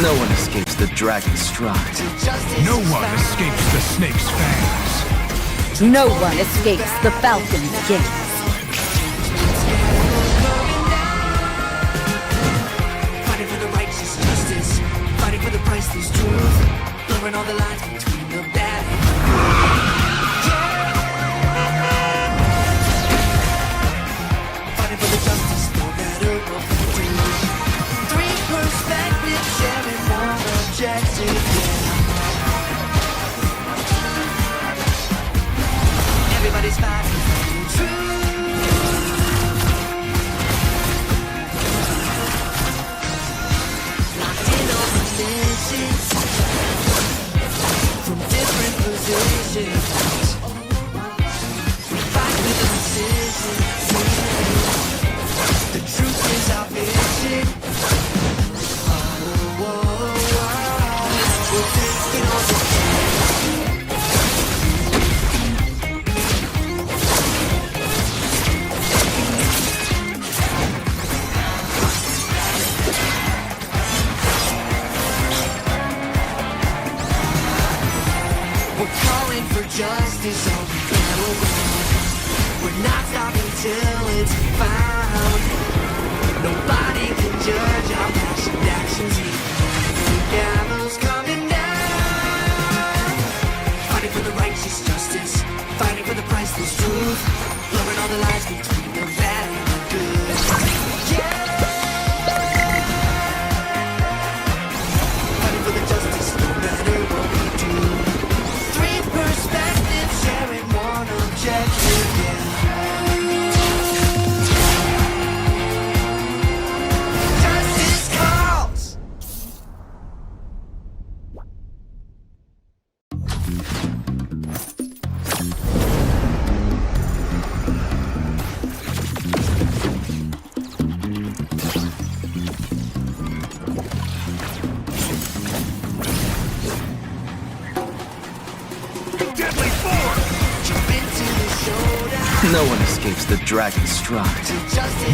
No one escapes the dragon's stride. No one escapes the snake's fangs. No one escapes the falcon's gaze. Fighting for the righteous justice, fighting for the priceless truth, blurring all the lines between the bad and the good. Fighting for the justice, no matter what we do. Three perspectives, sharing one objective. Everybody's fighting for the truth. From different positions, we fight with precision. The truth is our vision. We're taking all the justice on the battleground. We're not stopping till it's found. Nobody can judge our passion actions. The gallows coming down. Fighting for the righteous justice, fighting for the priceless truth, blurring all the lines between the bad and the good. Yeah. Fighting for the justice, no matter what we do. Perspective, sharing one objective, Justice calls! No one escapes the dragon's stride.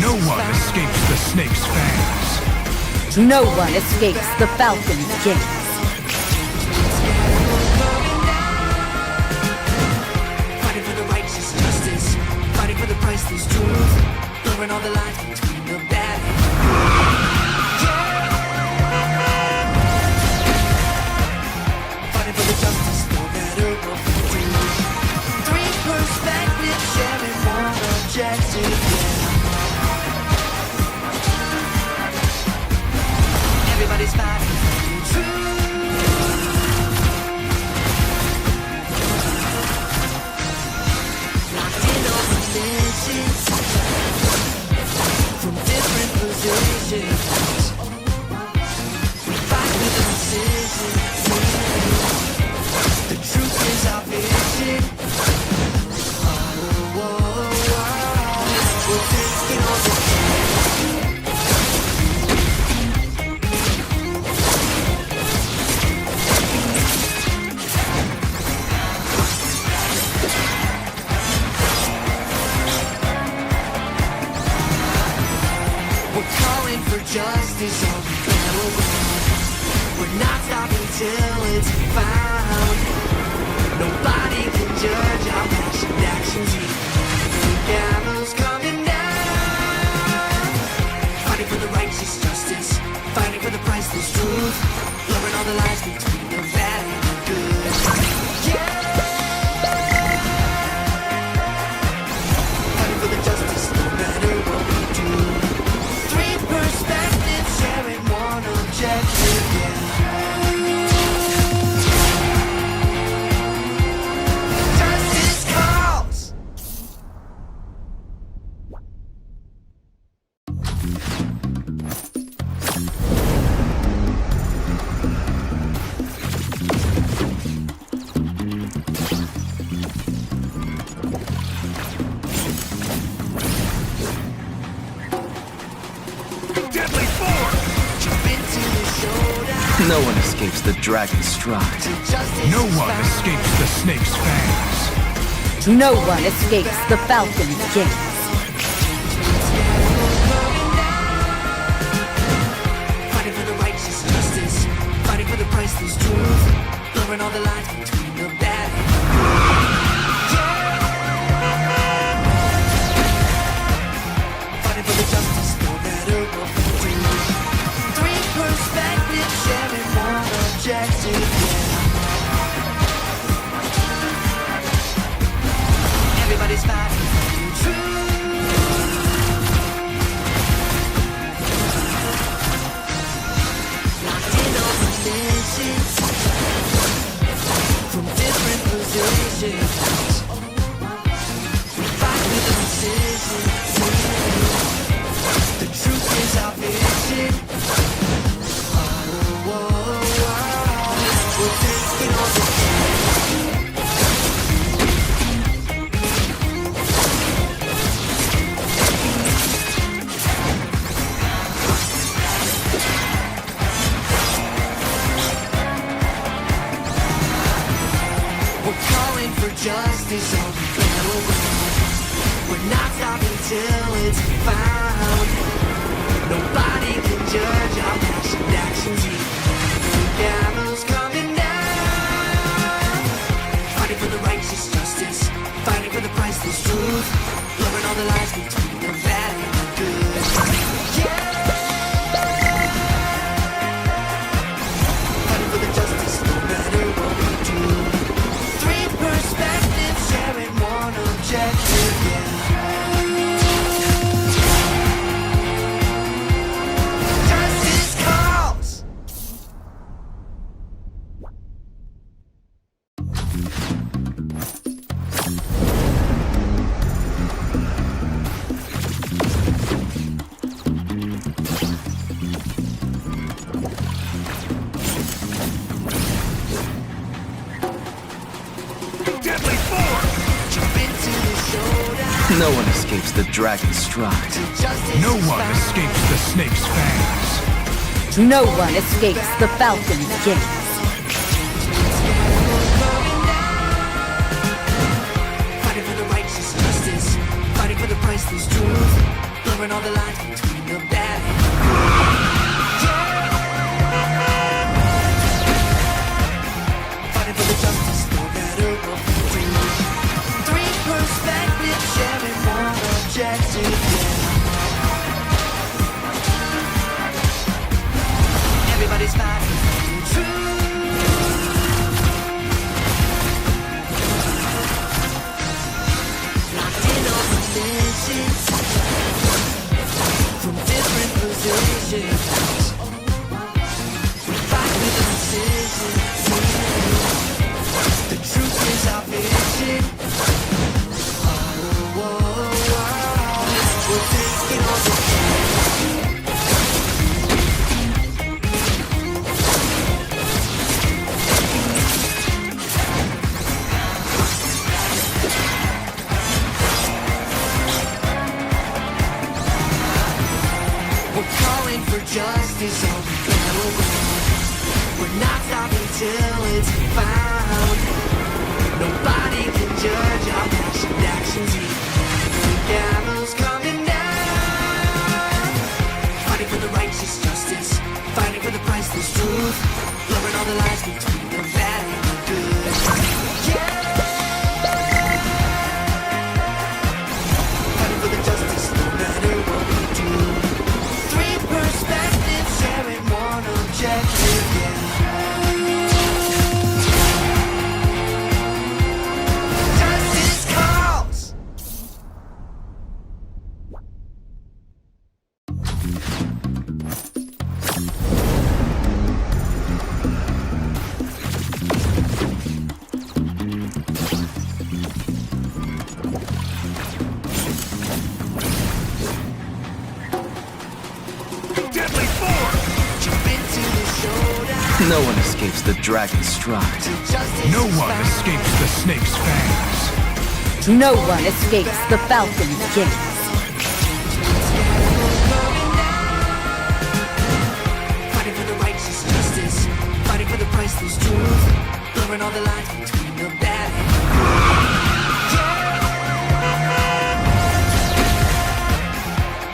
No one escapes the snake's fangs. No one escapes the falcon's gaze. Fighting for the righteous justice, fighting for the priceless truth, blurring all the lines between the bad and the good. Fighting for the justice, no matter what we do. Three perspectives, sharing one objective, Everybody's fighting for the truth. Locked in on positions, from different positions. We fight with precision. The truth is our vision. We're taking all the justice on the battleground. We're not stopping till it's found. Nobody can judge our passion actions. The gallows coming down. Fighting for the righteous justice, fighting for the priceless truth, blurring all the lines between the bad and the good. Yeah. Fighting for the justice, no matter what we do. Perspective, sharing one objective, Justice calls! No one escapes the dragon's stride. No one escapes the snake's fangs. No one escapes the falcon's gaze. Fighting for the righteous justice, for the justice, no matter what we do. Three perspectives, sharing one objective, yeah. Everybody's fighting for the truth. Locked in on positions from different positions. We fight with precision. The truth is our vision. We're taking on the justice on the battleground. We're not stopping till it's found. Nobody can judge our past and actions. The gallows coming down. Fighting for the righteous justice. Fighting for the priceless truth. Blurring all the lines between the bad and the good. Yeah. Fighting for the justice no matter what we do. Perspective, sharing one objective, yeah. Justice calls. No one escapes the dragon's stride. No one escapes the snake's fangs. No one escapes the falcon's gaze. Fighting for the righteous justice. Fighting for the priceless truth. Blurring all the lines between the bad and the good. Fighting for the justice no matter what we do. Three perspectives, sharing one objective, yeah. Everybody's fighting for the truth. Locked in on positions from different positions. We fight with precision. The truth is our vision. We're taking on the We're calling for justice on the battleground. We're not stopping till it's found. Nobody can judge our past and actions. The gallows coming down. Fighting for the righteous justice. Fighting for the priceless truth. Blurring all the lines between the bad and the good. Yeah. Fighting for the justice no matter what we do. Three perspectives, sharing one objective, yeah. Justice calls. Deadly force! Jump into the showdown. No one escapes the dragon's stride. Justice No is one found. escapes the snake's fangs. No one escapes the falcon's gaze. Fighting for the righteous justice. Fighting for the priceless truth. Blurring all the lines between the bad and the good. Yeah.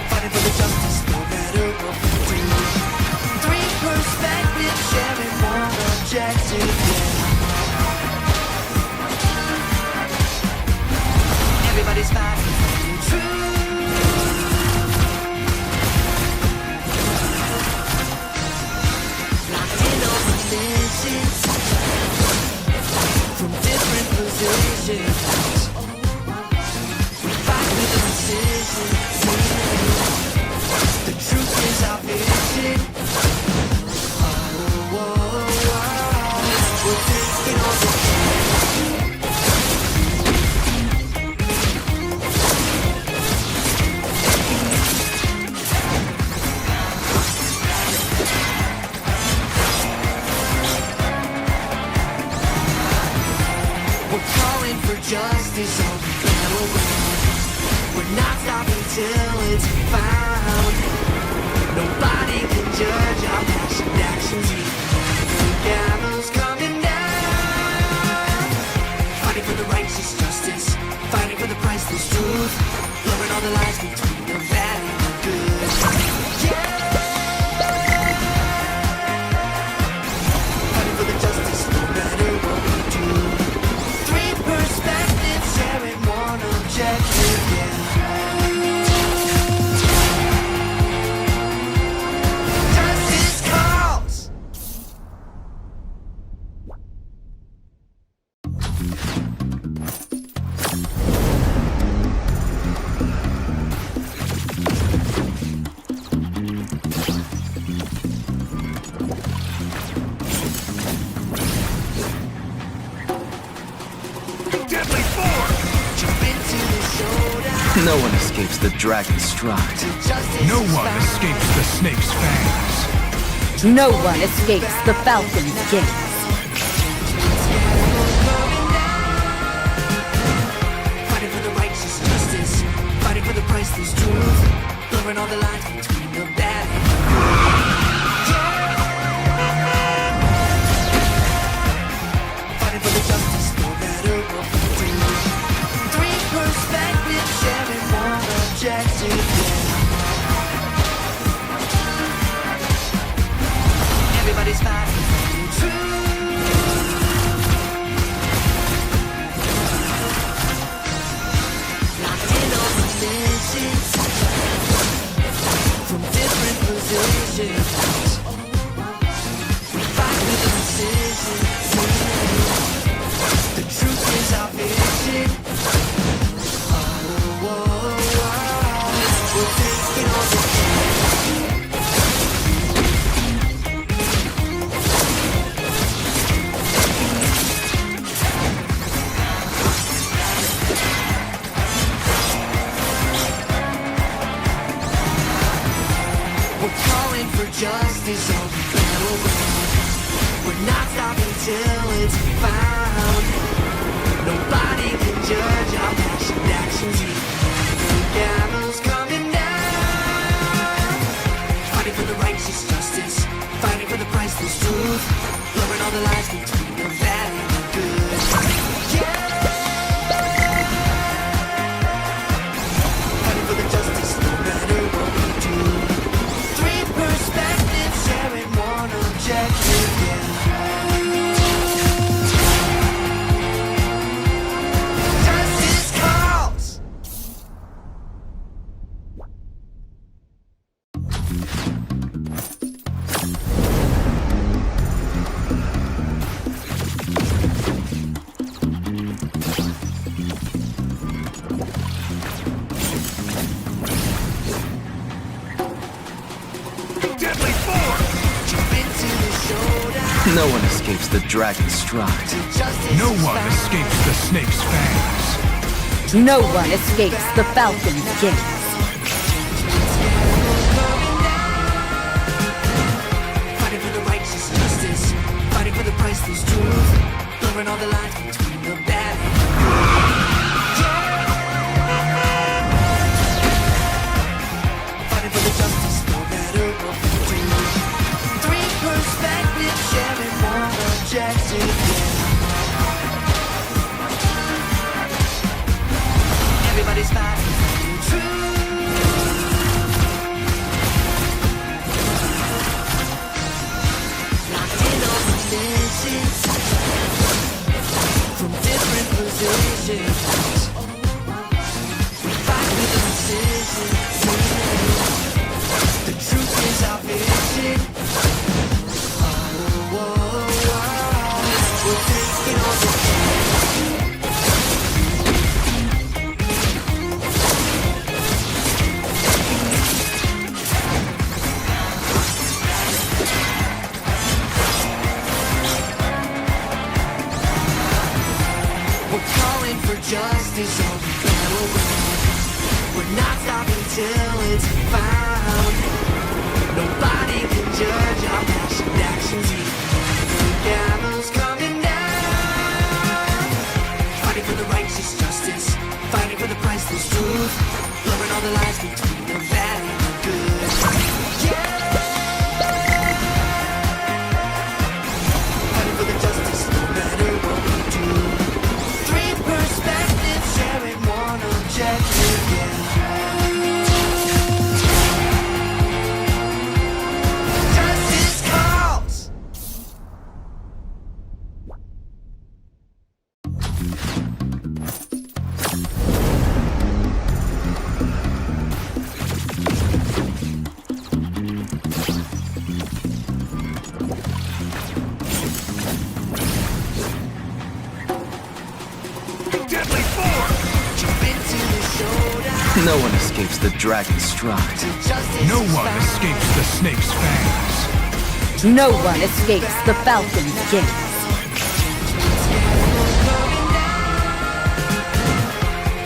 Fighting for the justice no matter what we do. Three perspectives, sharing one objective, yeah. Everybody's fighting for the truth. until it's found. Nobody can judge our passionate actions. The gallows coming down. Fighting for the righteous justice, fighting for the priceless truth, blurring all the lines between the bad and the good. Yeah. Fighting for the justice, no matter what we do. Three perspectives, sharing one objective. Yeah. Justice calls. Deadly force! Jump into the showdown. No one escapes the dragon's stride. Justice No is one found. escapes the snake's fangs. No one escapes the falcon's gaze. Fighting for the righteous justice, fighting for the priceless truth, blurring all the lines between the bad and the good. Fighting for the justice, no matter what we do. Three perspectives, sharing one objective. Yeah. Everybody's fighting for the truth. Locked in on positions from different positions. We fight with precision. The truth is our vision. Oh, we're taking all the We're calling for justice on the battleground. We're not stopping till it's found. Nobody can judge our passionate actions. The gallows coming down. Fighting for the righteous justice, fighting for the priceless truth, blurring all the lines between the bad and the good. Yeah. Fighting for the justice, no matter what we do. Three perspectives, sharing one objective. Yeah. Justice calls. Deadly force! Jump into the showdown. No one escapes the dragon's stride. Justice No is one found. escapes the snake's fangs. No one escapes the falcon's gaze. Fighting for the righteous justice, fighting for the priceless truth, blurring all the lines between the bad and the good. Yeah. Fighting for the justice, no matter what we do. Three perspectives, sharing one objective. Yeah. Everybody's fighting for the truth. Locked in on positions from different positions. We fight with precision. The truth is our vision. Oh, we're taking all the We're calling for justice on the battleground. We're not stopping till it's found. Nobody can judge our passionate actions. The gallows coming down. Fighting for the righteous justice, fighting for the priceless truth, blurring all the lines between the bad and the good. Yeah. Fighting for the justice, no matter what we do. Three perspectives, sharing one objective, yeah. Justice calls. Deadly force! Jump into the showdown. No one escapes the dragon's stride. Justice No is one found. escapes the snake's fangs. No one escapes the falcon's gaze.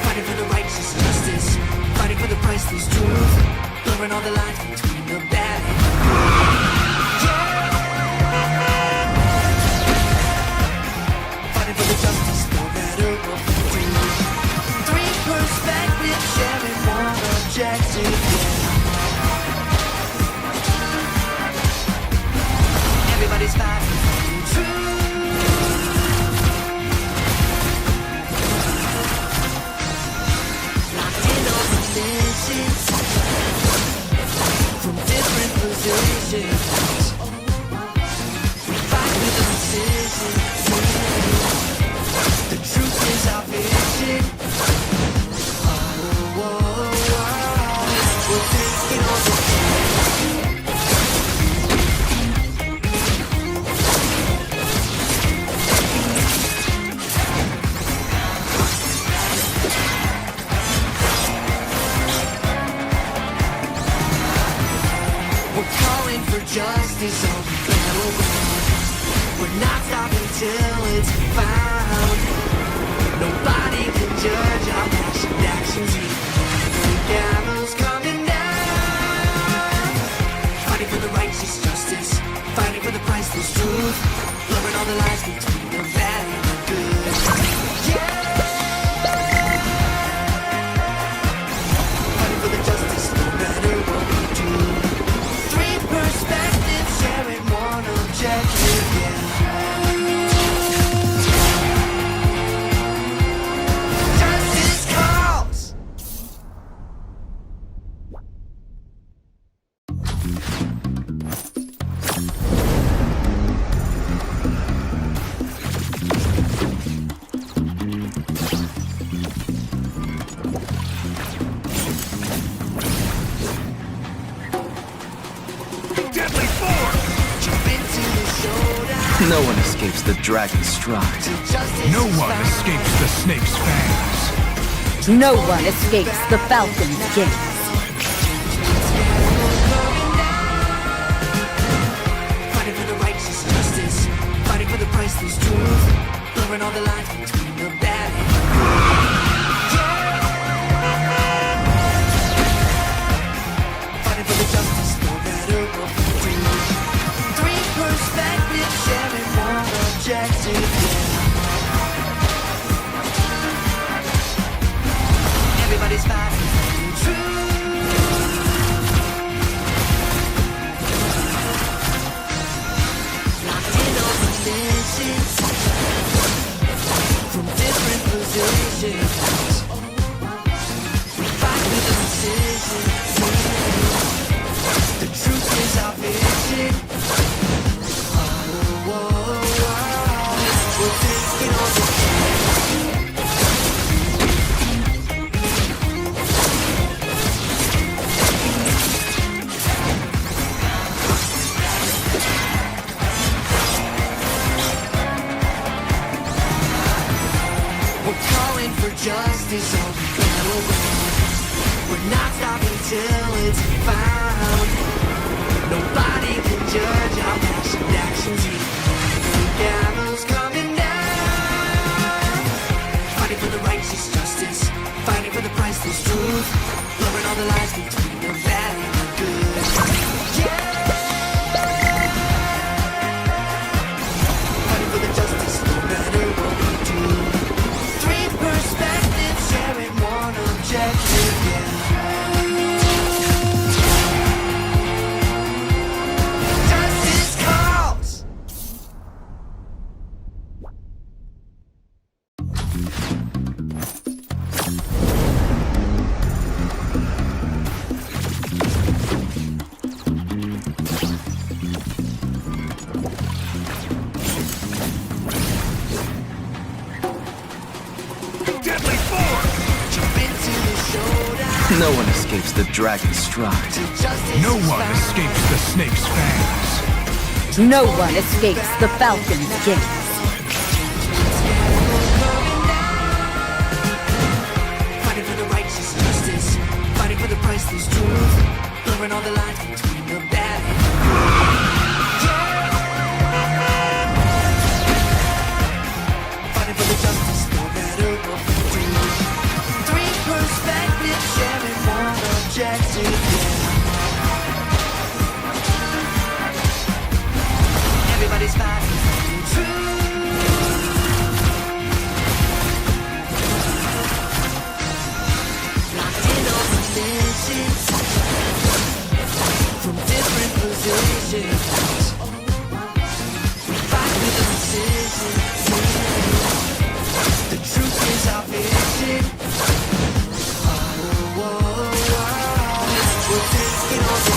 Fighting for the righteous justice, fighting for the priceless truth, blurring all the lines between the bad and the good. Yeah. Fighting for the justice, no matter what we do. Three perspectives, sharing one objective. Yeah. Everybody's fighting for the truth. Locked in on positions from different positions. We fight with precision. The truth is our vision. We're taking on the We're calling for justice on the battleground. We're not stopping till it's found. Nobody can judge our passionate actions. The gallows coming down. Fighting for the righteous justice, fighting for the priceless truth, blurring all the lines between the bad and the good. Yeah. Fighting for the justice, no matter what we do. Three perspectives, sharing one objective, yeah. Justice calls. Deadly force! Jump into the showdown. No one escapes the dragon's stride. Justice No is one found. escapes the snake's fangs. No one escapes the falcon's gaze. Fighting for the righteous justice, fighting for the priceless truth, blurring all the lines between the bad and the good. Yeah. Fighting for the justice, no matter what we do. Three perspectives, sharing one objective. Yeah. Everybody's fighting for the truth. Locked in on positions from different positions. We fight with precision. The truth is our vision. We're taking on the We're calling for justice on the battleground. We're not stopping till it's found. Nobody can judge our passionate actions. The gallows coming down. Fighting for the righteous justice, fighting for the priceless truth, blurring all the lines between the bad and the good. Yeah. Fighting for the justice, no matter what we do. Three perspectives, sharing one objective, yeah. No one escapes the dragon's stride. No one escapes the snake's fangs. No one escapes the falcon's gaze. Fighting for the righteous justice, fighting for the priceless truth, blurring all the lines between the bad and the good. Fighting for the justice, no matter what we do. Three perspectives, sharing one objective. Everybody's fighting for the truth. From different positions, we fight with precision. The truth is our vision. We're taking all the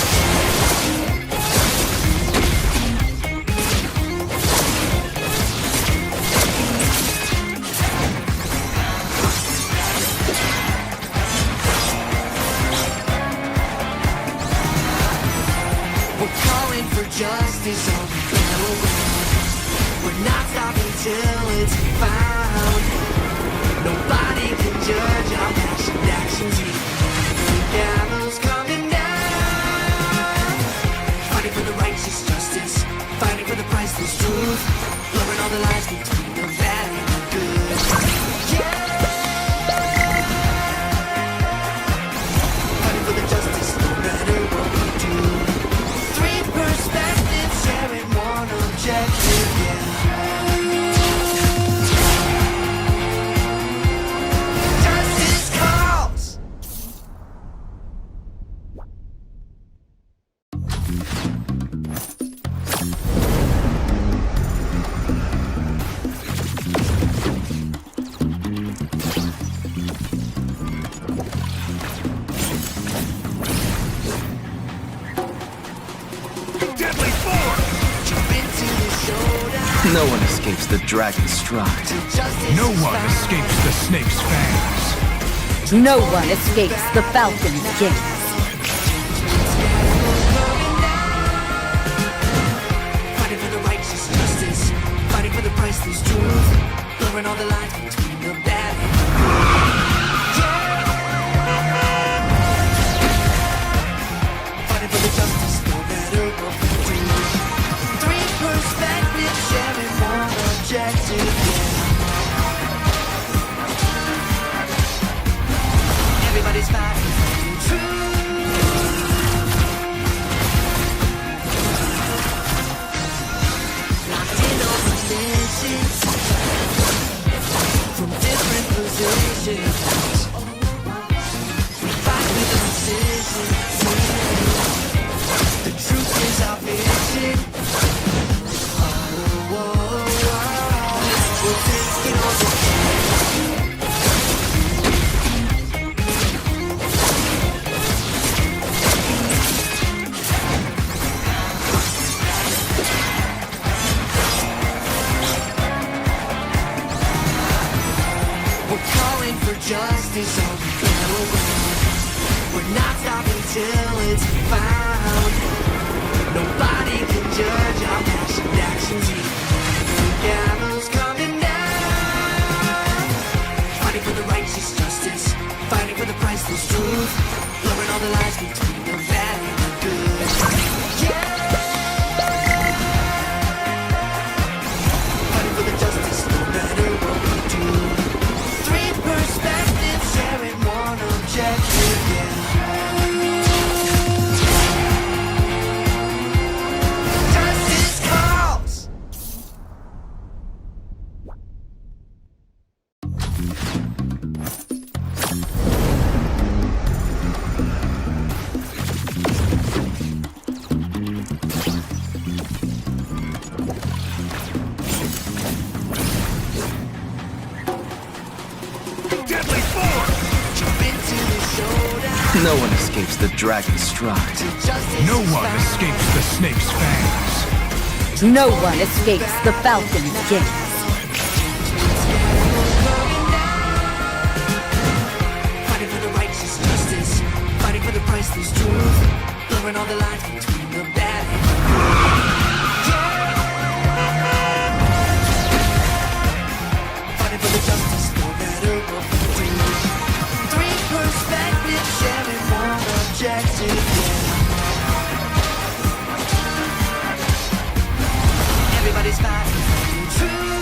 justice on the battleground. We're not stopping till it's found. Nobody can judge our passion actions. The gallows coming down. Fighting for the righteous justice, fighting for the priceless truth, blurring all the lines between the bad and the good. Yeah. Fighting for the justice, no matter what we do. Perspective, sharing one objective, Justice calls. No one escapes the dragon's stride. No one escapes the snake's fangs. No one escapes the falcon's gaze. Fighting for the righteous justice, fighting for the priceless truth, blurring all the lines between the bad and the good. Fighting for the justice, no matter what we do. Three perspectives, sharing one objective, Everybody's fighting for the truth. Locked in on positions, from different positions. We fight with precision. The truth is our vision. We're taking all the justice on the battleground. We're not stopping till it's found. Nobody can judge our passion actions. The gallows coming down. Fighting for the righteous justice, fighting for the priceless truth, blurring all the lines between the bad and the good. Fighting for the justice, no matter what we do. Perspective, sharing one objective, Justice calls. No one escapes the dragon's stride. No one escapes the snake's fangs. No one escapes the falcon's gaze. Fighting for the righteous justice, priceless truth, blurring all the lines between the bad and the good. Fighting for the justice, no matter what we do. Three perspectives, sharing one objective, yeah. Everybody's fighting for the truth.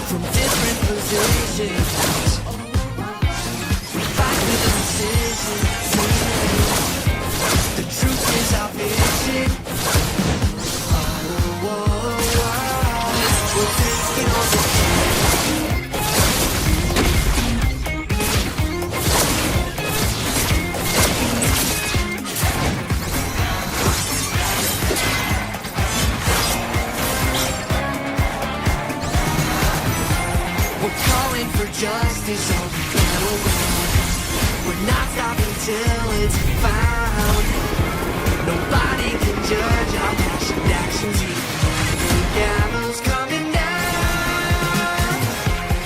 From different positions, we fight with precision. The truth is our vision. We're taking on the justice on the battleground. We're not stopping till it's found. Nobody can judge our passion actions. The gallows coming down.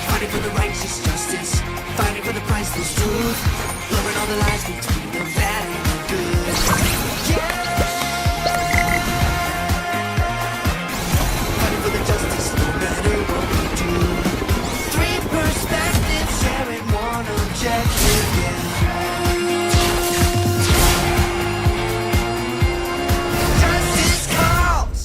Fighting for the righteous justice, fighting for the priceless truth, blurring all the lines between the bad and the good. Yeah. Fighting for the justice, no matter what we do. Perspective, sharing one objective, yeah. Justice calls.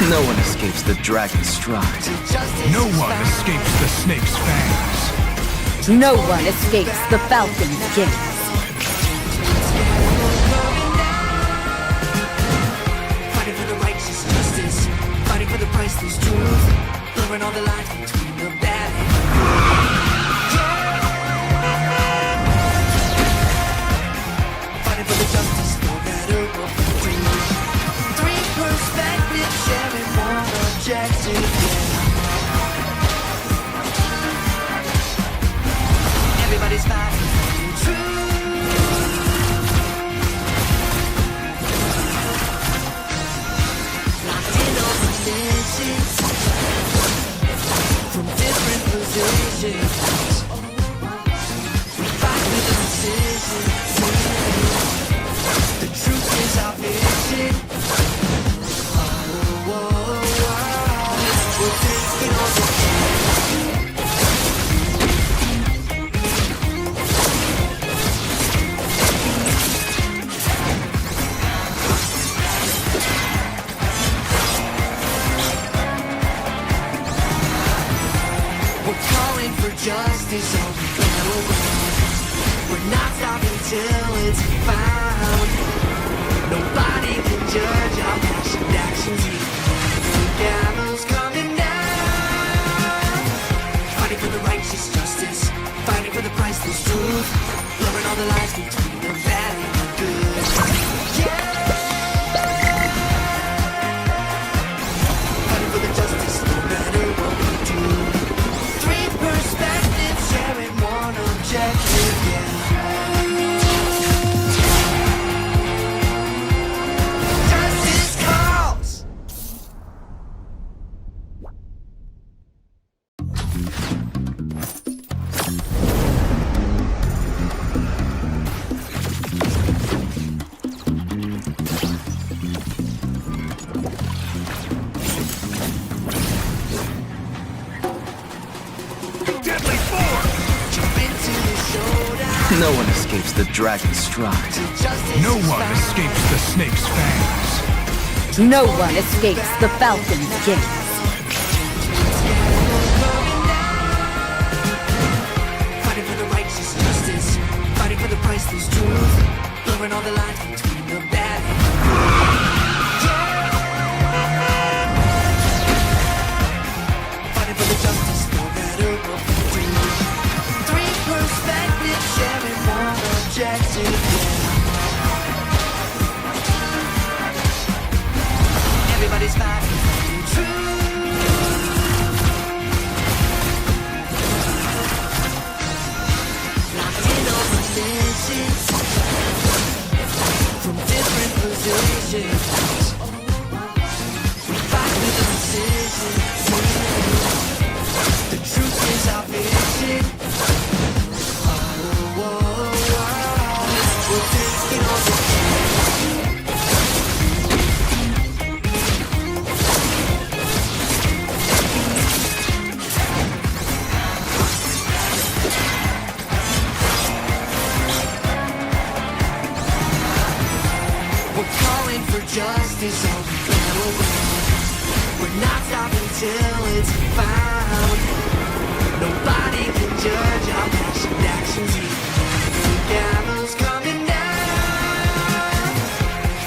No one escapes the dragon's stride. No one escapes the snake's fangs. No one escapes the falcon's gaze. Fighting for the righteous justice, fighting for the priceless truth, blurring all the lines between the bad and the good. Fighting for the justice, no matter what we do. Three perspectives, sharing one objective, yeah. Everybody's fighting for the truth. Locked in on positions, from different positions. We fight with precision. The truth is our vision. We're taking on the We're calling for justice on the battleground. We're not stopping till it's found. Nobody can judge our passion actions. The gallows coming down. Fighting for the righteous justice, fighting for the priceless truth, blurring all the lines between the bad and the good. Yeah. Fighting for the justice, no matter what we do. Three perspectives, sharing one objective, yeah. Justice calls. No one escapes the dragon's stride. No one escapes the snake's fangs. No one escapes the falcon's gaze. Fighting for the righteous justice, fighting for the priceless truth, blurring all the lines between the bad and the good. Fighting for the justice, no matter what we do. Three perspectives, sharing one objective. justice on the battleground. We're not stopping till it's found. Nobody can judge our passionate actions here. The gavel's coming down.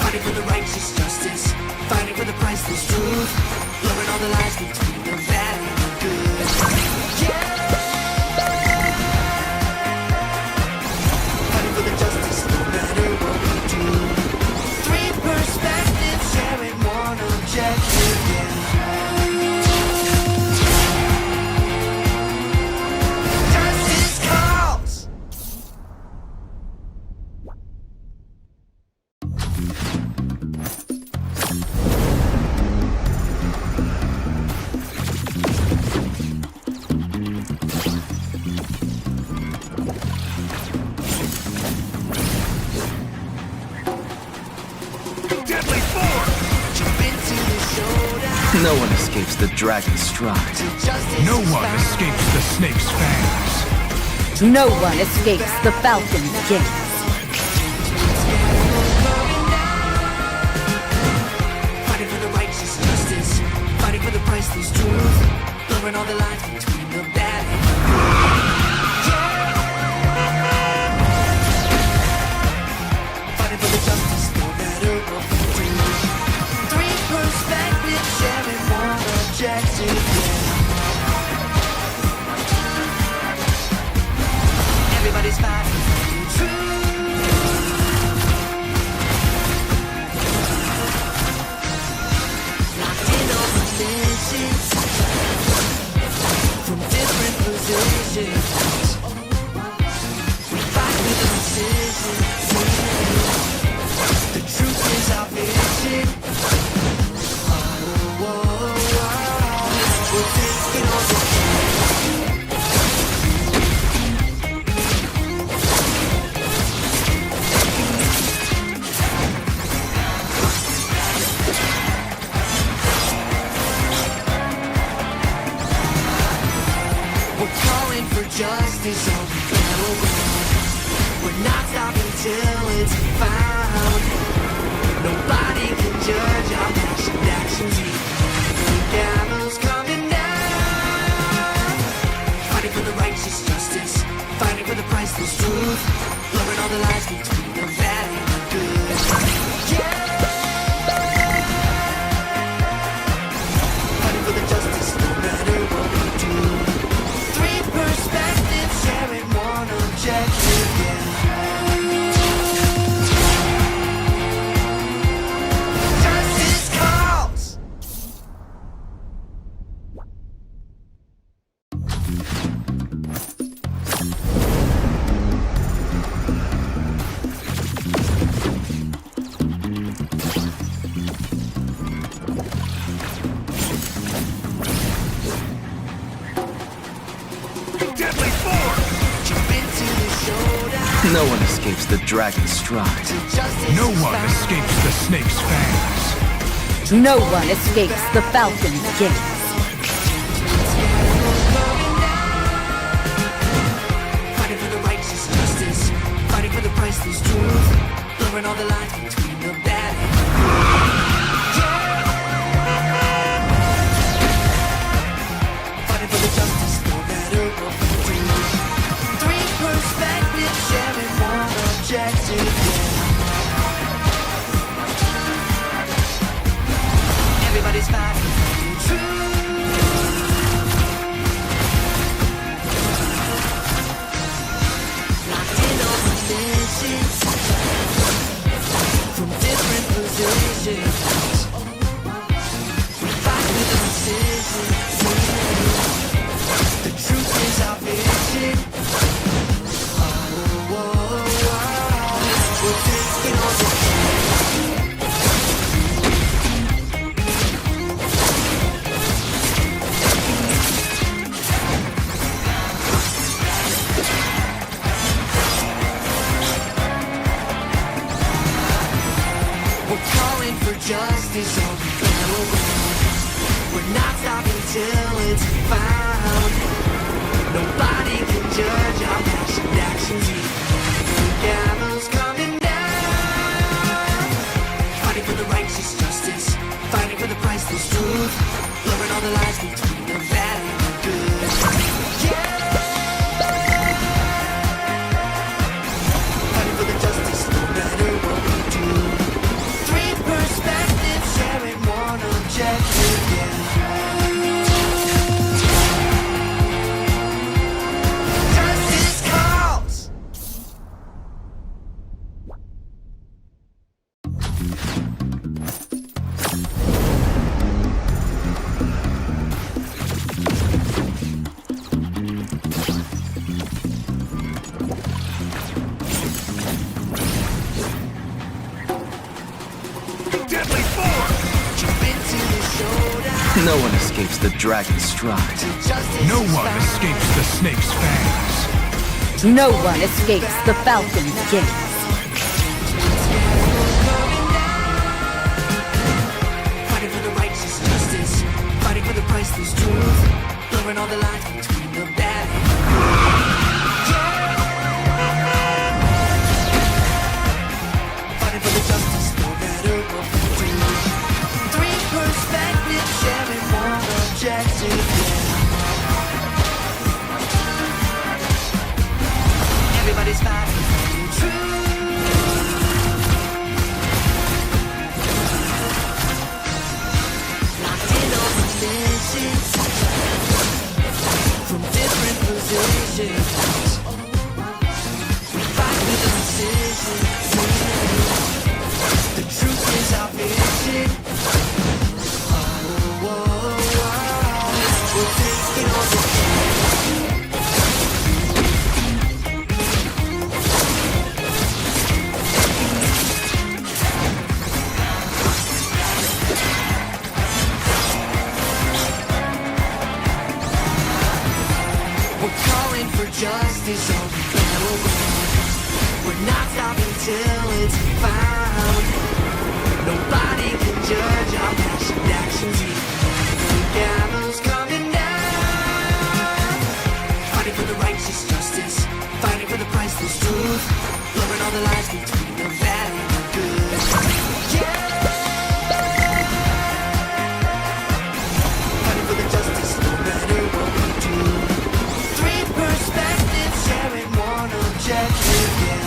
Fighting for the righteous justice, fighting for the priceless truth, blurring all the lies between the bad and the good. Yeah. Fighting for the justice, no matter what we do. Three perspectives sharing one objective. Yeah. Justice calls. Deadly force! Jump into the showdown. No one escapes the dragon's stride. Till justice No is one found. escapes the snake's fangs. No one escapes the falcon's gaze. Fighting for the righteous justice, fighting for the priceless truth, blurring all the lines between the bad and the good. Yeah. Fighting for the justice, no matter what we do. Three perspectives sharing one objective. Yeah. Everybody's fighting for the truth. Locked in on missions from different positions. We fight with precision. The truth is our vision. Oh, we're taking on the We're calling for justice on the battleground. We're not stopping till it's found. Nobody can judge our passionate actions here. The gavel's coming down. Fighting for the righteous justice, fighting for the priceless truth, blurring all the lies between the bad and the good. Yeah. Fighting for the justice, no matter what we do. Three perspectives sharing one objective, yeah. Justice calls. Deadly force! Jump into the showdown. No one escapes the dragon's stride. Till justice No is one found. escapes the snake's fangs. No one escapes the falcon's gaze. Fighting for the righteous justice, fighting for the priceless truth, blurring all the lines between the bad and the good. Yeah. Fighting for the justice, no matter what we do. Three perspectives sharing one objective. Yeah. Everybody's fighting for the truth. Locked in on missions from different positions. We fight with precision. The truth is our vision. Oh, we're taking on the We're calling for justice on the battleground. We're not stopping till it's found. Nobody can judge our passionate actions here. The gavel's coming down. Fighting for the righteous all the lines between the bad and the good. Yeah. Fighting for the justice no matter what we do. Three perspectives sharing one objective, yeah. Justice calls. Deadly force! Jump into the showdown. No one escapes the dragon's stride. Justice No is one found. escapes the snake's fangs. No one escapes the falcon's gaze. Fighting for the righteous justice, fighting for the priceless truth, blurring all the lines between the bad and the good. Yeah. Fighting for the justice, no matter what we do. Three perspectives sharing one objective. Yeah. Everybody's fighting for the truth. Locked in on missions from different positions. We fight with precision. The truth is our vision. Oh, we're taking on the We're calling for justice on the battleground. We're not stopping till it's found. Nobody can judge our past actions. The gallows coming down. Fighting for the righteous justice, fighting for the priceless truth, blurring all the lines between the bad and the good. Yeah. Fighting for the justice, no matter what we do. Three perspectives sharing one objective, yeah.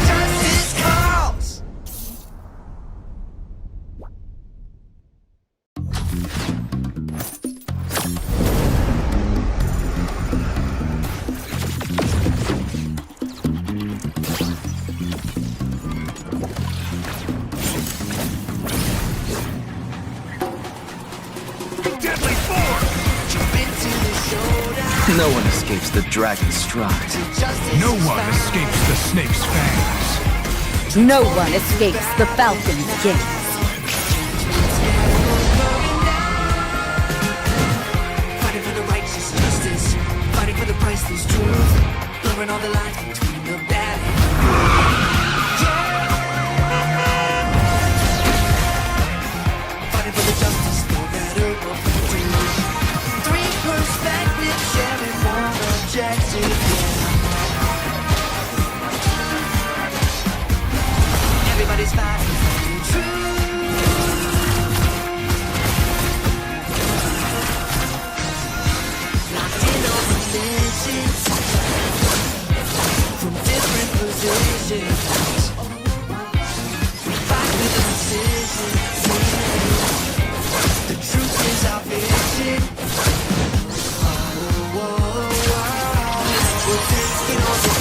Justice calls. Deadly force! Jump into the showdown. No one escapes the dragon's stride. Justice No is one found. escapes the snake's fangs. No one escapes the falcon's gaze. Fighting for the righteous justice, fighting for the priceless truth, blurring all the lines between the bad and the good. Yeah. Fighting for the justice, no matter what we do. Three perspectives sharing one objective. Yeah. Everybody's fighting for the truth. Locked in on missions from different positions. We fight with precision. The truth is our vision. Oh, we're taking on the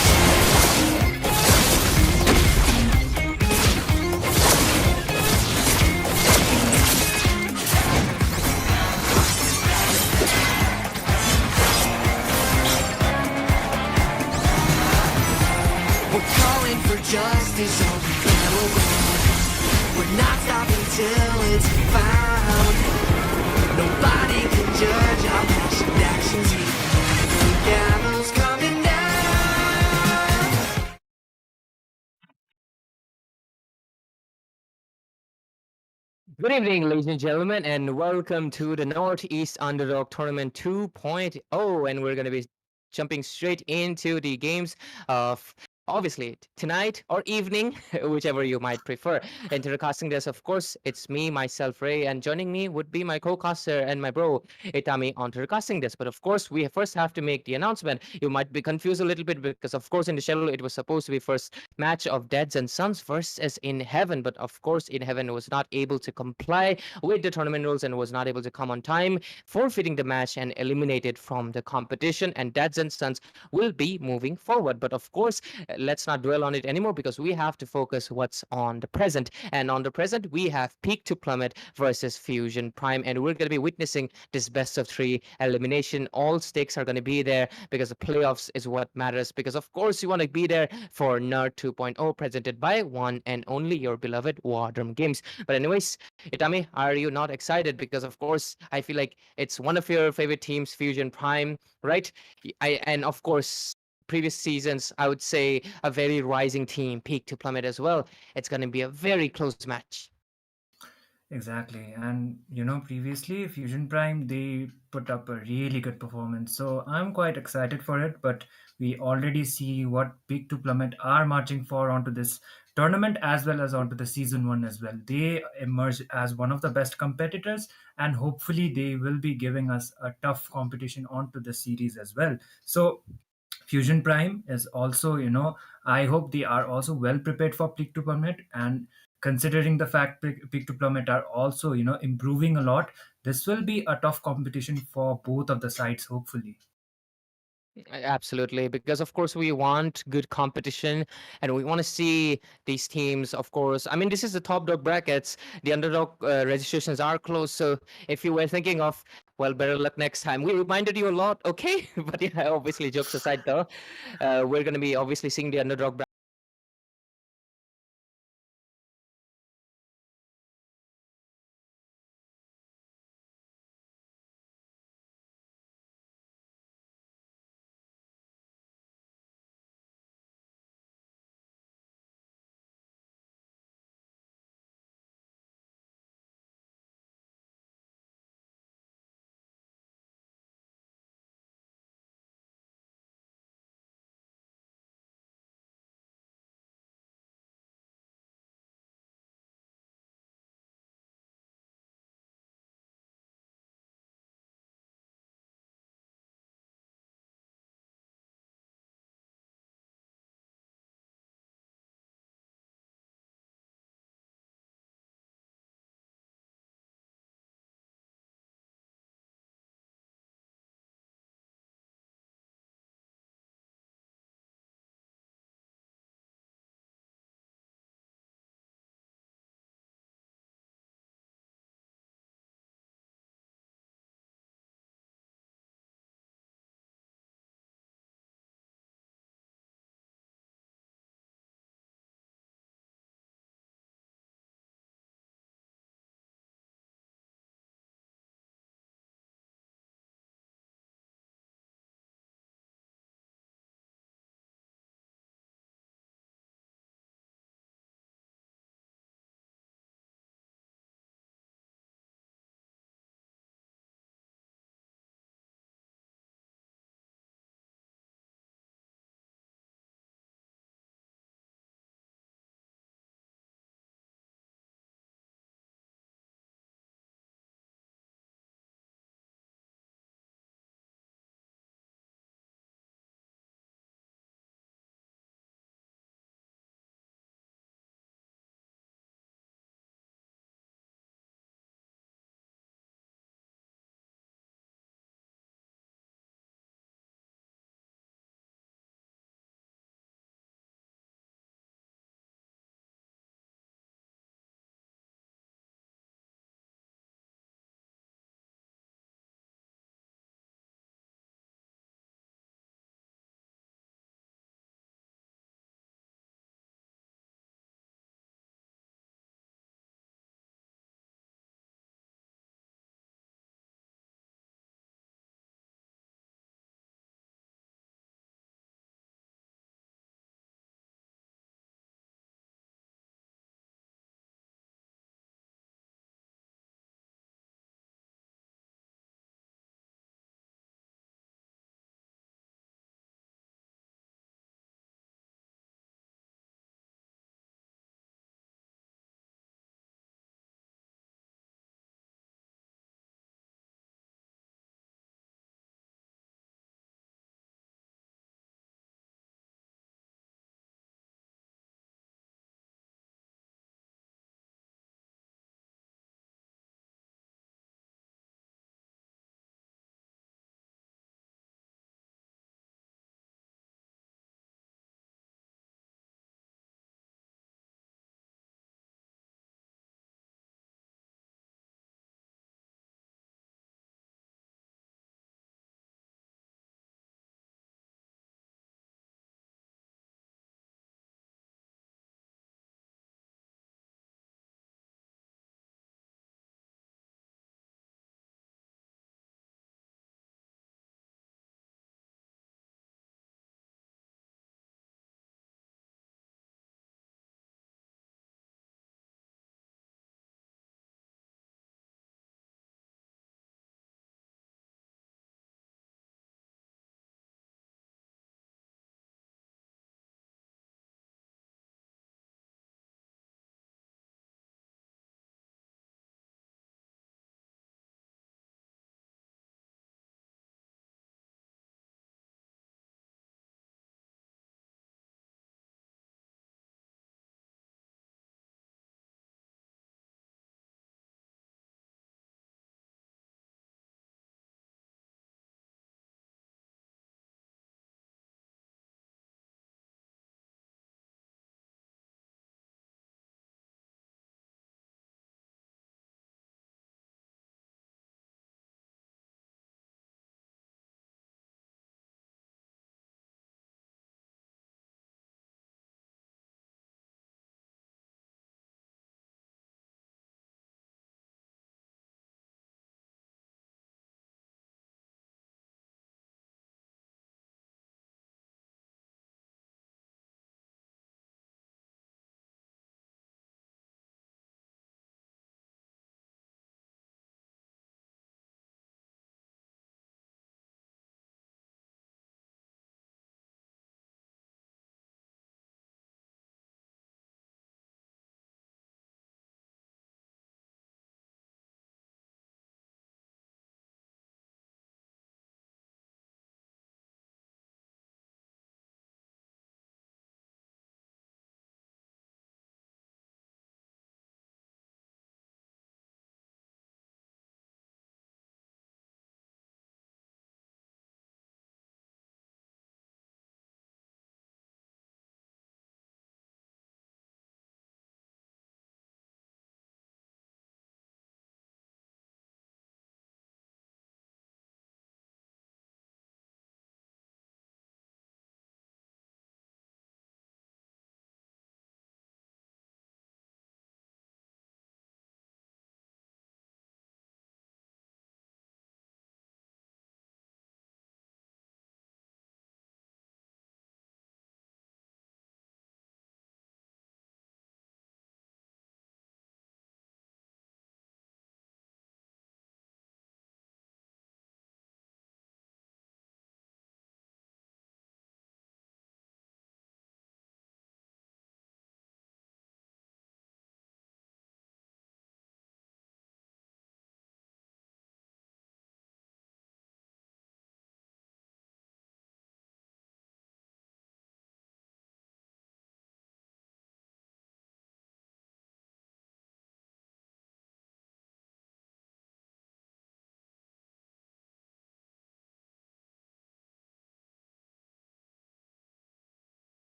We're calling for justice on the battleground. We're not stopping till it's found. Nobody can judge our past actions. The gallows coming down. Good evening, ladies and gentlemen, and welcome to the Northeast Underdog Tournament 2.0. And we're going to be jumping straight into the games of obviously tonight or evening, whichever you might prefer. Intercasting this, of course, it's me, myself, Ray, and joining me would be my co-caster and my bro, Itami, on intercasting this. But of course, we first have to make the announcement. You might be confused a little bit because, of course, in the schedule it was supposed to be first match of Deads and Sons versus in Heaven, but of course, in Heaven was not able to comply with the tournament rules and was not able to come on time, forfeiting the match and eliminated from the competition. And Dads and Sons will be moving forward. But of course, let's not dwell on it anymore because we have to focus what's on the present. And on the present, we have Peak to Plummet versus Fusion Prime, and we're going to be witnessing this best of three elimination. All stakes are going to be there because the playoffs is what matters. Because of course, you want to be there for Nerd 2.0, presented by one and only your beloved WarDrum Games. But anyways, Itami, are you not excited? Because of course, I feel like it's one of your favorite teams, Fusion Prime, right? And of course, previous seasons, I would say a very rising team, Peak to Plummet as well. It's going to be a very close match. Exactly. And previously Fusion Prime they put up a really good performance. So I'm quite excited for it, but we already see what Big to Plummet are marching for onto this tournament as well as onto the season 1 as well. They emerge as one of the best competitors, and hopefully they will be giving us a tough competition onto the series as well. So Fusion Prime is also, I hope they are also well prepared for Peak to Plummet. And considering the fact Peak to Plummet are also, improving a lot, this will be a tough competition for both of the sides, hopefully. Absolutely, because of course we want good competition and we want to see these teams. Of course, I mean, this is the top dog brackets. The underdog registrations are closed, so if you were thinking of, well, better luck next time, we reminded you a lot, okay? But yeah, obviously, jokes aside, though, we're going to be obviously seeing the underdog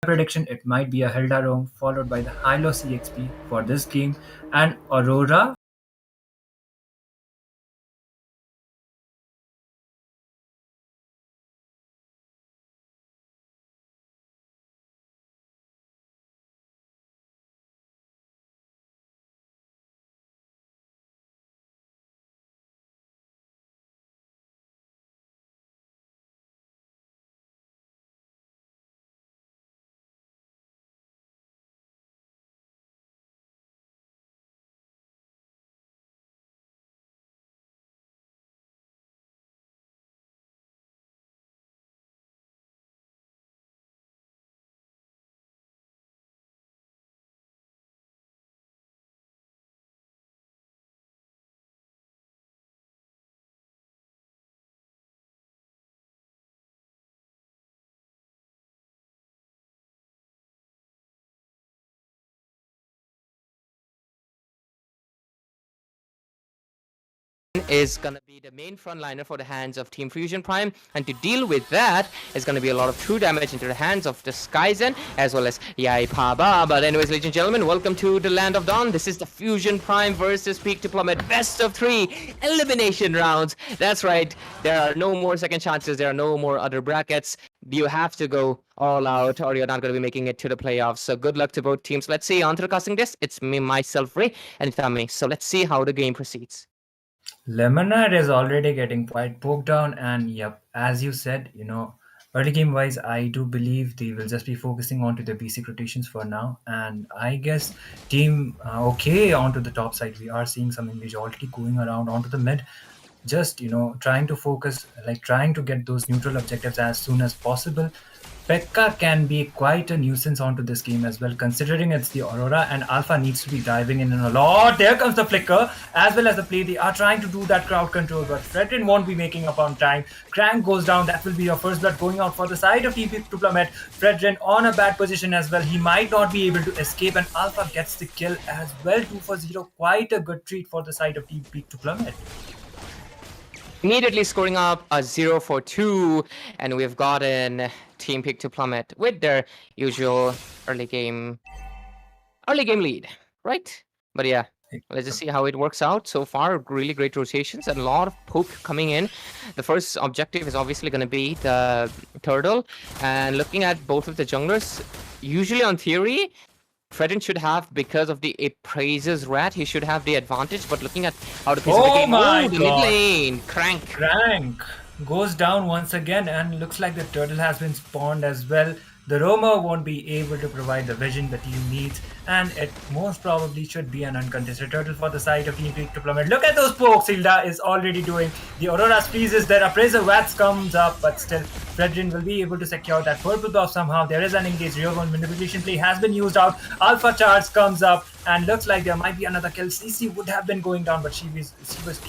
prediction, it might be a Hilda roam followed by the Hilo CXP for this game, and Aurora is gonna be the main frontliner for the hands of Team Fusion Prime, and to deal with that is gonna be a lot of true damage into the hands of the Skyzen as well as Yai Paba. But anyways, ladies and gentlemen, welcome to the Land of Dawn. This is the Fusion Prime versus Peak to Plummet best of 3 elimination rounds. That's right, there are no more second chances, there are no more other brackets. You have to go all out or you're not going to be making it to the playoffs. So good luck to both teams. Let's see, on to the casting this. It's me, myself, Ray, and Tami. So let's see how the game proceeds. Lemonade is already getting quite poked down, and yep, as you said, early game wise, I do believe they will just be focusing on to the basic rotations for now. And I guess team okay onto the top side. We are seeing some engage already going around onto the mid, just trying to focus, like trying to get those neutral objectives as soon as possible. Pekka can be quite a nuisance onto this game as well, considering it's the Aurora and Alpha needs to be diving in a lot. There comes the flicker as well as the play. They are trying to do that crowd control, but Fredrin won't be making up on time. Crank goes down. That will be your first blood going out for the side of TP to Plummet. Fredrin on a bad position as well. He might not be able to escape, and Alpha gets the kill as well. 2-0. Quite a good treat for the side of TP to Plummet. Immediately scoring up a 0-2, and we've gotten Team Peak to Plummet with their usual early game lead, right? But yeah, let's just see how it works out. So far, really great rotations and a lot of poke coming in. The first objective is obviously going to be the turtle, and looking at both of the junglers, usually on theory, Fredrin should have, because of the Appraiser's Rat, he should have the advantage, but looking at how the piece of the game... my the God. mid lane! Crank Goes down once again, and looks like the turtle has been spawned as well. The roamer won't be able to provide the vision the team needs, and it most probably should be an uncontested turtle for the side of Team Peak to Plummet. Look at those pokes Hilda is already doing. The Aurora's freezes, their Appraiser Wats comes up, but still Fredrin will be able to secure that purple buff somehow. There is an engaged real one manipulation play has been used out. Alpha charge comes up, and looks like there might be another kill. CC would have been going down, but she was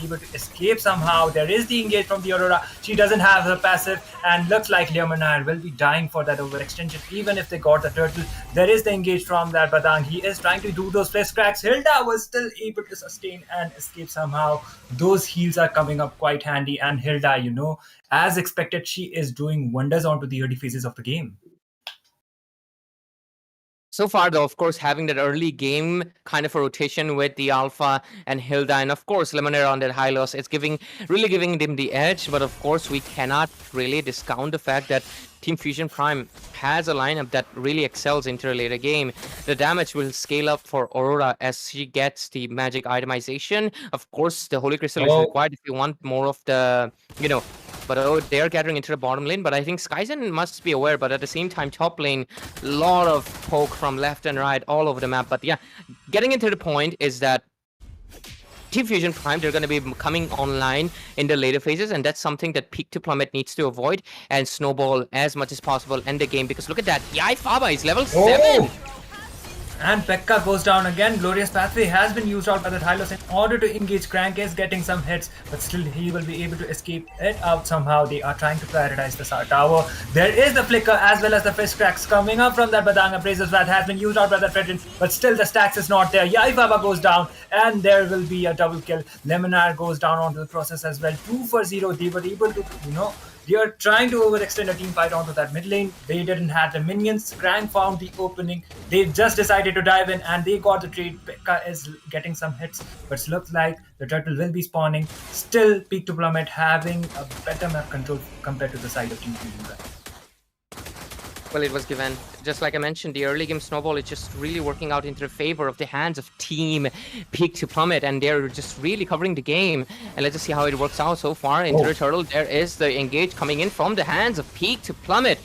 able to escape somehow. There is the engage from the Aurora. She doesn't have her passive, and looks like Leomanar will be dying for that overextension even if they got the turtle. There is the engage from that Badang. He is trying to do those flesh cracks. Hilda was still able to sustain and escape somehow. Those heals are coming up quite handy, and Hilda, as expected, she is doing wonders onto the early phases of the game. So far, though, of course, having that early game kind of a rotation with the Alpha and Hilda, and of course, Lemonade on that high loss, it's really giving them the edge. But of course, we cannot really discount the fact that Team Fusion Prime has a lineup that really excels into a later game. The damage will scale up for Aurora as she gets the magic itemization. Of course, the Holy Crystal is required if you want more of the, but they're gathering into the bottom lane. But I think Skyzen must be aware, but at the same time, top lane, a lot of poke from left and right all over the map. But yeah, getting into the point is that Team Fusion Prime, they're going to be coming online in the later phases, and that's something that Peak to Plummet needs to avoid and snowball as much as possible in the game, because look at that, Yai Faba is level 7! And Pekka goes down again. Glorious Pathway has been used out by the Hylos in order to engage. Crank is getting some hits, but still he will be able to escape it out somehow. They are trying to prioritize the tower. There is the flicker as well as the fish cracks coming up from that Badanga. Appraiser's Wrath has been used out by the Fredrin, but still the stacks is not there. Yai Baba goes down, and there will be a double kill. Lemonar goes down onto the process as well. 2-0. They were able to, They are trying to overextend a team fight onto that mid lane. They didn't have the minions. Krang found the opening. They just decided to dive in and they got the trade. Pekka is getting some hits, but looks like the turtle will be spawning. Still, Peak to Plummet having a better map control compared to the side of Team Fusion Prime. Well, it was given. Just like I mentioned, the early game snowball is just really working out into the favor of the hands of Team Peak to Plummet, and they're just really covering the game. And let's just see how it works out so far. Into the turtle, there is the engage coming in from the hands of Peak to Plummet.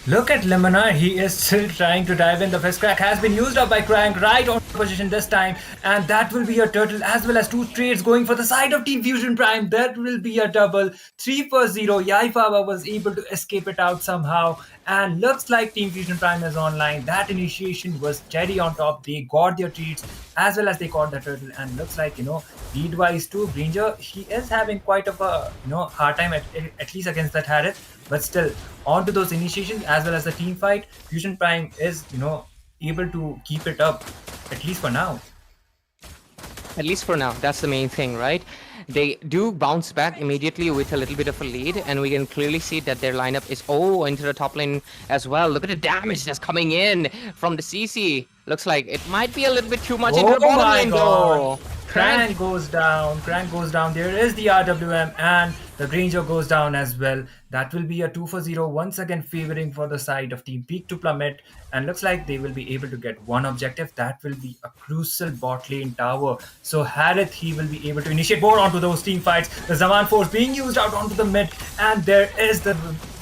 Look at Liminar, he is still trying to dive in. The fist crack has been used up by Crank right on position this time, and that will be a turtle as well as 2 trades going for the side of Team Fusion Prime. That will be a double. 3 for 0. Yaifaba was able to escape it out somehow, and looks like Team Fusion Prime is online. That initiation was cherry on top. They got their treats as well as they got the turtle, and looks like, lead-wise too, Granger, he is having quite of a hard time at least against that Harith. But still, on to those initiations as well as the team fight, Fusion Prime is, able to keep it up, at least for now. At least for now, that's the main thing, right? They do bounce back immediately with a little bit of a lead, and we can clearly see that their lineup is into the top lane as well. Look at the damage that's coming in from the CC. Looks like it might be a little bit too much into the bottom lane though. Crank goes down. There is the RWM, and the Granger goes down as well. That will be a 2 for 0 once again, favoring for the side of Team Peak to Plummet, and looks like they will be able to get one objective. That will be a crucial bot lane tower. So Harith, he will be able to initiate more onto those team fights. The Zaman Force being used out onto the mid, and there is the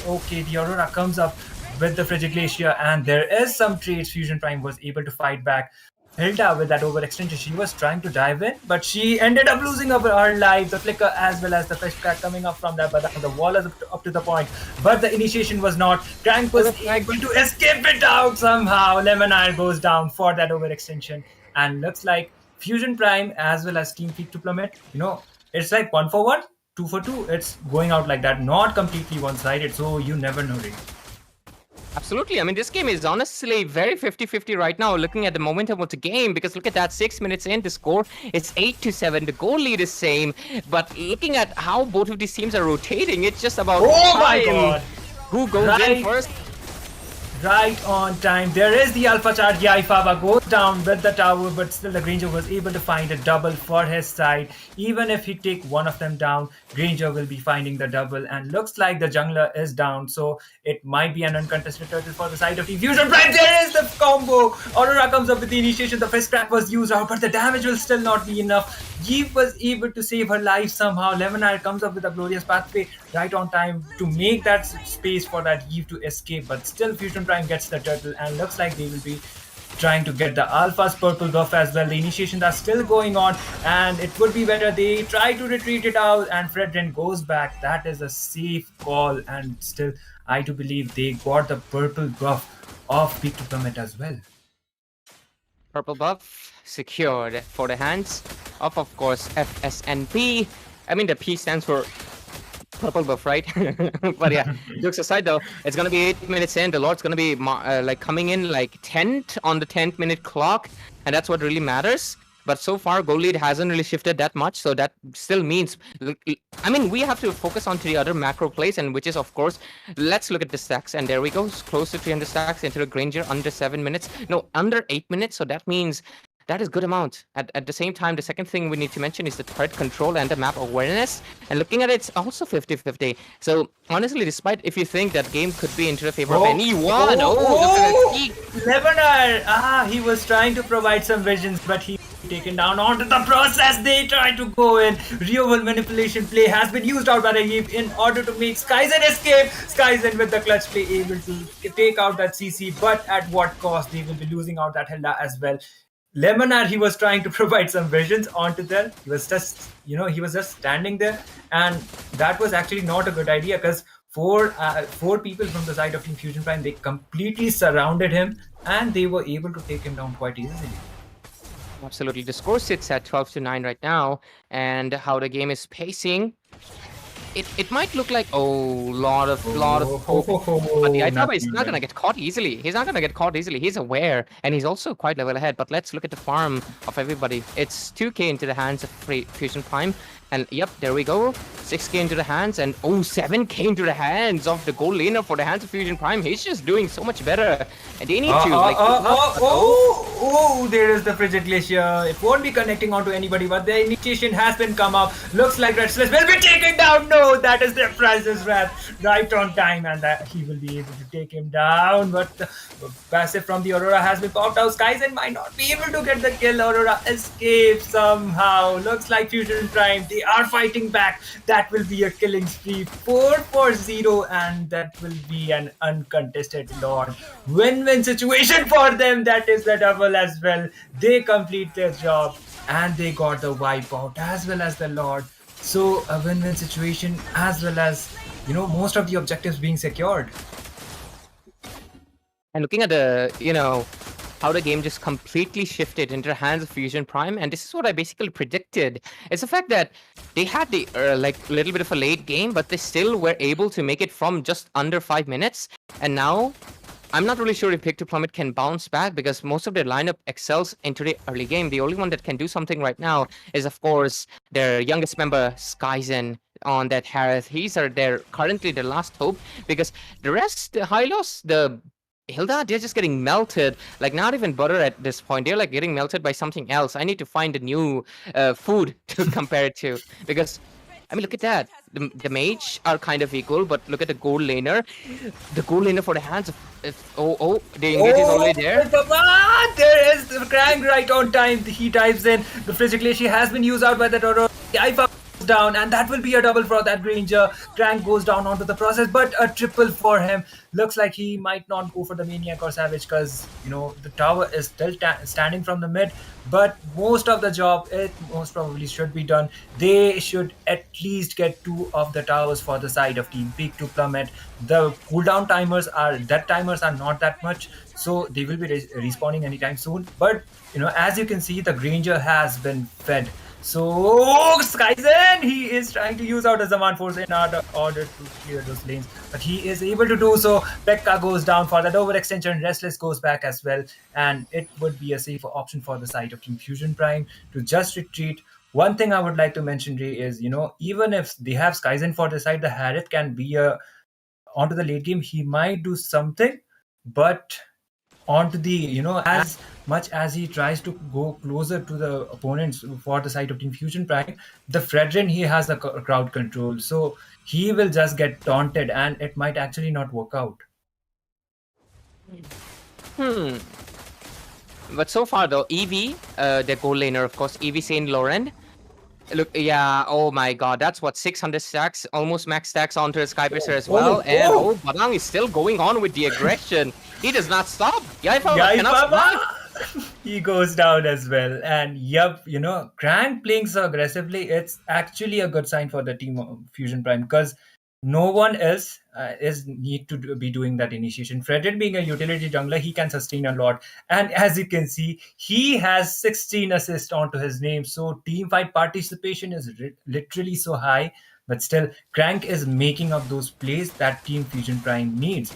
Aurora comes up with the Frigid Glacier, and there is some trades. Fusion Prime was able to fight back. Hilda with that overextension, she was trying to dive in, but she ended up losing her life. The flicker as well as the fish crack coming up from that, but the wall is up to the point. But the initiation was not. Crank was able to escape it out somehow. Lemonade goes down for that overextension, and looks like Fusion Prime as well as Team Peak to Plummet, it's like 1 for 1, 2 for 2. It's going out like that, not completely one-sided, so you never know really. Absolutely. I mean, this game is honestly very 50-50 right now, looking at the momentum of the game, because look at that, 6 minutes in, the score is 8-7. The goal lead is same, but looking at how both of these teams are rotating, it's just about my God. Who goes in first. Right on time. There is the Alpha charge. Yaifaba goes down with the tower, but still the Granger was able to find a double for his side. Even if he take one of them down, Granger will be finding the double, and looks like the jungler is down, so it might be an uncontested turtle for the side of Team Fusion Prime. There is the combo. Aurora comes up with the initiation. The fist crack was used out, but the damage will still not be enough. Jeep was able to save her life somehow. Lemonade comes up with a glorious pathway right on time to make that space for that Eve to escape, but still Fusion Prime gets the turtle, and looks like they will be trying to get the Alpha's purple buff as well. The initiations are still going on, and it would be better they try to retreat it out, and Fredrin goes back. That is a safe call, and still I do believe they got the purple buff of Peak to Plummet as well. Purple buff secured for the hands of course, FSNP. I mean, the P stands for purple buff, right? But yeah, jokes aside though, it's gonna be 8 minutes in. The Lord's gonna be like coming in like 10th on the 10th minute clock, and that's what really matters. But so far, goal lead hasn't really shifted that much, so that still means, I mean, we have to focus on to the other macro plays, and which is, of course, let's look at the stacks, and there we go, close to 300 stacks into the Granger, under 7 minutes, no, under 8 minutes, so that means that is good amount. At the same time, the second thing we need to mention is the threat control and the map awareness. And looking at it, it's also 50-50. So honestly, despite if you think that game could be into the favor of anyone, Lebanon! He was trying to provide some visions, but he taken down onto the process. They try to go in. Real manipulation play has been used out by the Eve in order to make Skyzen escape. Skyzen with the clutch play able to take out that CC, but at what cost? They will be losing out that Hilda as well. Lemonade, he was trying to provide some visions onto them. He was just, he was just standing there, and that was actually not a good idea, because four people from the side of Team Fusion Prime, they completely surrounded him, and they were able to take him down quite easily. Absolutely. The score sits at 12-9 right now, and how the game is pacing. it might look like lot of hope, but the Not Aitaba is not gonna even. get caught easily. He's not gonna get caught easily. He's aware, and he's also quite level ahead. But let's look at the farm of everybody. It's 2k into the hands of Fusion Prime, and yep, there we go. 6k into the hands, and 7k into the hands of the gold laner for the hands of Fusion Prime. He's just doing so much better, and they need to like. There is the frigid glacier. It won't be connecting onto anybody, but the initiation has been come up. Looks like Restless will be taken down. No, that is the Price's Wrath right on time, and that he will be able to take him down. But the passive from the Aurora has been popped out. Skyzen might not be able to get the kill. Aurora escapes somehow. Looks like Fusion Prime, they are fighting back. That will be a killing spree. 4-0, and that will be an uncontested Lord. Win-win situation for them. That is the double as well. They complete their job, and they got the wipeout as well as the Lord. So a win-win situation, as well as most of the objectives being secured. And looking at the, how the game just completely shifted into the hands of Fusion Prime, and this is what I basically predicted. It's the fact that they had the little bit of a late game, but they still were able to make it from just under 5 minutes. And now, I'm not really sure if Pick to Plummet can bounce back, because most of their lineup excels into the early game. The only one that can do something right now is, of course, their youngest member, Skyzen, on that Harith. He's currently their last hope, because the rest, the Hylos, the Hilda, they're just getting melted. Like, not even butter at this point. They're like getting melted by something else. I need to find a new food to compare it to. Because, I mean, look at that. The mage are kind of equal, but look at the gold laner. The gold laner for the hands of... the engage is already there. There is the Krang right on time. He dives in. The Frigid Glacier has been used out by the Toro. Ifa down, and that will be a double for that Granger. Krang goes down onto the process, but a triple for him. Looks like he might not go for the Maniac or Savage, because the tower is still standing from the mid, but most of the job, it most probably should be done. They should at least get 2 of the towers for the side of Team Peak to Plummet. The cooldown timers are not that much, so they will be respawning anytime soon. But as you can see, the Granger has been fed. So Skyzen, he is trying to use out a Zaman Force in order to clear those lanes, but he is able to do so. Pekka goes down for that overextension. Restless goes back as well, and it would be a safer option for the side of Team Fusion Prime to just retreat. One thing I would like to mention, Ray, is even if they have Skyzen for the side, the Harith can be onto the late game. He might do something, but onto the as much as he tries to go closer to the opponents for the side of Team Fusion Prime, the Fredrin, he has the crowd control, so he will just get taunted, and it might actually not work out. But so far though, EV, the gold laner, of course, EV Saint Laurent. Look, yeah, oh my god, that's what, 600 stacks, almost max stacks onto the Skypiercer as well. And Badang is still going on with the aggression. He does not stop. Yaifaba cannot stop. He goes down as well. And yep, Krang playing so aggressively, it's actually a good sign for the Team of Fusion Prime, because no one else need to be doing that initiation. Fredrin being a utility jungler, he can sustain a lot. And as you can see, he has 16 assists onto his name. So team fight participation is literally so high. But still, Crank is making up those plays that Team Fusion Prime needs.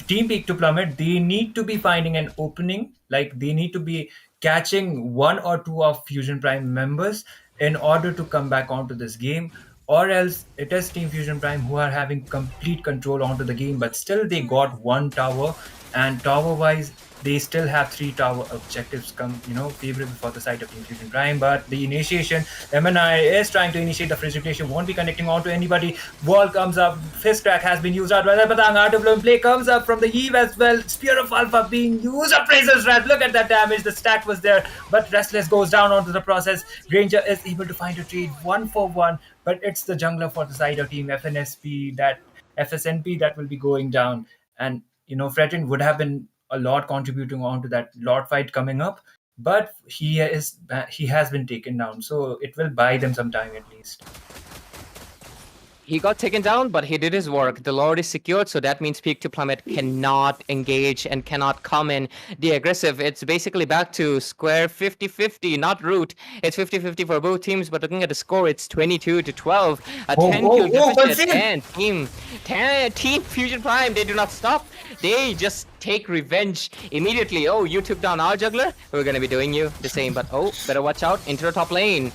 Team Peak to Plummet, they need to be finding an opening. Like, they need to be catching 1 or 2 of Fusion Prime members in order to come back onto this game. Or else it is Team Fusion Prime who are having complete control onto the game, but still they got 1 tower, and tower wise they still have 3 tower objectives favorable for the side of Team Fusion Prime. But the initiation, MNI is trying to initiate the fragmentation, won't be connecting onto anybody. Wall comes up, Fist Crack has been used out by the Batang. Art of Bloom play comes up from the Eve as well. Spear of Alpha being used. Appraiser's Wrath, look at that damage, the stack was there, but Restless goes down onto the process. Granger is able to find a trade 1-for-1, but it's the jungler for the side of Team FSNP that will be going down. And Fredrin would have been a lot contributing on to that Lord fight coming up, but he has been taken down, so it will buy them some time at least. He got taken down, but he did his work. The Lord is secured, so that means Peak to Plummet cannot engage and cannot come in the aggressive. It's basically back to square 50-50, not root. It's 50-50 for both teams, but looking at the score, it's 22-12. A 10 kill deficit, and Team Fusion Prime, they do not stop. They just take revenge immediately. Oh, you took down our juggler? We're gonna be doing you the same, but oh, better watch out into the top lane.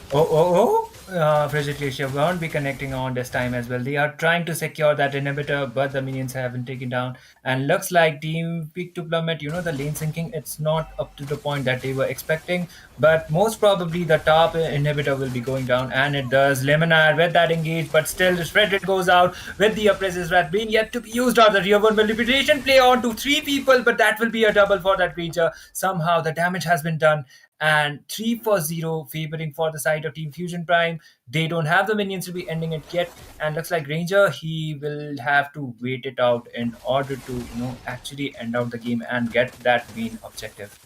Frigid Glacier won't be connecting on this time as well. They are trying to secure that inhibitor, but the minions haven't taken down. And looks like Team Peak to Plummet, the lane sinking, it's not up to the point that they were expecting. But most probably the top inhibitor will be going down, and it does. Lemonade with that engage, but still Frederick goes out with the Apprentice Rat being yet to be used on the rear one manipulation play on to 3 people, but that will be a double for that creature. Somehow the damage has been done, and 3-0 favoring for the side of Team Fusion Prime. They don't have the minions to be ending it yet, and looks like Ranger, he will have to wait it out in order to actually end out the game and get that main objective.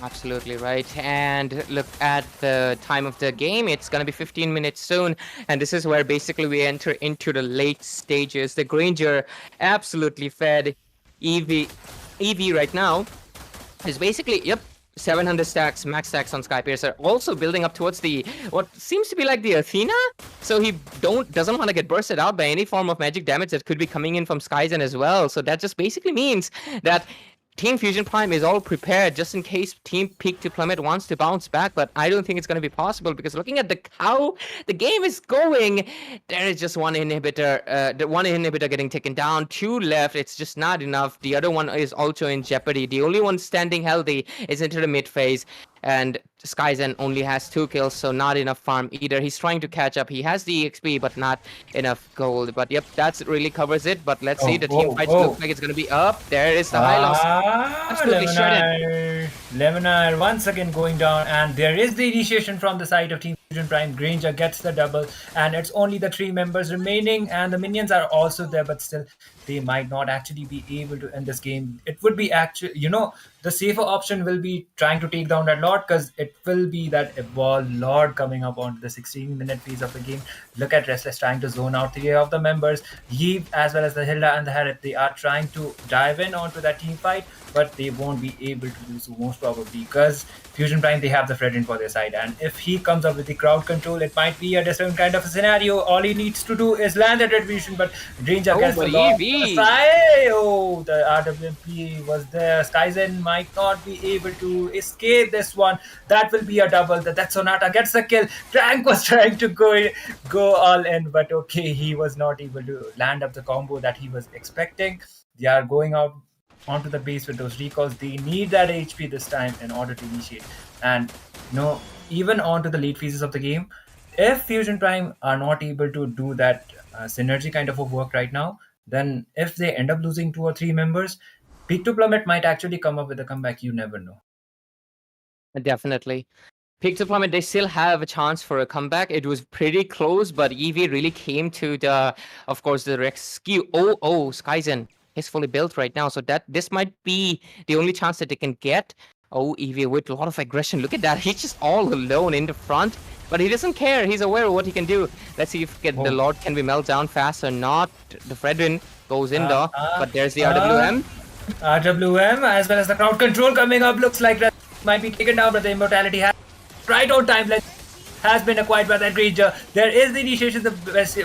Absolutely right. And look at the time of the game. It's going to be 15 minutes soon. And this is where basically we enter into the late stages. The Granger absolutely fed EV right now is basically, yep, 700 stacks, max stacks on Skypiercer. Also building up towards the what seems to be like the Athena. So he doesn't want to get bursted out by any form of magic damage that could be coming in from Skyzen as well. So that just basically means that Team Fusion Prime is all prepared just in case Team Peak to Plummet wants to bounce back, but I don't think it's going to be possible because looking at how the game is going, there is just one inhibitor, the one inhibitor getting taken down, 2 left. It's just not enough. The other one is also in jeopardy. The only one standing healthy is into the mid phase. And Skyzen only has 2 kills, so not enough farm either. He's trying to catch up. He has the EXP, but not enough gold. But yep, that really covers it. But let's see, the team fight looks like it's going to be up. There is the high loss. Absolutely shredded. Lemonade once again going down, and there is the initiation from the side of Team Fusion Prime. Granger gets the double, and it's only the 3 members remaining, and the minions are also there, but still they might not actually be able to end this game. It would be actually, the safer option will be trying to take down that Lord, because it will be that Evolve Lord coming up onto the 16-minute phase of the game. Look at Restless trying to zone out 3 of the members. Yeev as well as the Hilda and the Harriet, they are trying to dive in onto that team fight, but they won't be able to do so most probably because Fusion Prime, they have the Fredrin for their side, and if he comes up with the crowd control, it might be a different kind of a scenario. All he needs to do is land that retribution, but Ranger gets the loss. Oh, the RWMP was there. Skyzen might not be able to escape this one. That will be a double. That Sonata gets the kill. Trank was trying to go all in, but okay, he was not able to land up the combo that he was expecting. They are going out onto the base with those recalls. They need that HP this time in order to initiate. And even onto the late phases of the game, if Fusion Prime are not able to do that synergy kind of a work right now, then if they end up losing 2 or 3 members, Peak to Plummet might actually come up with a comeback. You never know. Definitely. Peak to Plummet, they still have a chance for a comeback. It was pretty close, but EV really came to of course, the rescue. Oh, Skyzen is fully built right now, so that this might be the only chance that they can get. Oh, EV with a lot of aggression. Look at that. He's just all alone in the front, but he doesn't care. He's aware of what he can do. Let's see if the Lord can be melted down fast or not. The Fredrin goes in though, but there's the RWM. RWM as well as the crowd control coming up. Looks like that might be taken down, but the immortality has right on time. Has been acquired by that Granger. There is the initiation. The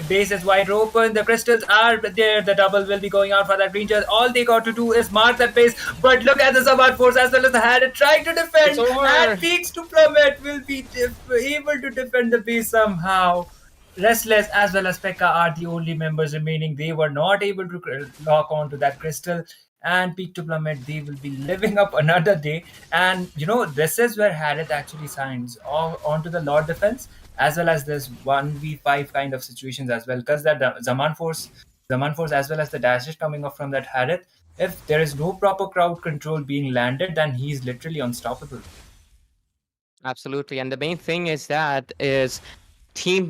base is wide open. The crystals are there. The double will be going out for that Granger. All they got to do is mark that base. But look at the Sabat force as well as the Hadid trying to defend. And Peaks to Plummet will be able to defend the base somehow. Restless as well as Pekka are the only members remaining. They were not able to lock onto that crystal. And Peak to Plummet, they will be living up another day. And this is where Harith actually signs onto the Lord defense, as well as this 1v5 kind of situations as well, because that Zaman Force as well as the dashes coming up from that Harith, if there is no proper crowd control being landed, then he's literally unstoppable. Absolutely, and the main thing is that Team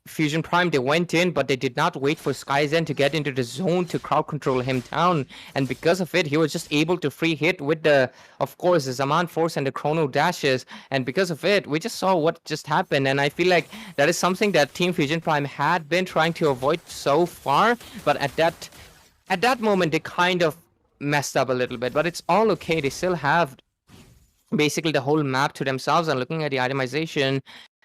Fusion Prime, they went in, but they did not wait for Skyzen to get into the zone to crowd control him down. And because of it, he was just able to free hit with of course, the Zaman Force and the Chrono Dashes. And because of it, we just saw what just happened. And I feel like that is something that Team Fusion Prime had been trying to avoid so far. But at that moment, they kind of messed up a little bit. But it's all okay. They still have basically the whole map to themselves. And looking at the itemization,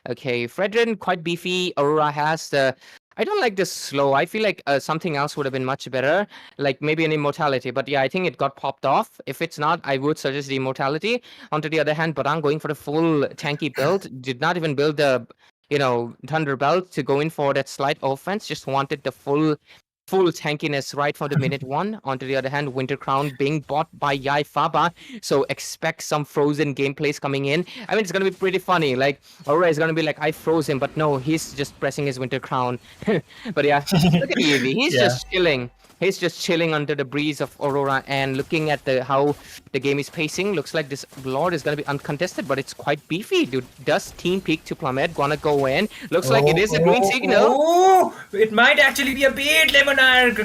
okay, Fredrin quite beefy. Aurora has the. I don't like this slow. I feel like something else would have been much better, like maybe an immortality. But yeah, I think it got popped off. If it's not, I would suggest the immortality. Onto the other hand, Barang going for the full tanky build. Did not even build the, Thunder Belt to go in for that slight offense. Just wanted the full tankiness right from the minute one. Onto the other hand, Winter Crown being bought by Yai Faba, so expect some frozen gameplays coming in. I mean, it's gonna be pretty funny. Like, Aurora is gonna be like, I froze him, but no, he's just pressing his Winter Crown. But yeah, look at Eevee. He's just chilling. He's just chilling under the breeze of Aurora and looking at how the game is pacing. Looks like this Lord is going to be uncontested, but it's quite beefy. Dude, does Team Peak to Plummet gonna go in? Looks like it is a green signal. Oh, it might actually be a bait. Lemonar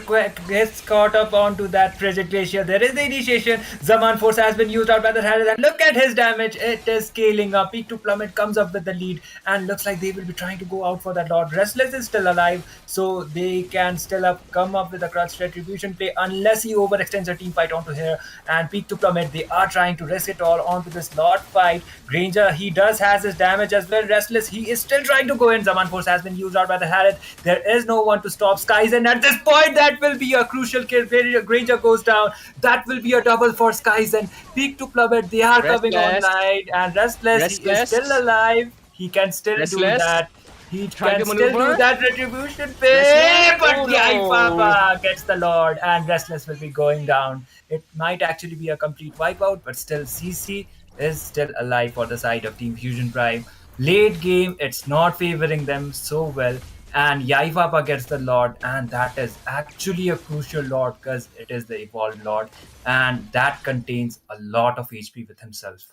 gets caught up onto that Frigid Glacier. There is the initiation. Zaman Force has been used out by the Harris, and look at his damage. It is scaling up. Peak to Plummet comes up with the lead, and looks like they will be trying to go out for that Lord. Restless is still alive, so they can still come up with a clutch retribution play unless he overextends a team fight onto here. And Peak to Plummet, they are trying to risk it all onto this Lord fight. Granger, he has his damage as well. Restless, he is still trying to go in. Zaman Force has been used out by the Harith. There is no one to stop Skies, and at this point, that will be a crucial kill. Granger goes down. That will be a double for Skies, and Peak to Plummet, they are coming online. And Restless, he is still alive. He can still do that. He can still do that retribution pay, but the Ifaba gets the Lord, and Restless will be going down. It might actually be a complete wipeout, but still CC is still alive for the side of Team Fusion Prime. Late game, it's not favoring them so well, and Yaifapa gets the Lord, and that is actually a crucial Lord because it is the evolved Lord, and that contains a lot of HP with himself.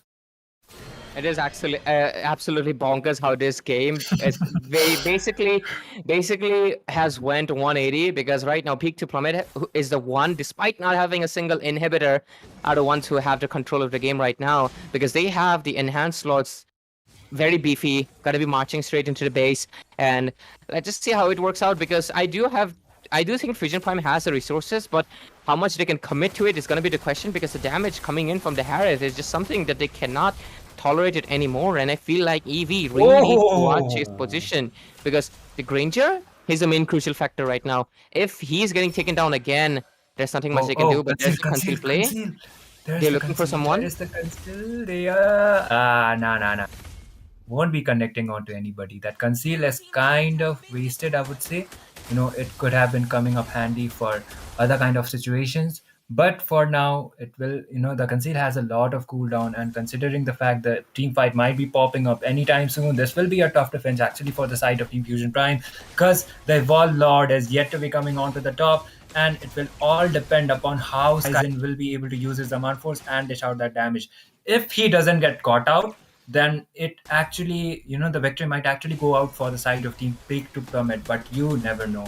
It is actually absolutely bonkers how this game is basically has went 180, because right now Peak to Plummet is the one, despite not having a single inhibitor, are the ones who have the control of the game right now, because they have the enhanced slots very beefy, gotta be marching straight into the base, and let's just see how it works out, because I do think Fusion Prime has the resources, but how much they can commit to it is going to be the question, because the damage coming in from the Harith is just something that they cannot tolerate it anymore. And I feel like Eevee really needs to watch his position, because the Granger, he's the main crucial factor right now. If he's getting taken down again, there's nothing much they can do, but there's the conceal play. They're looking for someone. There's the conceal. They are... nah. Won't be connecting onto anybody. That conceal is kind of wasted, I would say. It could have been coming up handy for other kind of situations, but for now it will, the conceal has a lot of cooldown, and considering the fact that team fight might be popping up anytime soon, this will be a tough defense actually for the side of Team Fusion Prime, because the evolved Lord is yet to be coming onto the top, and it will all depend upon how Skyzen will be able to use his Zaman Force and dish out that damage. If he doesn't get caught out, then it actually, the victory might actually go out for the side of Team Peak to Plummet, but you never know.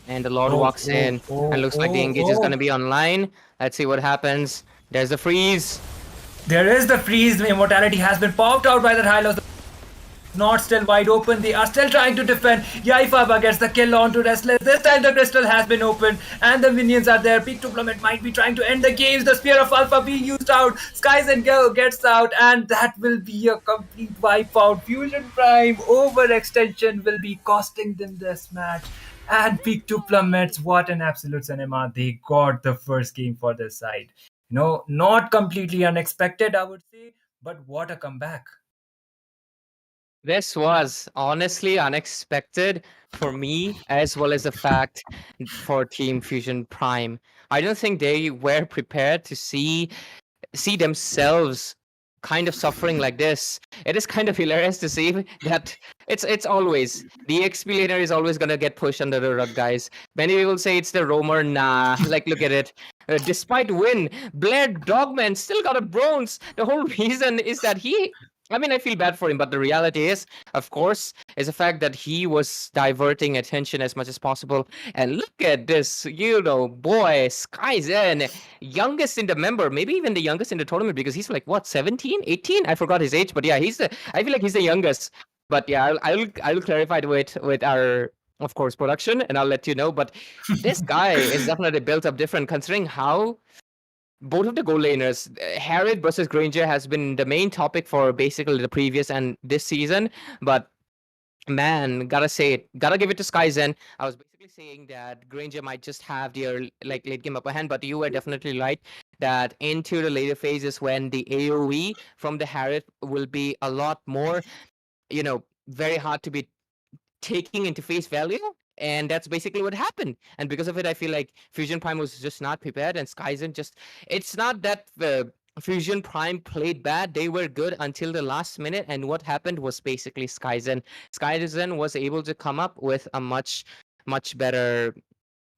And the Lord walks in, and looks like the engage is going to be online. Let's see what happens. There's the freeze. There is the freeze. The immortality has been popped out by the Hylos. Not still wide open. They are still trying to defend. Yaifaba gets the kill onto Restless. This time the crystal has been opened and the minions are there. Peak to Plummet might be trying to end the games. The Spear of Alpha being used out. Skies and Girl gets out, and that will be a complete wipeout. Fusion Prime overextension will be costing them this match. And Peak to Plummet, what an absolute cinema. They got the first game for this side. Not completely unexpected, I would say, but what a comeback. This was honestly unexpected for me, as well as the fact for Team Fusion Prime. I don't think they were prepared to see themselves kind of suffering like this. It is kind of hilarious to see that it's always the XP laner is always gonna get pushed under the rug, guys. Many people say it's the roamer. Nah, like look at it. Despite win, Blair Dogman still got a bronze. The whole reason is that he I mean, I feel bad for him, but the reality is, of course, is the fact that he was diverting attention as much as possible. And look at this, boy, Skyzen, youngest in the member, maybe even the youngest in the tournament, because he's like, what, 17, 18? I forgot his age, but yeah, I feel like he's the youngest. But yeah, I'll clarify it with our, of course, production, and I'll let you know. But this guy is definitely built up different, considering how both of the goal laners, Harriet versus Granger, has been the main topic for basically the previous and this season. But man, gotta say it, gotta give it to Skyzen. I was basically saying that Granger might just have their like late game upper hand, but you were definitely right that into the later phases when the AOE from the Harriet will be a lot more, very hard to be taking into face value. And that's basically what happened. And because of it, I feel like Fusion Prime was just not prepared. And Skyzen just, it's not that Fusion Prime played bad. They were good until the last minute. And what happened was basically Skyzen. Skyzen was able to come up with a much, much better.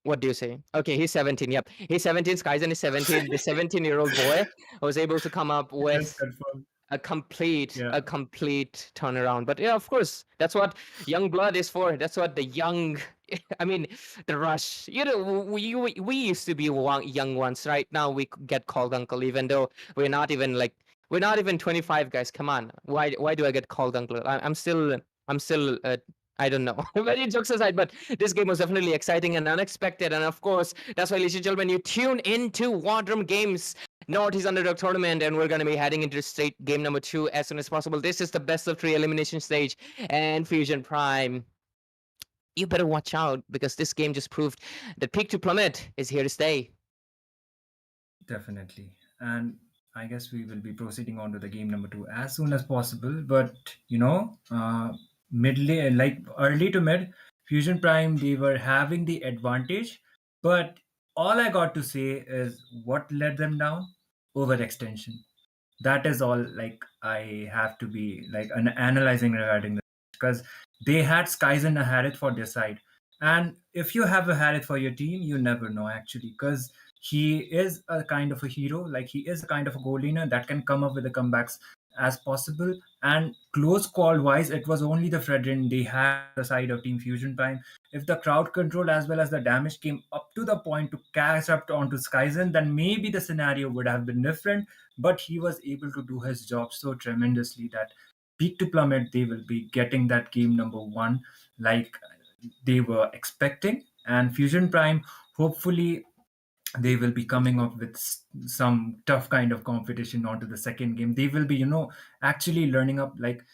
What do you say? Okay, he's 17. Yep. He's 17. Skyzen is 17. The 17-year-old boy was able to come up Yes, with confirmed. a complete Yeah. a complete turnaround. But yeah, of course, that's what young blood is for. That's what the young I mean, the rush, we used to be young ones. Right now we get called uncle, even though we're not even 25, guys. Come on, why do I get called uncle? I'm still I don't know. Many jokes aside, but this game was definitely exciting and unexpected. And of course, that's why, ladies and gentlemen, you tune into WarDrum Games Northeast Underdog Tournament, and we're going to be heading into state game number 2 as soon as possible. This is the best of 3 elimination stage, and Fusion Prime, you better watch out because this game just proved that Peak to Plummet is here to stay. Definitely. And I guess we will be proceeding on to the game number 2 as soon as possible. But, like early to mid, Fusion Prime, they were having the advantage. But all I got to say is what let them down? Overextension. That is all like I have to be like analyzing regarding this because they had Skies and a Harith for their side. And if you have a Harith for your team, you never know actually because he is a kind of a hero, like he is a kind of a goal laner that can come up with the comebacks as possible. And close call wise, it was only the Fredrin they had the side of Team Fusion Prime. If the crowd control as well as the damage came up to the point to catch up onto Skyzen, then maybe the scenario would have been different. But he was able to do his job so tremendously that Peak to Plummet, they will be getting that game number 1 like they were expecting. And Fusion Prime, hopefully, they will be coming up with some tough kind of competition onto the second game. They will be, actually learning up like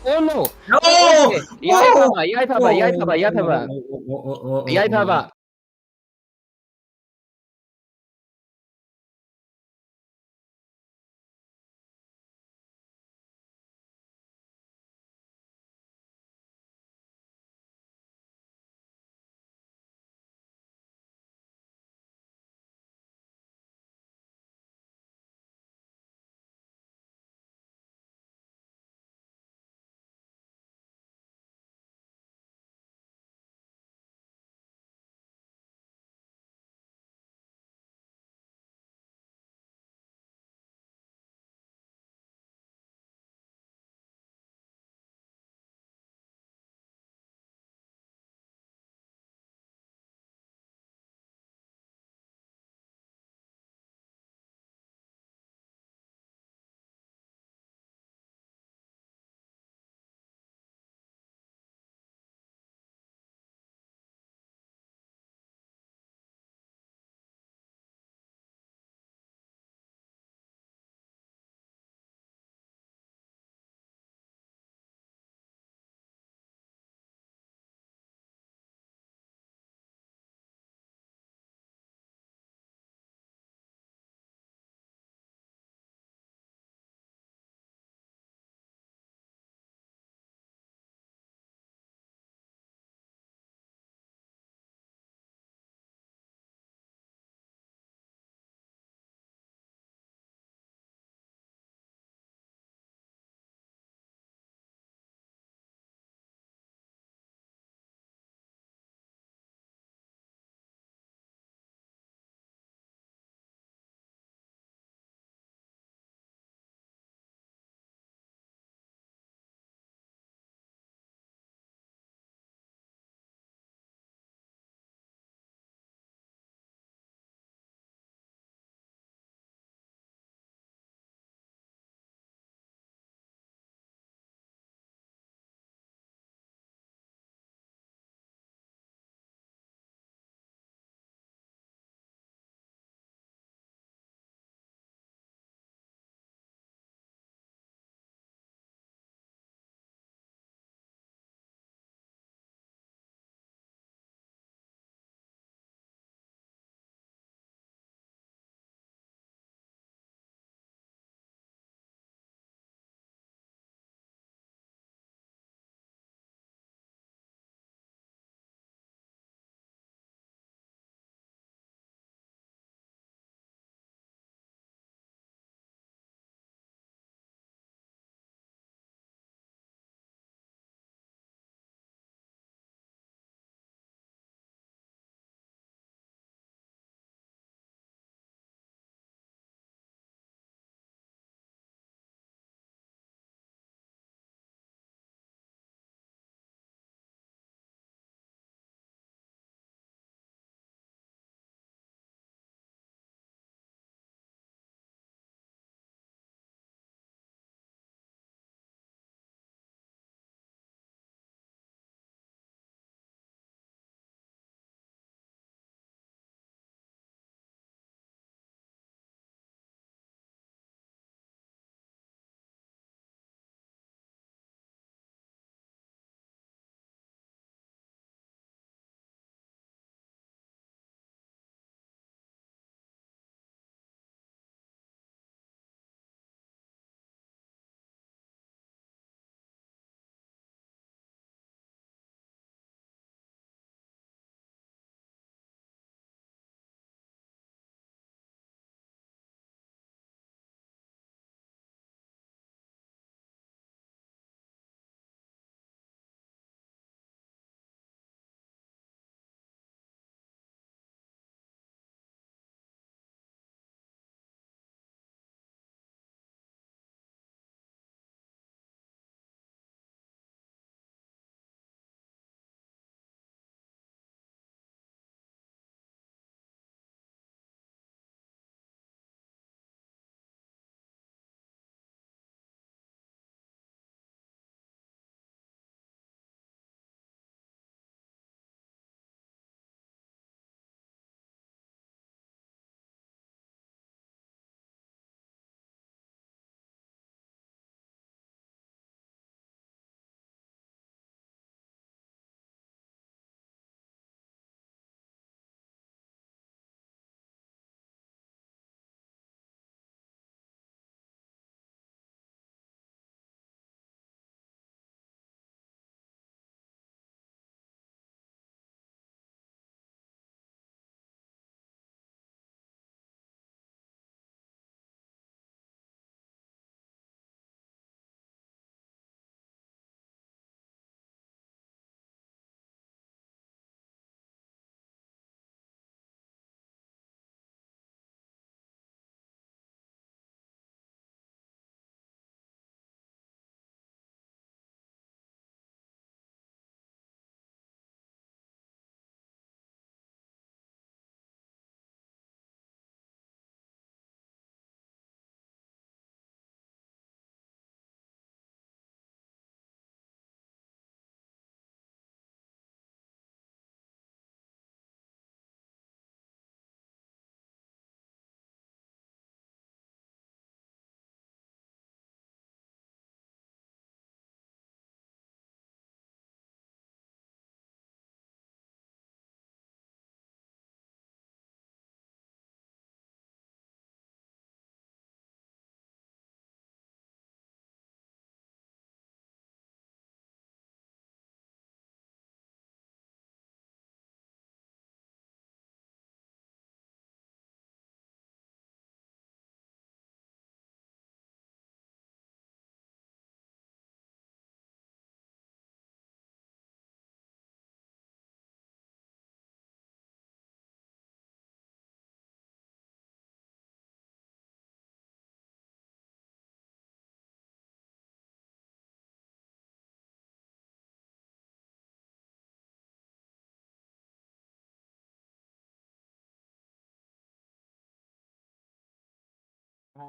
Oh no! No! Okay. Yay Oh! baba, yay baba, yay baba, yay baba. Yay Oh. baba.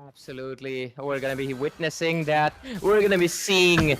Absolutely. We're going to be witnessing that. We're going to be seeing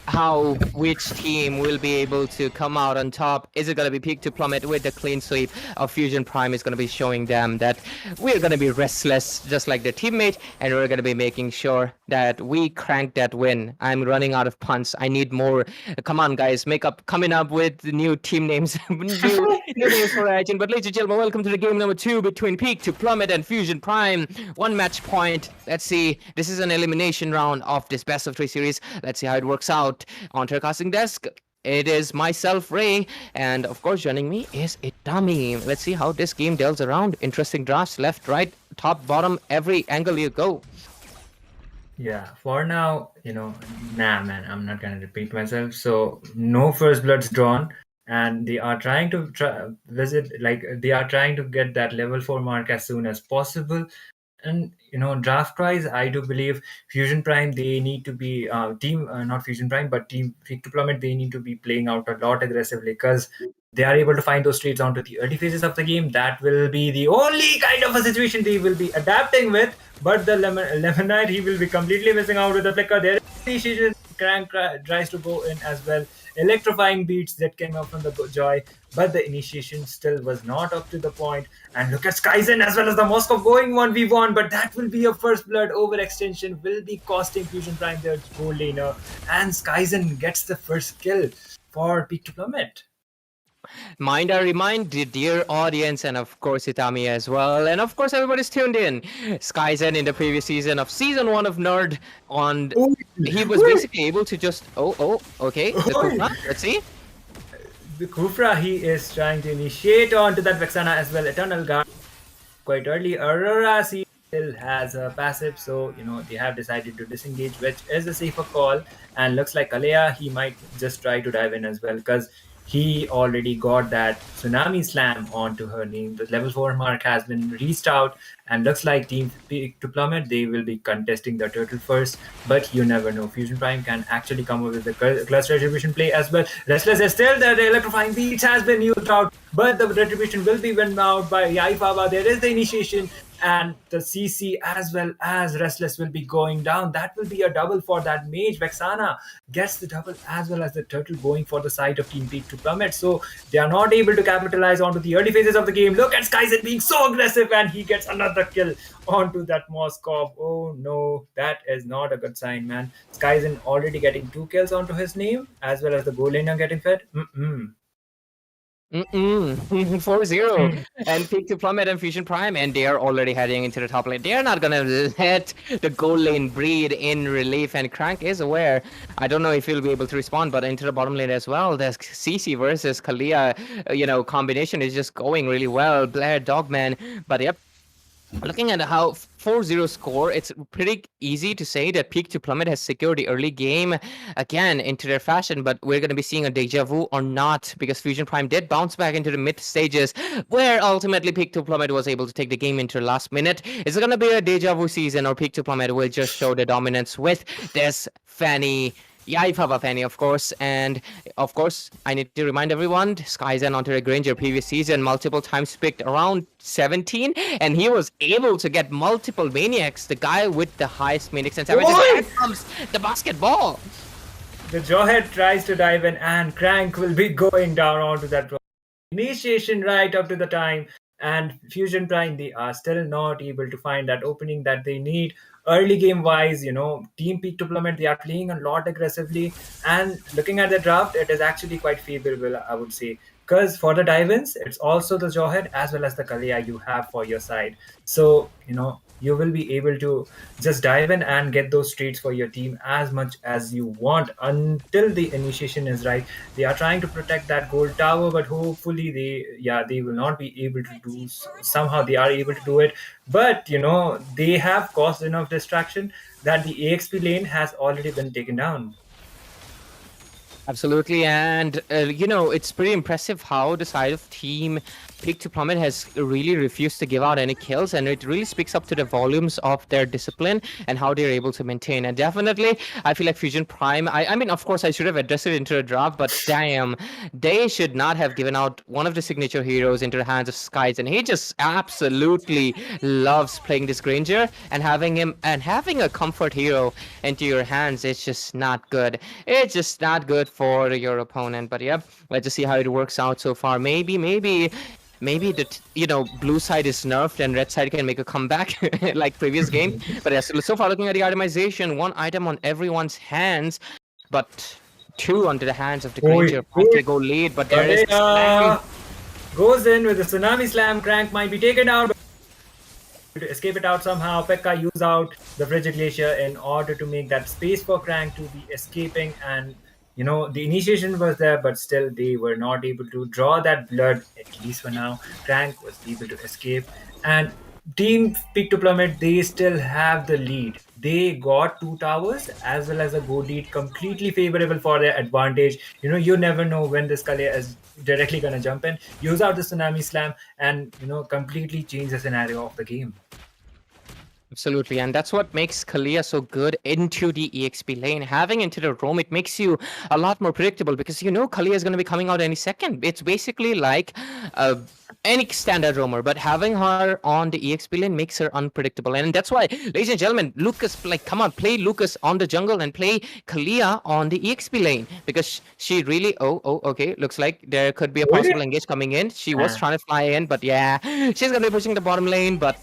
how which team will be able to come out on top. Is it going to be Peak to Plummet with the clean sweep? Or Fusion Prime is going to be showing them that we're going to be restless just like their teammate, and we're going to be making sure that we crank that win. I'm running out of punts. I need more. Come on, guys. Coming up with new team names. new names for Agent. But ladies and gentlemen, welcome to the game number 2 between Peak to Plummet and Fusion Prime. One match point. Let's see. This is an elimination round of this best of 3 series. Let's see how it works out. On to the casting desk, it is myself, Ray, and of course joining me is Itami. Let's see how this game delves around. Interesting drafts, left, right, top, bottom, every angle you go. Yeah, for now, nah, man, I'm not gonna repeat myself. So no first bloods drawn, and they are trying to they are trying to get that level 4 mark as soon as possible. And draft wise, I do believe Fusion Prime, they need to be not Fusion Prime, but Team Peak to Plummet, they need to be playing out a lot aggressively, because they are able to find those trades onto the early phases of the game. That will be the only kind of a situation they will be adapting with. But the Lemonite, he will be completely missing out with the flicker. There is initiation. Crank tries to go in as well. Electrifying beats that came up from the Joy, but the initiation still was not up to the point. And look at Skyzen as well as the Moscow going 1v1, but that will be a first blood overextension, will be costing Fusion Prime their gold laner. And Skyzen gets the first kill for Peak to Plummet. I remind the dear audience, and of course Itami as well, and of course everybody's tuned in. Skyzen in the previous season of season 1 of Nerd, he was basically able to just okay. The Kufra, let's see. The Kufra, he is trying to initiate onto that Vexana as well. Eternal Guard quite early. Aurora still has a passive, so they have decided to disengage, which is a safer call. And looks like Alea, he might just try to dive in as well, because he already got that Tsunami Slam onto her name. The level 4 mark has been reached out, and looks like Team Peak to Plummet, they will be contesting the turtle first. But you never know. Fusion Prime can actually come up with the cluster retribution play as well. Restless is still there. The electrifying beats has been used out, but the retribution will be won out by Yaifaba. There is the initiation, and the CC as well as Restless will be going down. That will be a double for that mage. Vexana gets the double as well as the turtle going for the side of Team Peak to Plummet. So they are not able to capitalize onto the early phases of the game. Look at Skyzen being so aggressive, and he gets another kill onto that Moskov. Oh no, that is not a good sign, man. Skyzen already getting 2 kills onto his name, as well as the goal laner getting fed. 4-0 and Peak to Plummet and Fusion Prime, and they are already heading into the top lane. They are not gonna let the gold lane breed in relief, and Crank is aware. I don't know if he'll be able to respond, but into the bottom lane as well. The CC versus Kalia, combination is just going really well. Blair Dogman, but yep. Looking at how 4-0 score, it's pretty easy to say that Peak to Plummet has secured the early game again into their fashion, but we're going to be seeing a deja vu or not, because Fusion Prime did bounce back into the mid stages, where ultimately Peak to Plummet was able to take the game into the last minute. Is it going to be a deja vu season, or Peak to Plummet will just show the dominance with this Fanny? Yaifaba Fanny, of course, and of course, I need to remind everyone, Skyzen onto a Granger previous season, multiple times picked around 17, and he was able to get multiple Maniacs, the guy with the highest Maniacs and 17. Here comes the basketball! The Jawhead tries to dive in, and Crank will be going down onto that initiation right up to the time. And Fusion Prime, they are still not able to find that opening that they need. Early game wise, Team Peak to Plummet, they are playing a lot aggressively. And looking at the draft, it is actually quite favorable, I would say. Because for the dive-ins, it's also the Jawhead as well as the Kalia you have for your side. So, you will be able to just dive in and get those trades for your team as much as you want until the initiation is right. They are trying to protect that gold tower, but hopefully they will not be able to do. Somehow they are able to do it, but they have caused enough distraction that the AXP lane has already been taken down. Absolutely, and it's pretty impressive how the side of Team Peak to Plummet has really refused to give out any kills, and it really speaks up to the volumes of their discipline and how they're able to maintain. And definitely, I feel like Fusion Prime. I mean, of course, I should have addressed it into a draft, but damn, they should not have given out one of the signature heroes into the hands of Skies, and he just absolutely loves playing this Granger, and having a comfort hero into your hands. It's just not good. It's just not good for your opponent. But yeah, let's just see how it works out so far. Maybe the blue side is nerfed and red side can make a comeback like previous game. But yeah, so far looking at the itemization, one item on everyone's hands, but two onto the hands of the Granger. They go lead, but there is Goes in with the tsunami slam. Crank might be taken out. To escape it out somehow. Pekka used out the frigid glacier in order to make that space for Crank to be escaping, and the initiation was there, but still they were not able to draw that blood, at least for now. Crank was able to escape, and Team Peak to Plummet, they still have the lead. They got 2 towers as well as a gold lead, completely favorable for their advantage. You never know when this Kalia is directly gonna jump in, use out the tsunami slam, and completely change the scenario of the game. Absolutely, and that's what makes Kalia so good into the EXP lane. Having into the roam, it makes you a lot more predictable because Kalia is going to be coming out any second. It's basically like any standard roamer, but having her on the EXP lane makes her unpredictable. And that's why, ladies and gentlemen, Lucas, come on, play Lucas on the jungle and play Kalia on the EXP lane because she really, okay, looks like there could be a possible engage coming in. She was trying to fly in, but yeah, she's going to be pushing the bottom lane, but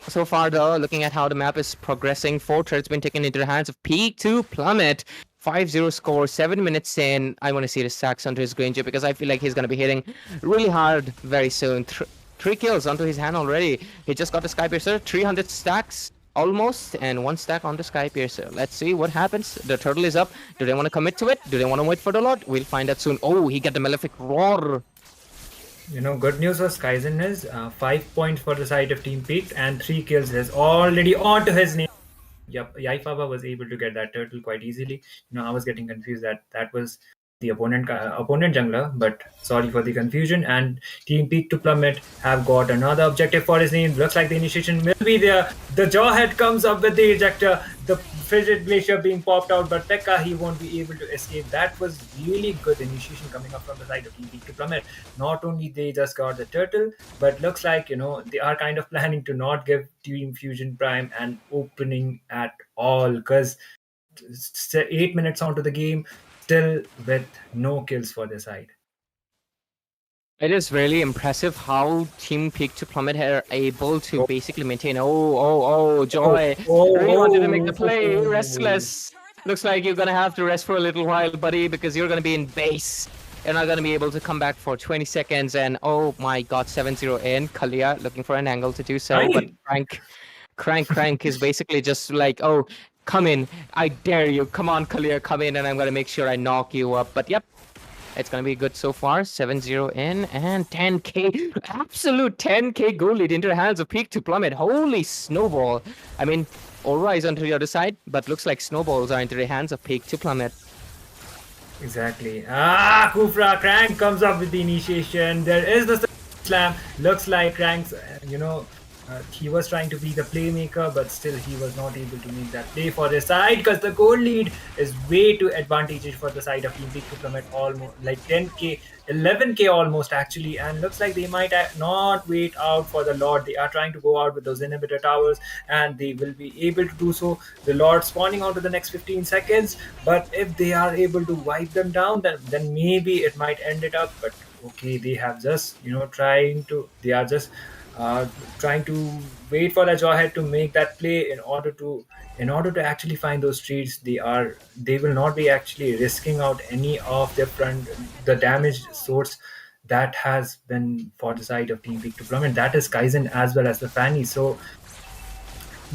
so far, though, looking at how the map is progressing, 4 turrets been taken into the hands of Peak to Plummet. 5-0 score, 7 minutes in. I want to see the stacks onto his Granger because I feel like he's going to be hitting really hard very soon. 3 kills onto his hand already. He just got the Sky Piercer, 300 stacks almost, and 1 stack on the Sky Piercer. Let's see what happens. The turtle is up. Do they want to commit to it? Do they want to wait for the Lord? We'll find out soon. Oh, he got the Malefic Roar. Good news for Skyzen is 5 points for the side of Team Peak and 3 kills is already onto his name. Yep, Yaifaba was able to get that turtle quite easily. I was getting confused that was the opponent jungler, but sorry for the confusion. And Team Peak to Plummet have got another objective for his name. Looks like the initiation will be there. The Jawhead comes up with the ejector. The frigid glacier being popped out, but Pekka, he won't be able to escape. That was really good initiation coming up from the side of Team Peak to Plummet. Not only they just got the turtle, but looks like they are kind of planning to not give Team Fusion Prime an opening at all, because 8 minutes onto the game, still with no kills for their side. It is really impressive how Team Peak to Plummet are able to basically maintain. Joy. Really wanted to make the play. Restless. Looks like you're going to have to rest for a little while, buddy, because you're going to be in base. You're not going to be able to come back for 20 seconds. And oh my god, 7-0 in. Kalia looking for an angle to do so. But Crank is basically just like, oh, come in. I dare you. Come on, Kalia, come in, and I'm going to make sure I knock you up. But yep, it's going to be good so far. 7-0 in and 10k. Absolute 10k goal lead into the hands of Peak to Plummet. Holy snowball. I mean, Aura is onto the other side, but looks like snowballs are into the hands of Peak to Plummet. Exactly. Kufra, Crank comes up with the initiation. There is the slam. Looks like Crank's, he was trying to be the playmaker, but still he was not able to make that play for his side because the goal lead is way too advantageous for the side of Team Peak to Plummet, almost like 10k, 11k almost actually, and looks like they might not wait out for the Lord. They are trying to go out with those inhibitor towers, and they will be able to do so. The Lord spawning out to the next 15 seconds, but if they are able to wipe them down, then maybe it might end it up. But okay, they have just trying to wait for the Jawhead to make that play in order to actually find those streets. They will not be actually risking out any of the damage source that has been for the side of Team Peak to Plummet. That is Kaizen as well as the Fanny. So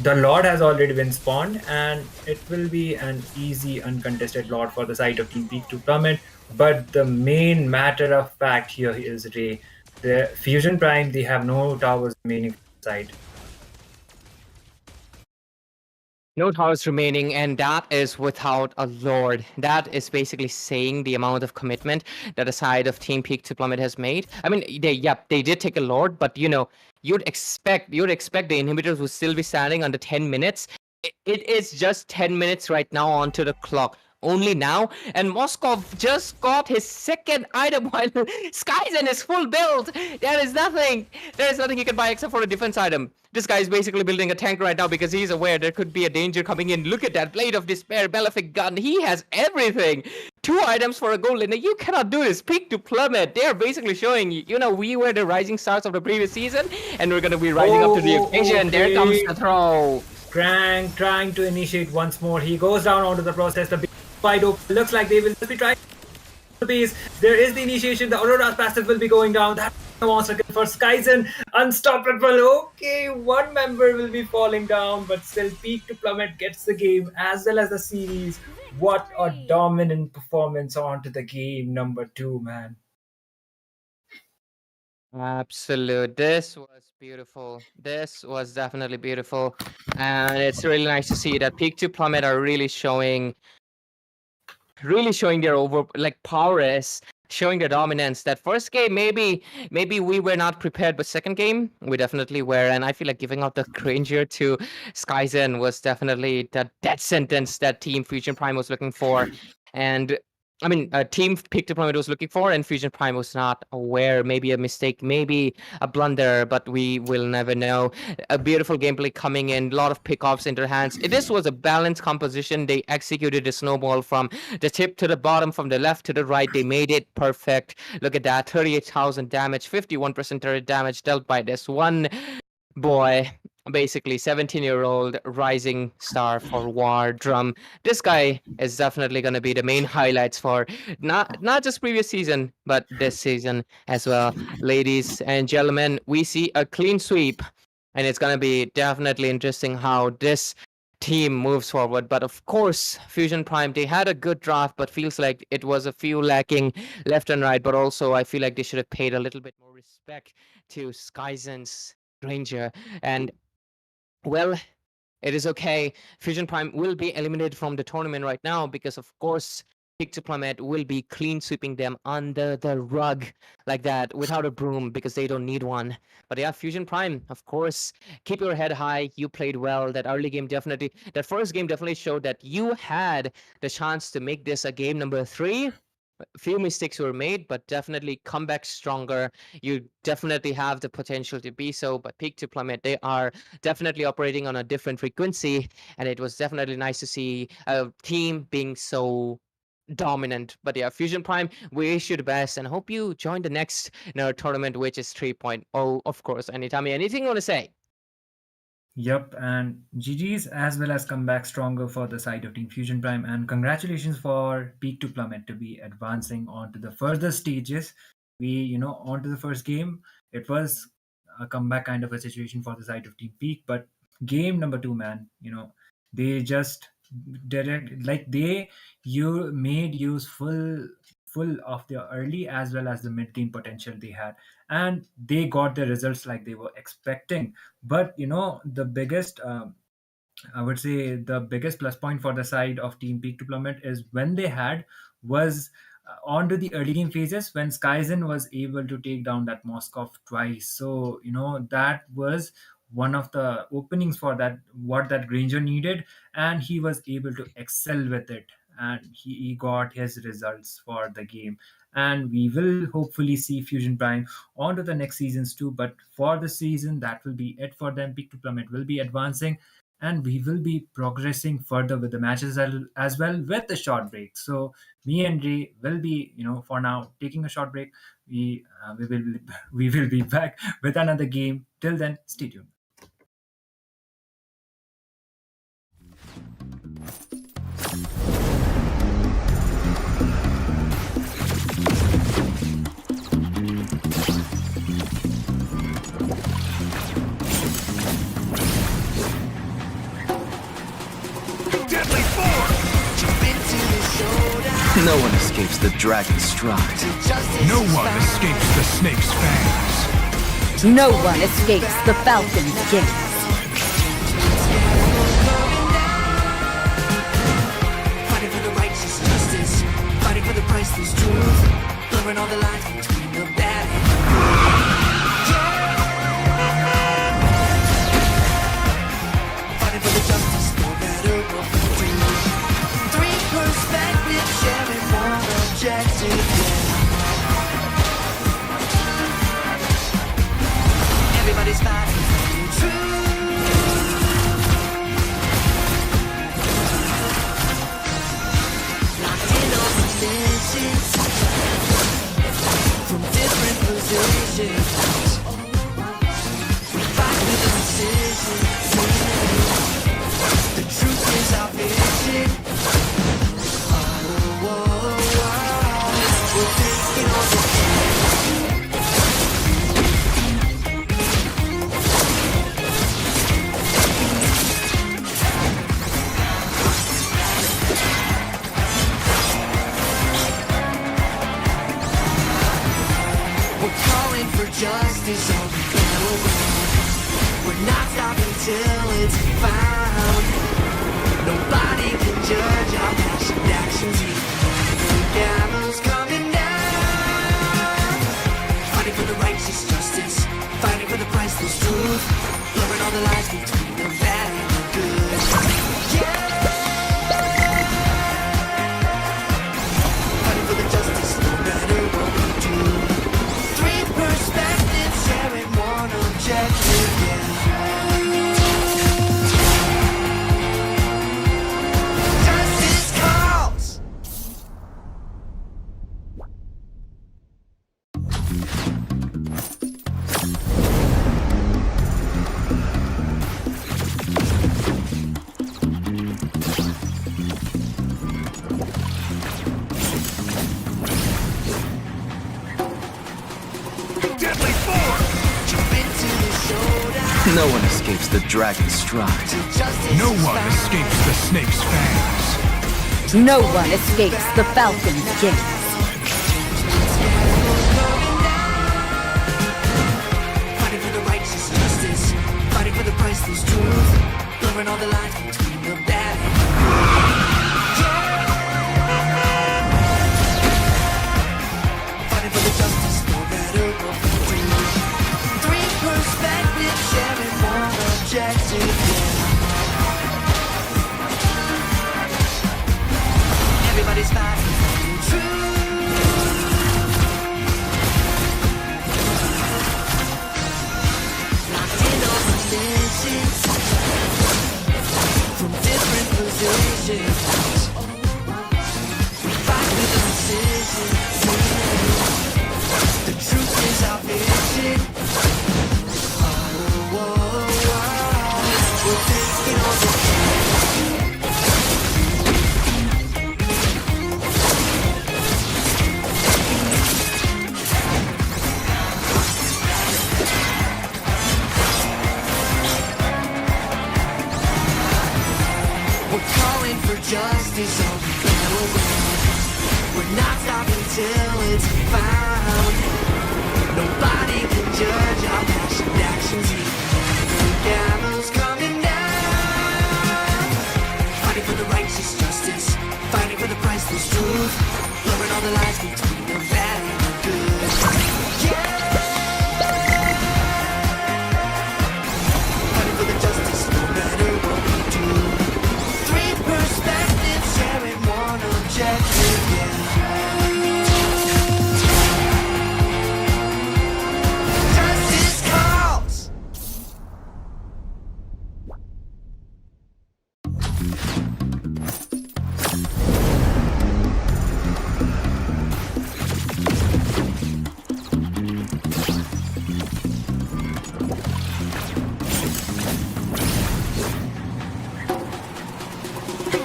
the Lord has already been spawned, and it will be an easy uncontested Lord for the side of Team Peak to Plummet. But the main matter of fact here is Ray. The Fusion Prime, they have no towers remaining side. No towers remaining, and that is without a lord. That is basically saying the amount of commitment that the side of Team Peak to Plummet has made. I mean, they did take a lord, but you'd expect the inhibitors would still be standing under 10 minutes. It is just 10 minutes right now onto the clock. Only now, and Moskov just got his second item while Skyzen is full build. There is nothing he can buy except for a defense item. This guy is basically building a tank right now because he's aware there could be a danger coming in. Look at that Blade of Despair, Malefic Gun. He has everything. 2 items for a gold laner. You cannot do this. Peak to Plummet. They are basically showing we were the rising stars of the previous season, and we're gonna be rising up to the occasion. There comes the throw. Krang trying to initiate once more. He goes down onto the process. The wide open. Looks like they will just be trying the base. There is the initiation. The Aurora's passive will be going down. That monster kill for Skyzen. Unstoppable. Okay, one member will be falling down, but still Peak to Plummet gets the game as well as the series. What a dominant performance onto the game number 2, man. Absolute. This was beautiful. This was definitely beautiful. And it's really nice to see that Peak to Plummet are really showing their prowess, showing their dominance. That first game, maybe we were not prepared, but second game we definitely were. And I feel like giving out the Granger to Skyzen was definitely the death sentence that Team Fusion Prime was looking for. And I mean, Team Peak Deployment was looking for, and Fusion Prime was not aware. Maybe a mistake, maybe a blunder, but we will never know. A beautiful gameplay coming in, a lot of pickoffs in their hands. This was a balanced composition. They executed the snowball from the tip to the bottom, from the left to the right. They made it perfect. Look at that, 38,000 damage, 51% turret damage dealt by this one boy. Basically 17-year-old rising star for WarDrum. This guy is definitely going to be the main highlights for not just previous season, but this season as well. Ladies and gentlemen, we see a clean sweep, and it's going to be definitely interesting how this team moves forward. But of course, Fusion Prime, they had a good draft, but feels like it was a few lacking left and right. But also, I feel like they should have paid a little bit more respect to Skyzen's Ranger. And well, it is okay. Fusion Prime will be eliminated from the tournament right now because, of course, Peak to Plummet will be clean sweeping them under the rug like that without a broom because they don't need one. But yeah, Fusion Prime, of course, keep your head high. You played well. That first game definitely showed that you had the chance to make this a game number 3. A few mistakes were made, but definitely come back stronger. You definitely have the potential to be so, but Peak to Plummet, they are definitely operating on a different frequency, and it was definitely nice to see a team being so dominant. But yeah, Fusion Prime, we wish you the best, and hope you join the next tournament, which is 3.0, of course. And Itami, anything you want to say? Yep, and GG's as well as come back stronger for the side of Team Fusion Prime, and congratulations for Peak to Plummet to be advancing on to the further stages. Onto the first game, it was a comeback kind of a situation for the side of Team Peak, but game number 2, man, they just you made use full of the early as well as the mid game potential they had, and they got the results like they were expecting. But the biggest I would say the biggest plus point for the side of Team Peak to Plummet is when they had was onto the early game phases when Skyzen was able to take down that Moskov twice. So that was one of the openings for that what that Granger needed, and he was able to excel with it, and he got his results for the game. And we will hopefully see Fusion Prime on to the next seasons too. But for the season, that will be it for them. Peak to Plummet will be advancing, and we will be progressing further with the matches as well with the short break. So me and Ray will be, for now taking a short break. We will be back with another game. Till then, stay tuned. Deadly force! No one escapes the dragon's stride. No one escapes the snake's fangs. No one escapes the falcon's gaze. Fighting for the justice, no matter what we do. Three perspectives, sharing one objective, yeah. Everybody's fighting for the truth. Locked in on missions from different positions. We fight with precision. The truth is our vision. Oh, oh, oh. We're taking on the We're calling for justice on the battleground. We're not stopping till it's found. Nobody can judge our passion actions. The gavel's coming down. Fighting for the righteous justice. Fighting for the priceless truth. Blurring all the lines between the bad and the good. Yeah. Fighting for the justice no matter what we do. Three perspectives sharing one objective, yeah. Justice calls. Deadly force! Jump into the showdown. No one escapes the dragon's stride. Till justice No is one found. escapes the snake's fangs. No one escapes the falcon's gaze. Fighting for the righteous justice. Fighting for the priceless truth. Blurring all the lines between the bad and the good. Fighting for the justice no matter what we do. Three perspectives sharing one objective, yeah. Everybody's fighting for the truth. Locked in on missions from different positions. We fight with precision. The truth is our vision. Oh, oh, oh. We're taking on the We're calling for justice on the battleground. We're not stopping till it's found. Nobody can judge our passion actions. The gavel's coming down. Fighting for the righteous justice. Fighting for the priceless truth. Blurring all the lines between the bad and the good. Yeah. Fighting for the justice no matter what we do. Three perspectives sharing one objective, yeah. Justice calls.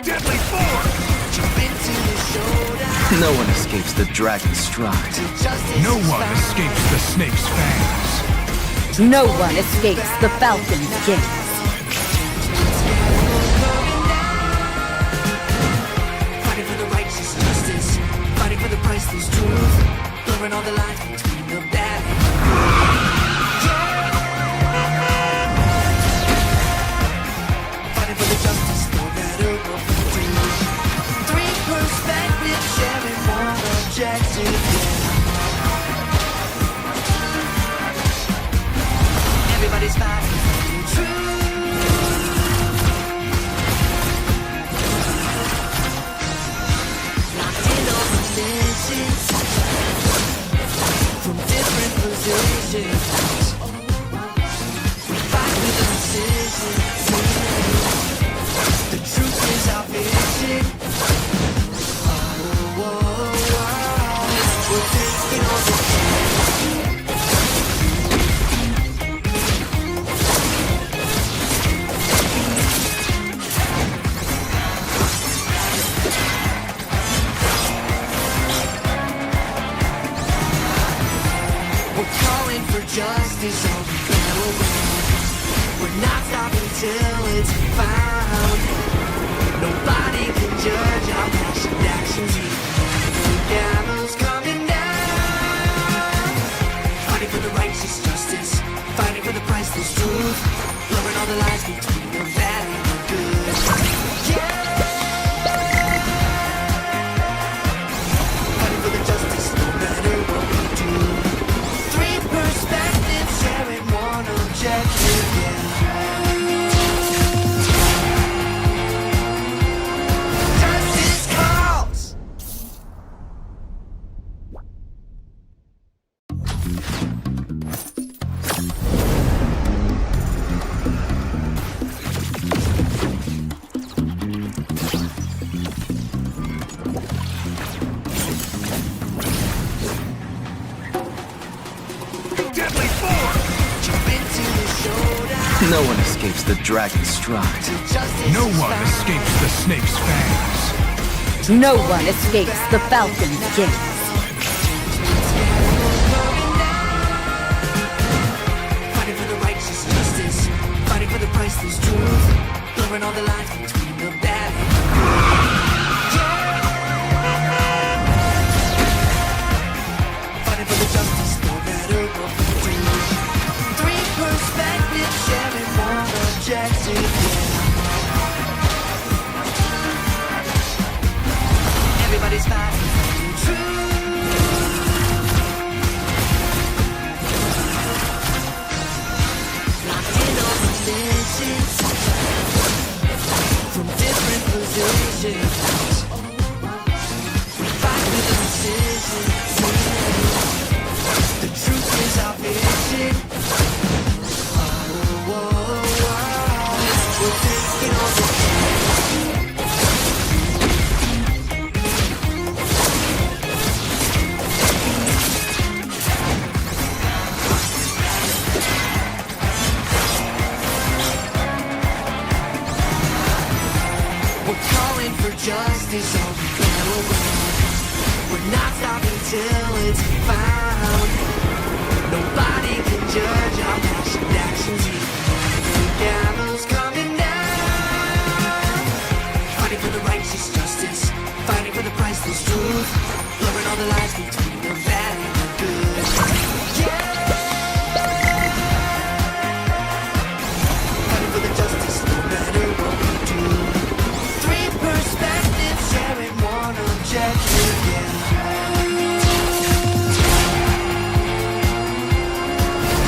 Deadly force! Jump into the showdown. No one escapes the dragon's stride. Till justice No is one found. escapes the snake's fangs. No one escapes the falcon's gaze. Fighting for the righteous justice. Fighting for the priceless truth. Blurring all the lines between the bad and the good. Yeah. Fighting for the justice no matter what we do. Three perspectives sharing one objective, yeah. Everybody's fighting for the truth. justice all around. We're not stopping till it's found. Nobody can judge our passion actions. The gavel's coming down. Fighting for the righteous justice, fighting for the priceless truth, blurring all the lines between the bad and the good. Yeah. Fighting for the justice, no matter what we do. Three perspectives, sharing one objective. Yeah. Justice calls. Deadly force! Jump into the showdown. No one escapes the dragon's stride. Justice No is one found. escapes the snake's fangs. No one escapes the falcon's gaze. Fighting for the righteous justice, fighting for the priceless truth, blurring all the lines between the bad and the good. Yeah. Fighting for the justice, no matter what we do. Three perspectives, sharing one objective. Yeah. Everybody's fighting for the truth. Locked in on missions from different positions. We fight with precision. The truth is our vision. Oh, we're taking on the We're calling for justice all around. We're not stopping till it's found. Nobody can judge our passion actions. The gavel's coming down. Fighting for the righteous justice, fighting for the priceless truth, blurring all the lines between the bad and the good. Yeah. Fighting for the justice, no matter what we do. Three perspectives, sharing one objective. Yeah.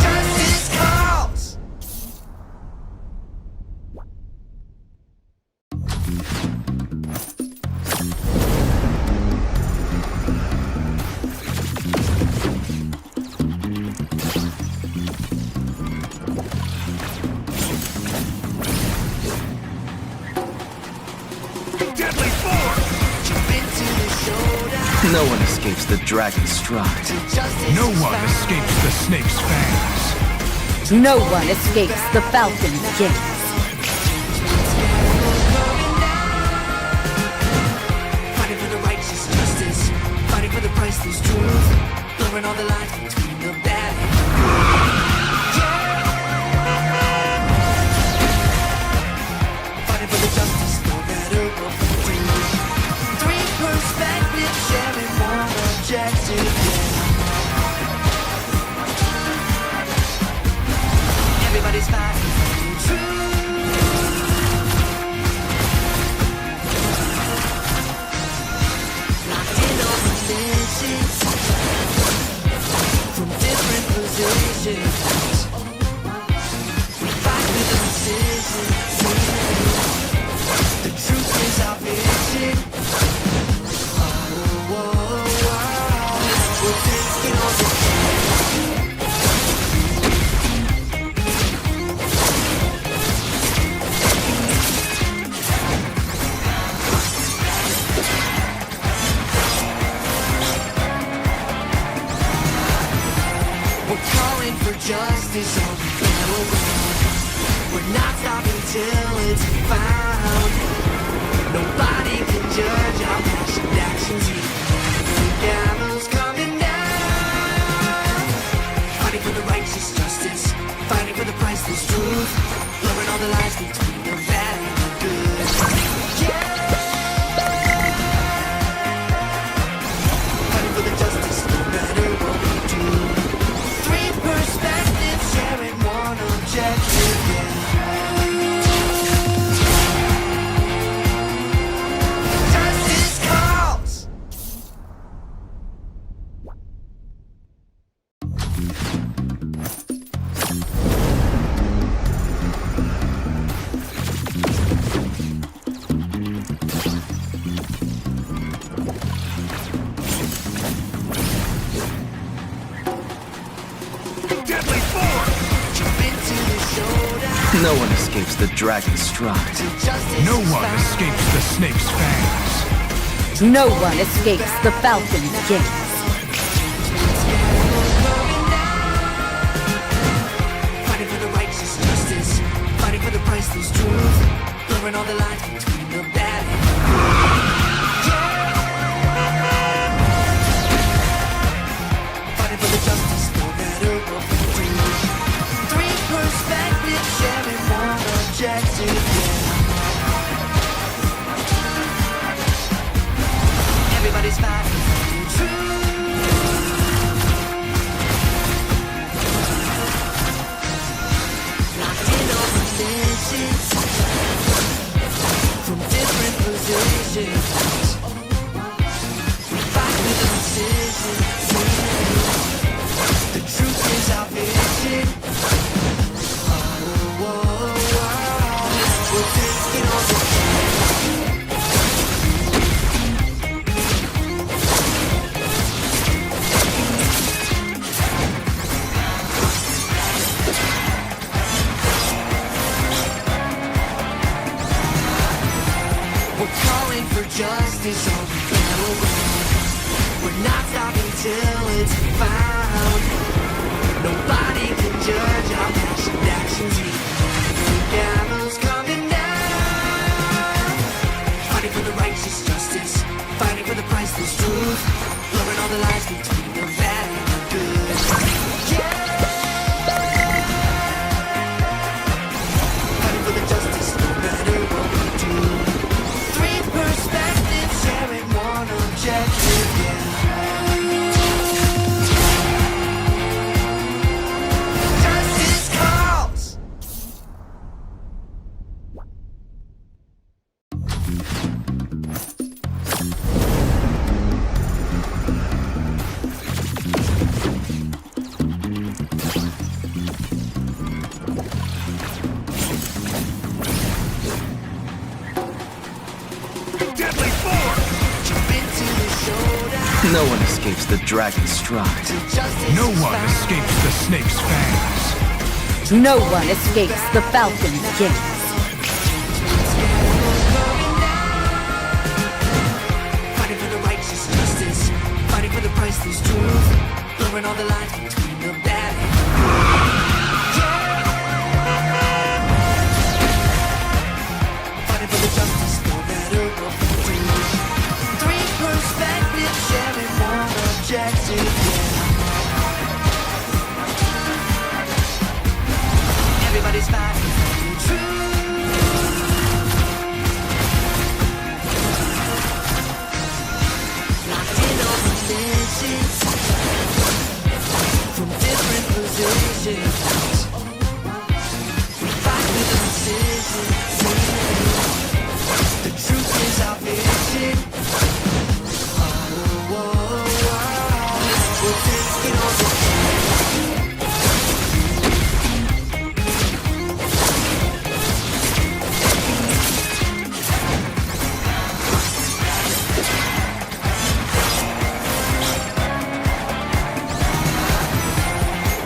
Justice calls. Deadly force! Jump into the showdown. No one escapes the dragon's stride. Justice No is one found. escapes the snake's fangs. No one escapes the falcon's gaze. Fighting for the righteous justice, fighting for the priceless truth, blurring all the lines between the bad and the good. Yeah. Fighting for the justice, no matter what we do. Three perspectives, sharing one objective. Yeah. Everybody's fighting for the truth. Locked in on missions from different positions. We fight with precision. The truth is our vision. Oh, we're taking on the We're calling for justice all around. We're not stopping till it's found. Nobody can judge our passion actions. The gavel's coming down. Fighting for the righteous justice, priceless truth. Blurring all the lines between the bad and the good. Yeah. Fighting for the justice, no matter what we do. Three perspectives sharing one objective. Yeah. Justice calls. Deadly force! Jump into the showdown. No one escapes the dragon's stride. Justice No is one found. escapes the snake's fangs. No one escapes the falcon's gaze. Fighting for the righteous justice, fighting for the priceless truth, blurring all the lines between the bad and the good. Yeah. Fighting for the justice, no matter what we do. Three perspectives sharing one objective. Yeah. Everybody's fighting for the truth. Locked in on religions from different positions. We fight with precision. The truth is our vision. Oh, oh, oh. We're taking on the We're calling for justice on the battleground. We're not stopping till it's found. Nobody can judge our passionate actions. The gavel's coming down. Fighting for the righteous justice, fighting for the priceless truth, blurring all the lines between the bad and the good. Yeah. Fighting for the justice, no matter what we do. Three perspectives sharing one objective, yeah. Justice calls. Deadly force! Jump into the showdown. No one escapes the dragon's stride. Justice No is one found. escapes the snake's fangs. No one escapes the falcon's gaze. Fighting for the righteous justice, fighting for the priceless truth, blurring all the lines between the bad and the good. Yeah. Fighting for the justice, no matter what we do. Three perspectives sharing one objective. Yeah. Everybody's fighting for the truth. Locked in on religions from different positions. We fight with precision. The truth is our vision. Oh, oh, oh. We're taking on the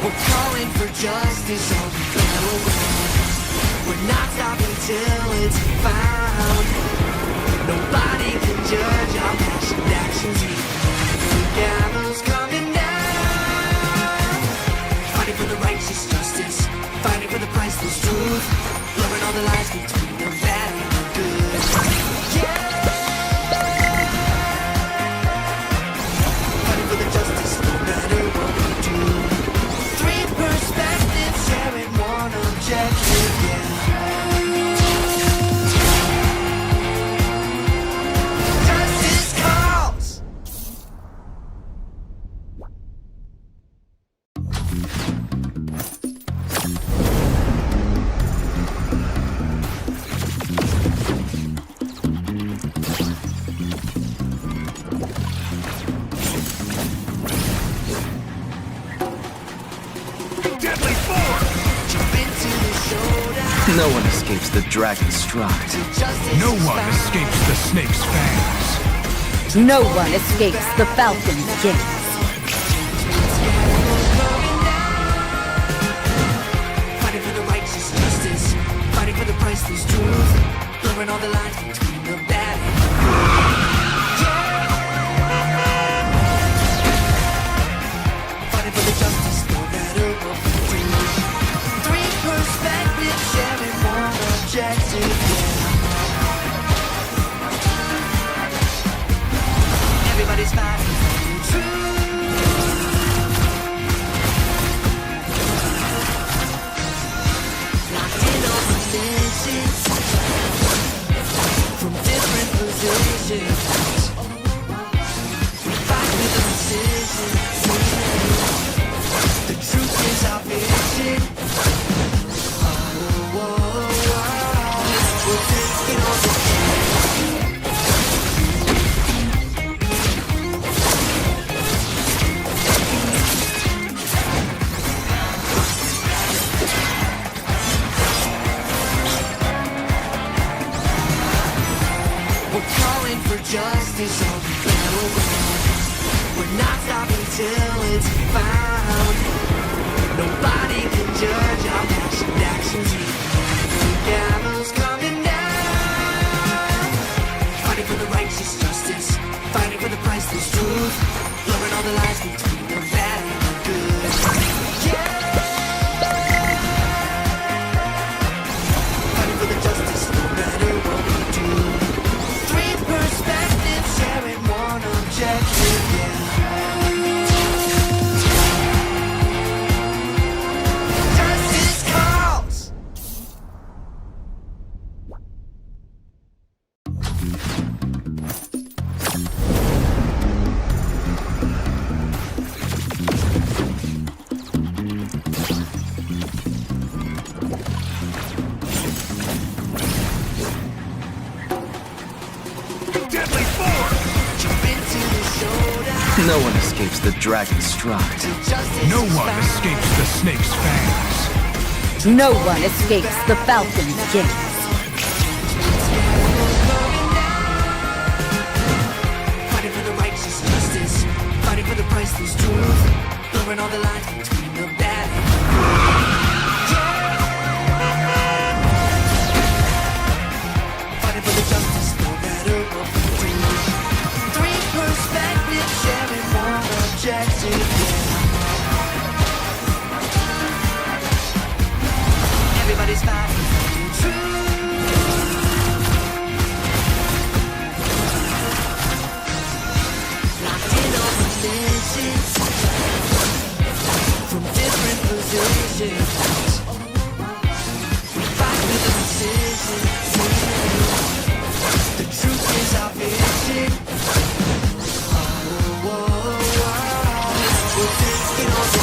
We're calling for justice on the battleground. We're not stopping till it's found. Nobody can judge our passionate actions. The gavel's coming down. Fighting for the righteous justice, fighting for the priceless truth, blurring all the lines between the bad and the good. Yeah. Fighting for the justice, no matter what we do. Three perspectives sharing one objective. escapes the dragon's stride. Justice No is one found. escapes the snake's fangs. No one escapes the falcon's gaze. Fighting for the righteous justice, fighting for the priceless truth, blurring all the lines between the bad and the good. Fighting for the justice, no matter what we do. Three perspectives sharing one objective. Everybody's fighting for the truth. Locked in on missions from different positions. We fight with precision. The truth is our vision. We're taking on the We're calling for justice on the battleground. We're not stopping till it's found. Nobody can judge our passion actions. The gavel's coming down. Fighting for the righteous justice, fighting for the priceless truth, blurring all the lines between the bad and the good. Fighting for the justice, no matter what we do. Three perspectives sharing one objective, Justice calls! Deadly force! Jump into the showdown. No one escapes the dragon's stride. Justice No is one found. escapes the snake's fangs. No one escapes the falcon's gaze. Fighting for the righteous justice, fighting for the priceless truth, blurring all the lines between the bad and the good. Fighting for the justice, no matter what we do. Three perspectives sharing one objective, Everybody's fighting for the truth. Locked in on missions from different positions. We fight with precision. The truth is our vision. We're taking on the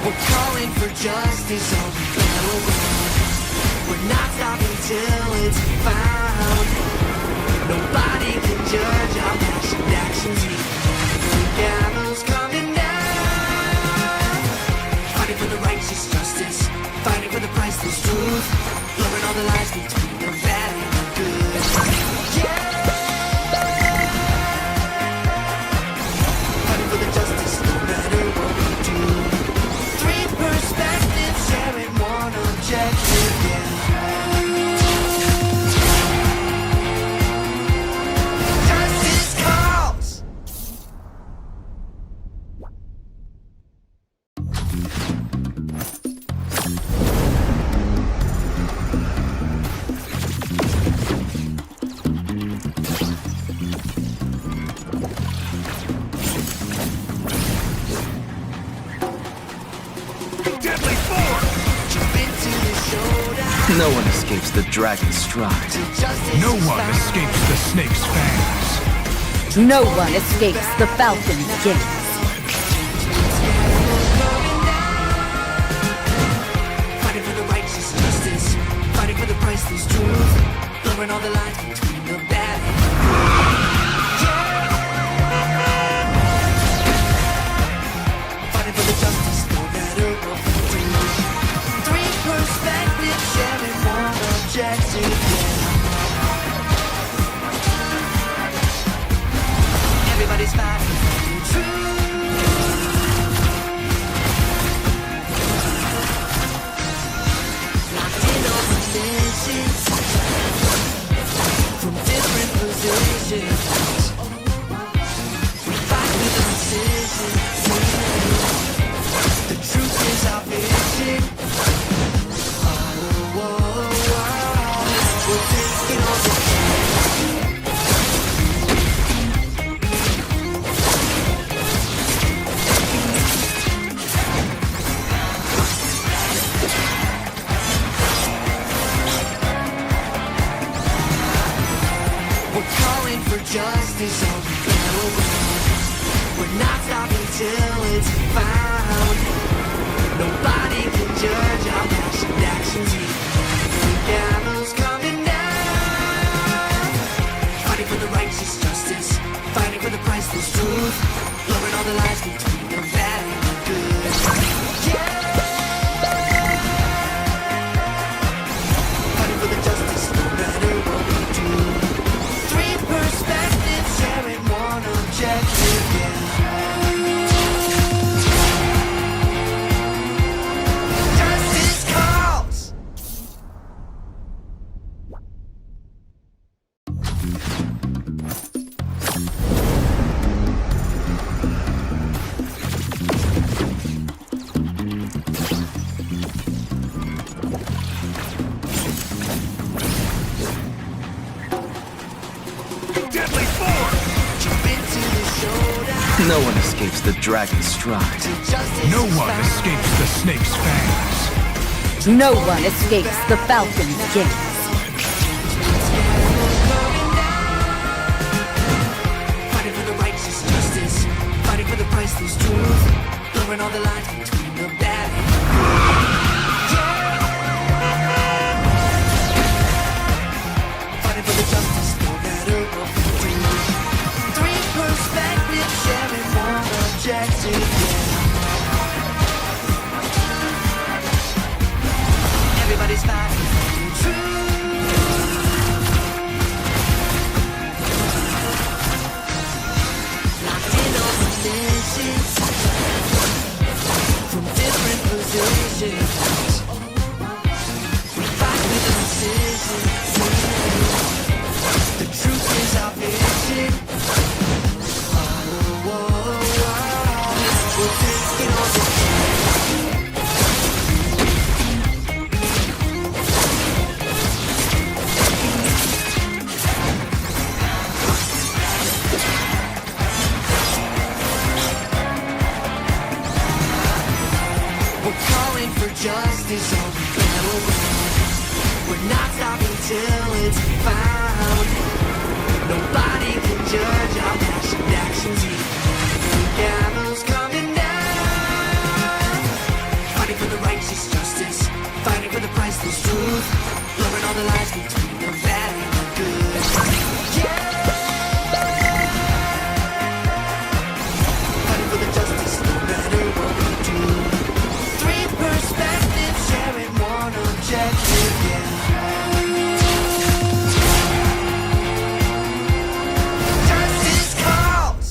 We're calling for justice on the battleground. We're not stopping till it's found. Nobody can judge our passion actions. The gavel's coming down. Fighting for the righteous justice, fighting for the priceless truth, blurring all the lines between the bad and the good. Fighting for the justice, no matter what we do. Three perspectives sharing one objective, Justice calls! Deadly force! Jump into the showdown. No one escapes the dragon's stride. Justice No is one found. escapes the snake's fangs. No one escapes the falcon's gaze. Fighting for the righteous justice, fighting for the blurring all the lines between the bad and the good. Fighting for the justice, no matter what we do. Three perspectives, sharing one objective, yeah. Everybody's fighting for the truth. From different positions, we fight with precision. The truth is our vision. We're taking all the justice on the battleground. We're not stopping till it's found. Nobody can judge our passionate actions here. The gavel's coming down. Fighting for the righteous justice, fighting for the priceless truth, blurring all the lies between the bad and the good. Yeah. Fighting for the justice, no matter what we do. Perspective, sharing one objective, yeah. Justice calls. No one escapes the dragon's stride. No one escapes the snake's fangs. No one escapes the falcon's gaze. Fighting for the righteous justice, fighting for the priceless truth, blurring all the lines between the bad and the good. Fighting for the justice, no matter what we do. Three perspectives, sharing one objective, yeah. Everybody's fighting for the truth. Locked in on missions, from different positions. We fight with precision. The truth is our vision. We're taking all the We're calling for justice on the battleground. We're not stopping till it's found. Nobody can judge our passionate actions here. The gavel's coming down. Fighting for the righteous justice, fighting for the priceless truth, blurring all the lies between the bad and the good. Yeah. Fighting for the justice, no matter what we do. Three perspectives, sharing one objective, yeah. Justice calls.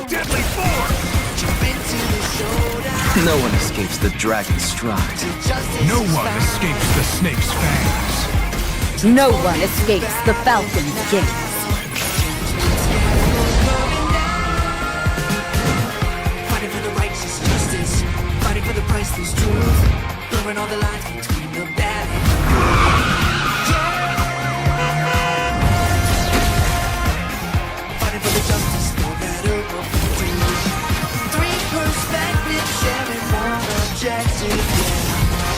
Deadly force! Jump into the showdown. No one escapes the dragon's stride. Justice No is one found. escapes the snake's fangs. No one escapes the falcon's gaze. Fighting for the righteous justice, fighting for the priceless truth, blurring all the lines between the bad and the good. Yeah. Fighting for the justice, no matter what we do. Three perspectives, sharing one objective, yeah.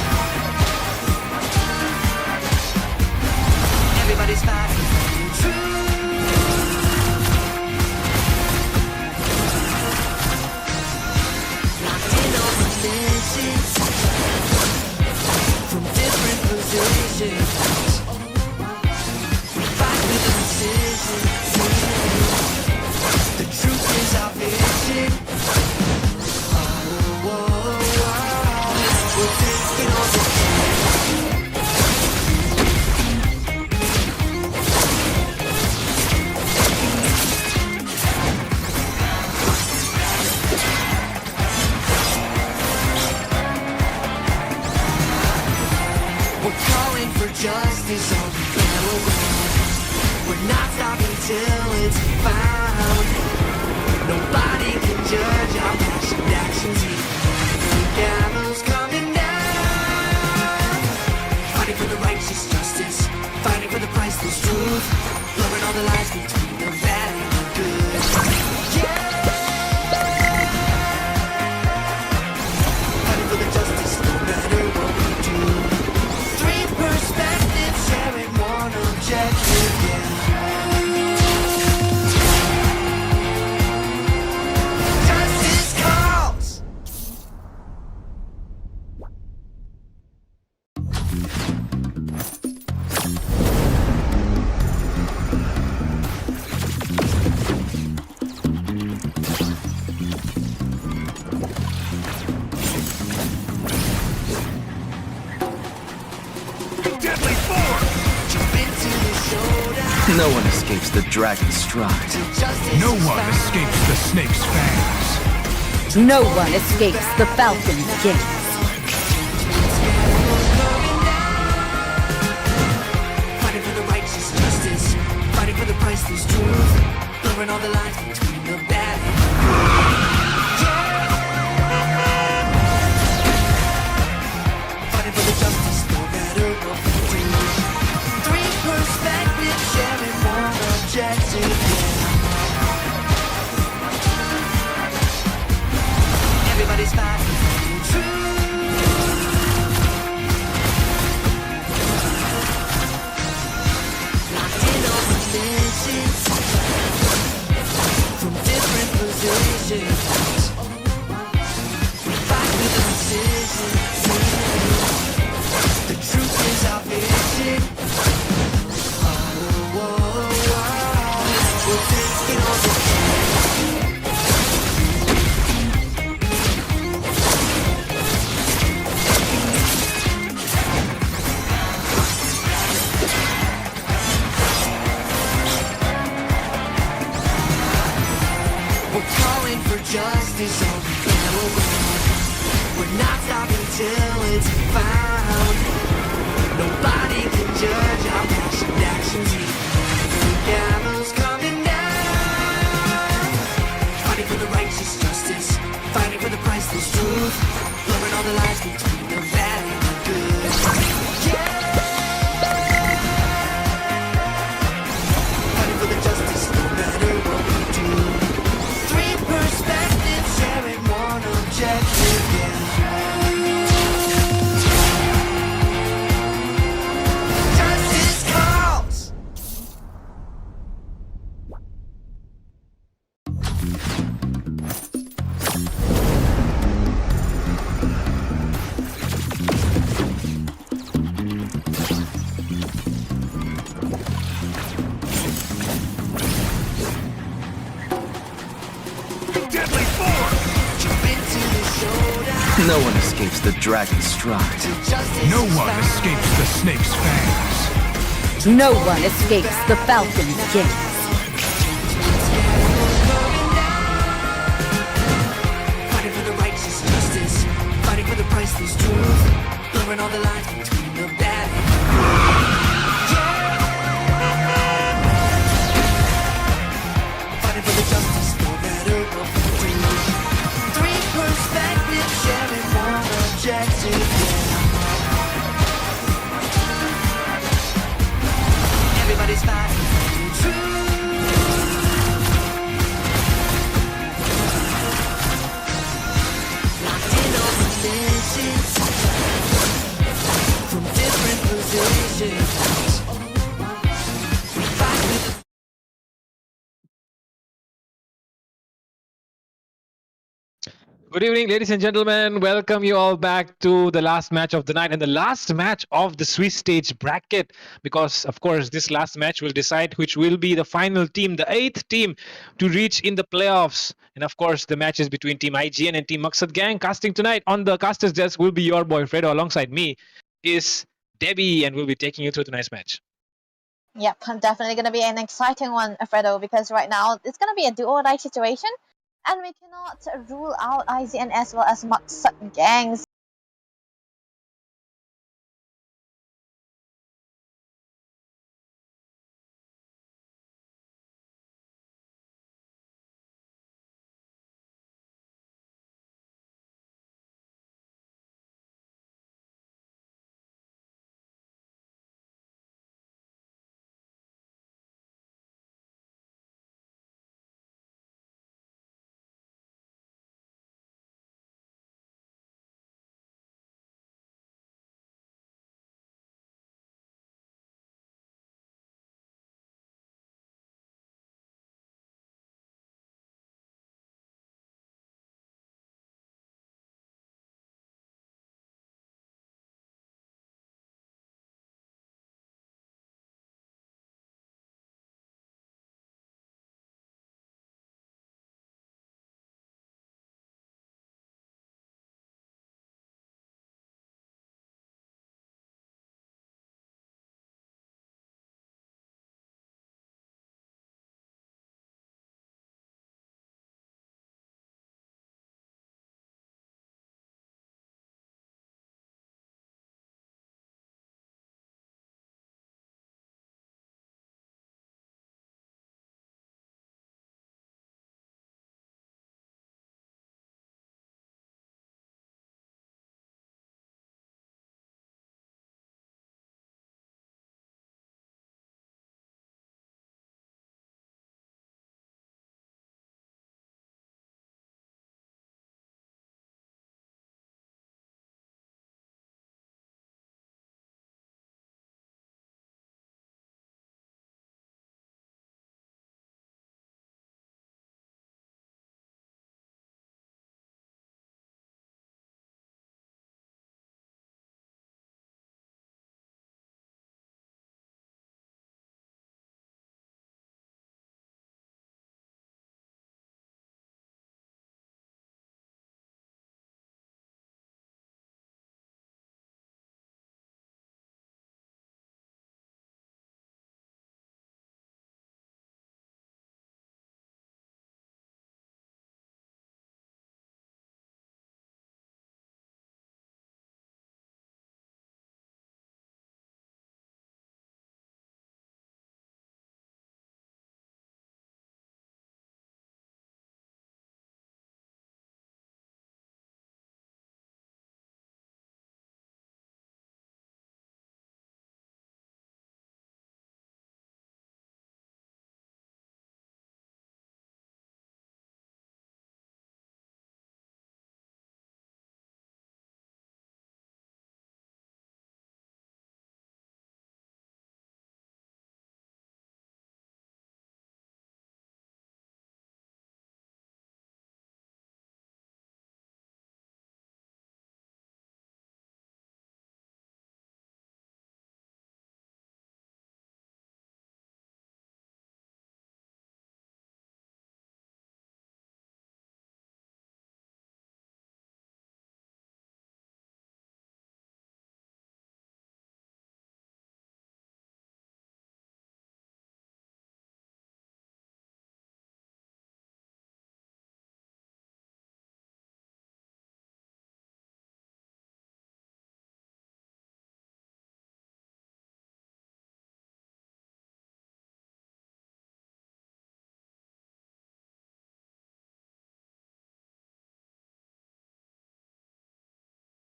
Everybody's fighting for the truth. Locked in on the missions from different positions. We fight with precision. The truth is our vision. We're taking on the justice on the battleground. We're not stopping till it's found. Nobody can judge our passion actions here. The gallows coming down. Fighting for the righteous justice. Fighting for the priceless truth. Blurring all the lies between the bad and the good. Yeah. Fighting for the justice no matter what we do. Perspective, sharing one objective, yeah. Justice calls. No one escapes the dragon's stride. No one escapes the snake's fangs. No one escapes the falcon's gaze. Fighting for the righteous justice. Fighting for the priceless truth. Blurring all the lines between the bad and the good. Fighting for the justice no matter what we do. Three perspectives sharing one objective, yeah. Everybody's fighting for the truth. Locked in on the missions from different positions. We fight with precision. The truth is our vision. We're taking on the We're calling for justice on the battleground. We're not stopping till it's found. Nobody can judge our passion actions here. The gallows coming down. Fighting for the righteous justice. Fighting for the priceless truth. Blurring all the lies between the bad and the good. Yeah. Fighting for the justice no matter what we do. Three perspectives sharing one objective, yeah. Justice calls. Deadly force! Jump into the showdown. No one escapes the dragon's stride. Justice No is one found. escapes the snake's fangs. No one escapes the falcon's gaze. Fighting for the righteous justice. Fighting for the priceless truth. Blurring all the lines between the bad and the good. Yeah. Fighting for the justice no matter what we do. Three perspectives sharing one objective, yeah. Everybody's fighting for the truth. Locked in on the missions from different positions. Good evening, ladies and gentlemen. Welcome you all back to the last match of the night and the last match of the Swiss stage bracket. Because, of course, this last match will decide which will be the final team, the 8th team to reach in the playoffs. And, of course, the match is between Team IGN and Team Maksad Gang. Casting tonight on the caster's desk will be your boy Fredo. Alongside me is Debbie, and we'll be taking you through tonight's match. Yep, definitely going to be an exciting one, Fredo, because right now it's going to be a do-or-die situation, and we cannot rule out IZN as well as Maksud Gangs.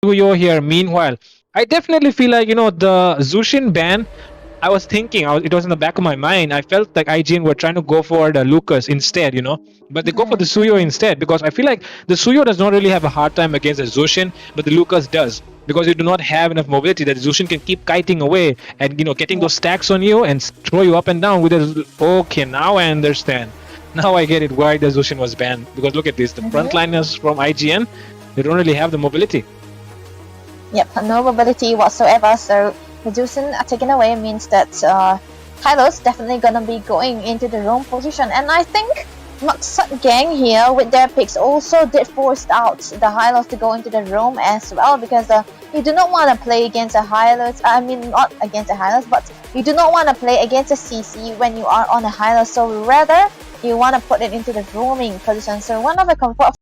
Suyo here. Meanwhile, I definitely feel like the Zushin ban. I was thinking, it was in the back of my mind. I felt like IGN were trying to go for the Lucas instead, but they go for the Suyo instead because I feel like the Suyo does not really have a hard time against the Zushin, but the Lucas does because you do not have enough mobility that Zushin can keep kiting away and getting those stacks on you and throw you up and down with a. Okay, now I understand. Now I get it why the Zushin was banned. Because look at this, the frontliners from IGN, they don't really have the mobility. Yep, no mobility whatsoever. So Medusan taken away means that Kylo's definitely gonna be going into the roam position. And I think Maksat gang here with their picks also did force out the Hylos to go into the roam as well, because you do not want to play against a Hylos. I mean, not against a Hylos, but you do not want to play against a CC when you are on a Hylos. So rather, you want to put it into the roaming position. So one of the comfort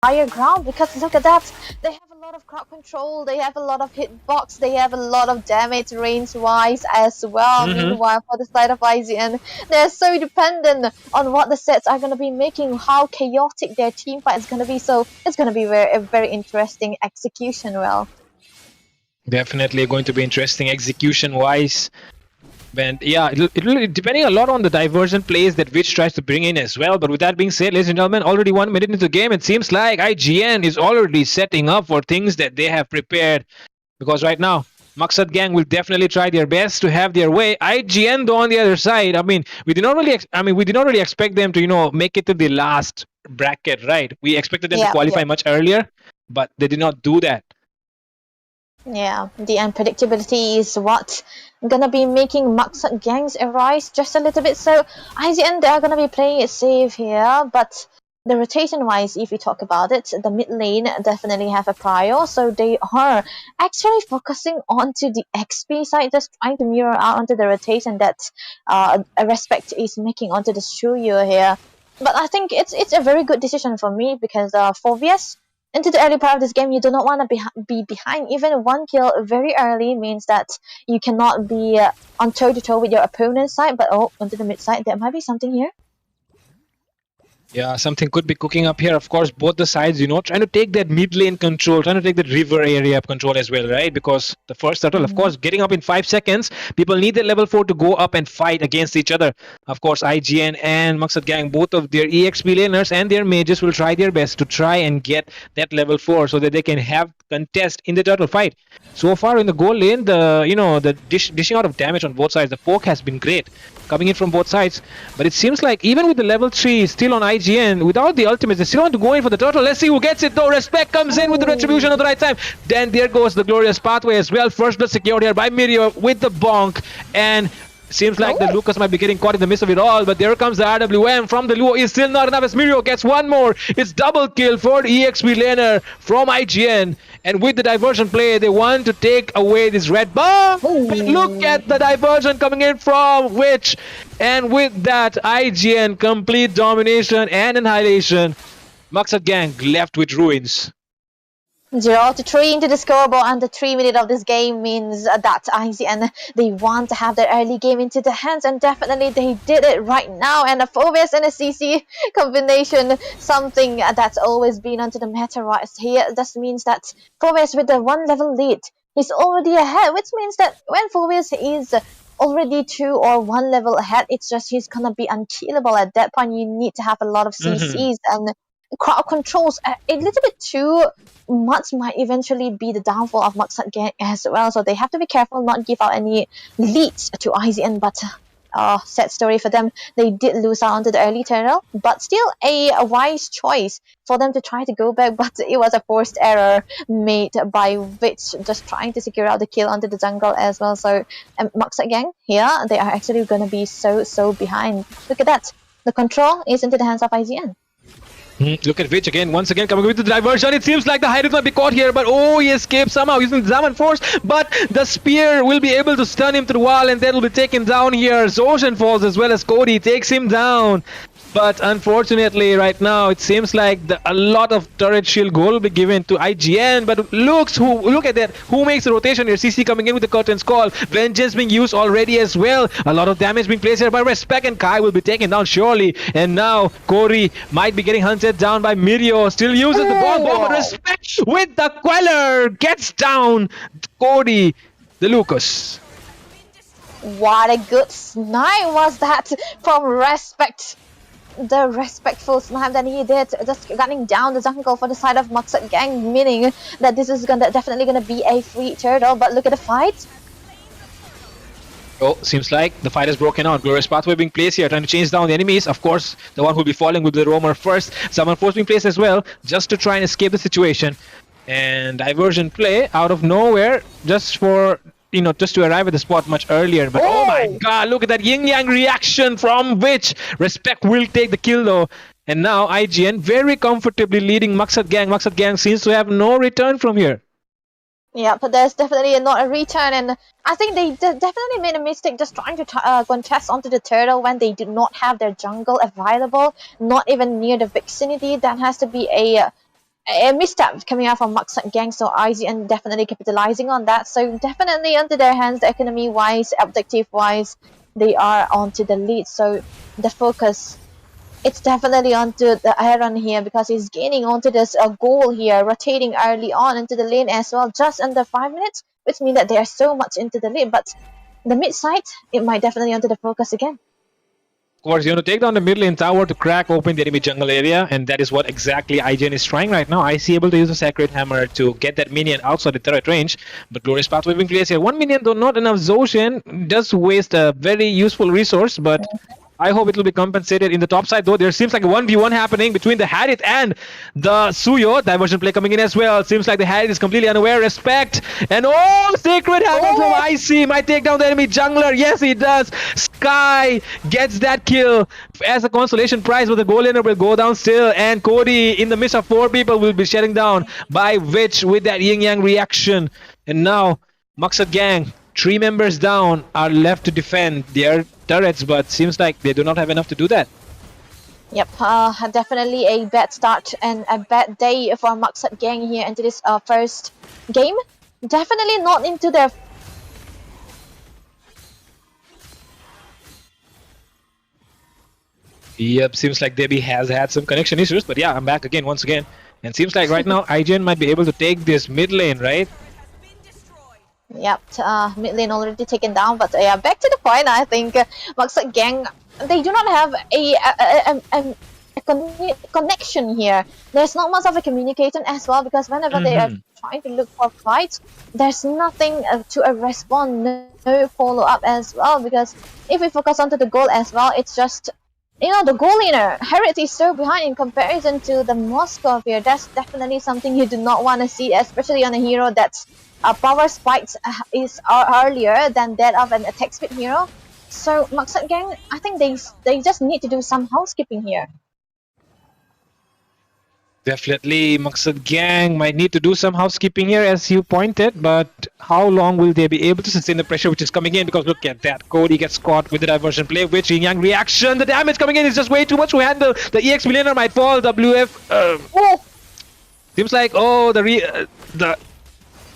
higher ground, because look at that, they have a lot of crowd control, they have a lot of hitbox, they have a lot of damage range wise as well. Meanwhile, for the side of IZN, they're so dependent on what the sets are going to be making, how chaotic their team fight is going to be. So it's going to be a very interesting execution. Well, Definitely going to be interesting execution wise. And yeah, it'll depending a lot on the diversion plays that Witch tries to bring in as well. But with that being said, ladies and gentlemen, already 1 minute into the game, it seems like IGN is already setting up for things that they have prepared. Because right now, Maksat Gang will definitely try their best to have their way. IGN, though, on the other side, I mean, we did not really expect them to, make it to the last bracket, right? We expected them to qualify much earlier, but they did not do that. Yeah, the unpredictability is what gonna be making Maksat gangs arise just a little bit. So IZN, they are gonna be playing it safe here, but the rotation wise, if we talk about it, the mid lane definitely have a prior, so they are actually focusing onto the XP side, just trying to mirror out onto the rotation that Respect is making onto the Shuyu here. But I think it's a very good decision for me, because for VS, into the early part of this game, you do not want to be behind. Even one kill very early means that you cannot be on toe-to-toe with your opponent's side. But into the mid side, there might be something here. Yeah, something could be cooking up here. Of course, both the sides, trying to take that mid lane control, trying to take that river area control as well, right? Because the first turtle, of course, getting up in 5 seconds, people need the level 4 to go up and fight against each other. Of course, IGN and Maksat Gang, both of their EXP laners and their mages will try their best to try and get that level 4 so that they can have contest in the turtle fight. So far in the goal lane, the dishing out of damage on both sides, the poke has been great coming in from both sides. But it seems like even with the level 3 still on IGN, without the ultimates, they still want to go in for the turtle. Let's see who gets it though. Respect comes in with the retribution at the right time. Then there goes the glorious pathway as well. First blood secured here by Mirio with the bonk. And seems like the Lucas might be getting caught in the midst of it all, but there comes the RWM from the Luo. Is still not enough as Mirio gets one more. It's double kill for the EXP laner from IGN. And with the diversion play, they want to take away this red bomb. But look at the diversion coming in from Witch. And with that, IGN complete domination and annihilation. Maksat Gang left with ruins. 0-3 into the scoreboard, and the 3 minutes of this game means that IGN, they want to have their early game into the hands, and definitely they did it right now. And a Phoebus and a CC combination, something that's always been onto the meta right here. This means that Phoebus with the 1 level lead, he's already ahead, which means that when Phoebus is already 2 or 1 level ahead, it's just he's gonna be unkillable. At that point, you need to have a lot of CCs and crowd controls. A little bit too much might eventually be the downfall of Maksat Gang as well, so they have to be careful not give out any leads to IGN. But sad story for them, they did lose out onto the early turtle, but still a wise choice for them to try to go back. But it was a forced error made by Witch, just trying to secure out the kill onto the jungle as well. So Maksat Gang here, they are actually going to be so behind. Look at that, the control is into the hands of IGN. Look at Witch again, once again coming with the diversion. It seems like the Hydra might be caught here, but he escaped somehow using the Zaman Force. But the spear will be able to stun him to the wall, and that will be taken down here. Zoshan falls as well as Cody takes him down. But unfortunately, right now, it seems like a lot of turret shield goal will be given to IGN. But look at that. Who makes the rotation here? CC coming in with the curtains call. Vengeance being used already as well. A lot of damage being placed here by Respect, and Kai will be taken down surely. And now Corey might be getting hunted down by Mirio. Still uses the bomb, but Respect with the Queller gets down Cody, the Lucas. What a good snipe was that from Respect. The respectful snipe that he did, just gunning down the jungle for the side of Maksat Gang, meaning that this is definitely gonna be a free turtle. But look at the fight. Oh, seems like the fight is broken out. Glorious Pathway being placed here, trying to chase down the enemies. Of course, the one who will be falling will be the roamer first. Summon Force being placed as well, just to try and escape the situation. And diversion play out of nowhere, just for just to arrive at the spot much earlier. But oh my god, look at that yin yang reaction from Witch. Respect will take the kill though. And now IGN very comfortably leading Maksat Gang. Maksat Gang seems to have no return from here. Yeah, but there's definitely not a return, and I think they definitely made a mistake just trying to contest onto the turtle when they did not have their jungle available, not even near the vicinity. That has to be a misstep coming out from Maksat Gang, so IGN definitely capitalizing on that. So definitely under their hands, the economy wise, objective wise, they are onto the lead. So the focus, it's definitely onto the Aaron here, because he's gaining onto this goal here, rotating early on into the lane as well, just under 5 minutes, which means that they are so much into the lead. But the mid side, it might definitely onto the focus again. Of course, you want to take down the mid lane tower to crack open the enemy jungle area, and that is what exactly IGN is trying right now. I see able to use a Sacred Hammer to get that minion outside the turret range, but Glorious Pathway being placed here. 1 minion though, not enough. Zoshan does waste a very useful resource, but I hope it will be compensated in the top side though. There seems like a 1v1 happening between the Harith and the Suyo. Diversion play coming in as well. Seems like the Harith is completely unaware. Respect. And Sacred Hammer from IC might take down the enemy jungler. Yes, he does. Sky gets that kill as a consolation prize, but the goal laner will go down still. And Cody, in the midst of 4 people, will be shutting down by Witch with that yin-yang reaction. And now, Maksat Gang, 3 members down, are left to defend their turrets, but seems like they do not have enough to do that. Yep, definitely a bad start and a bad day for Maksat Gang here into this first game. Definitely not into their... Yep, seems like Debbie has had some connection issues, but yeah, I'm back again once again. And seems like right now IGN might be able to take this mid lane, right? Yep, mid lane already taken down, but yeah, back to the point. I think Maksud Gang, they do not have a connection here. There's not much of a communication as well, because whenever they are trying to look for fights, there's nothing to respond, no follow up as well. Because if we focus onto the goal as well, it's just, you know, the goal laner Herod is so behind in comparison to the Moscow here. That's definitely something you do not want to see, especially on a hero that's power spikes is earlier than that of an attack speed hero. So Maksud Gang, I think they just need to do some housekeeping here. Definitely, Maksud Gang might need to do some housekeeping here, as you pointed, but how long will they be able to sustain the pressure which is coming in? Because look at that, Cody gets caught with the diversion play, which Yin Yang reaction, the damage coming in is just way too much to handle. The EX millionaire might fall, WF. Seems like, oh,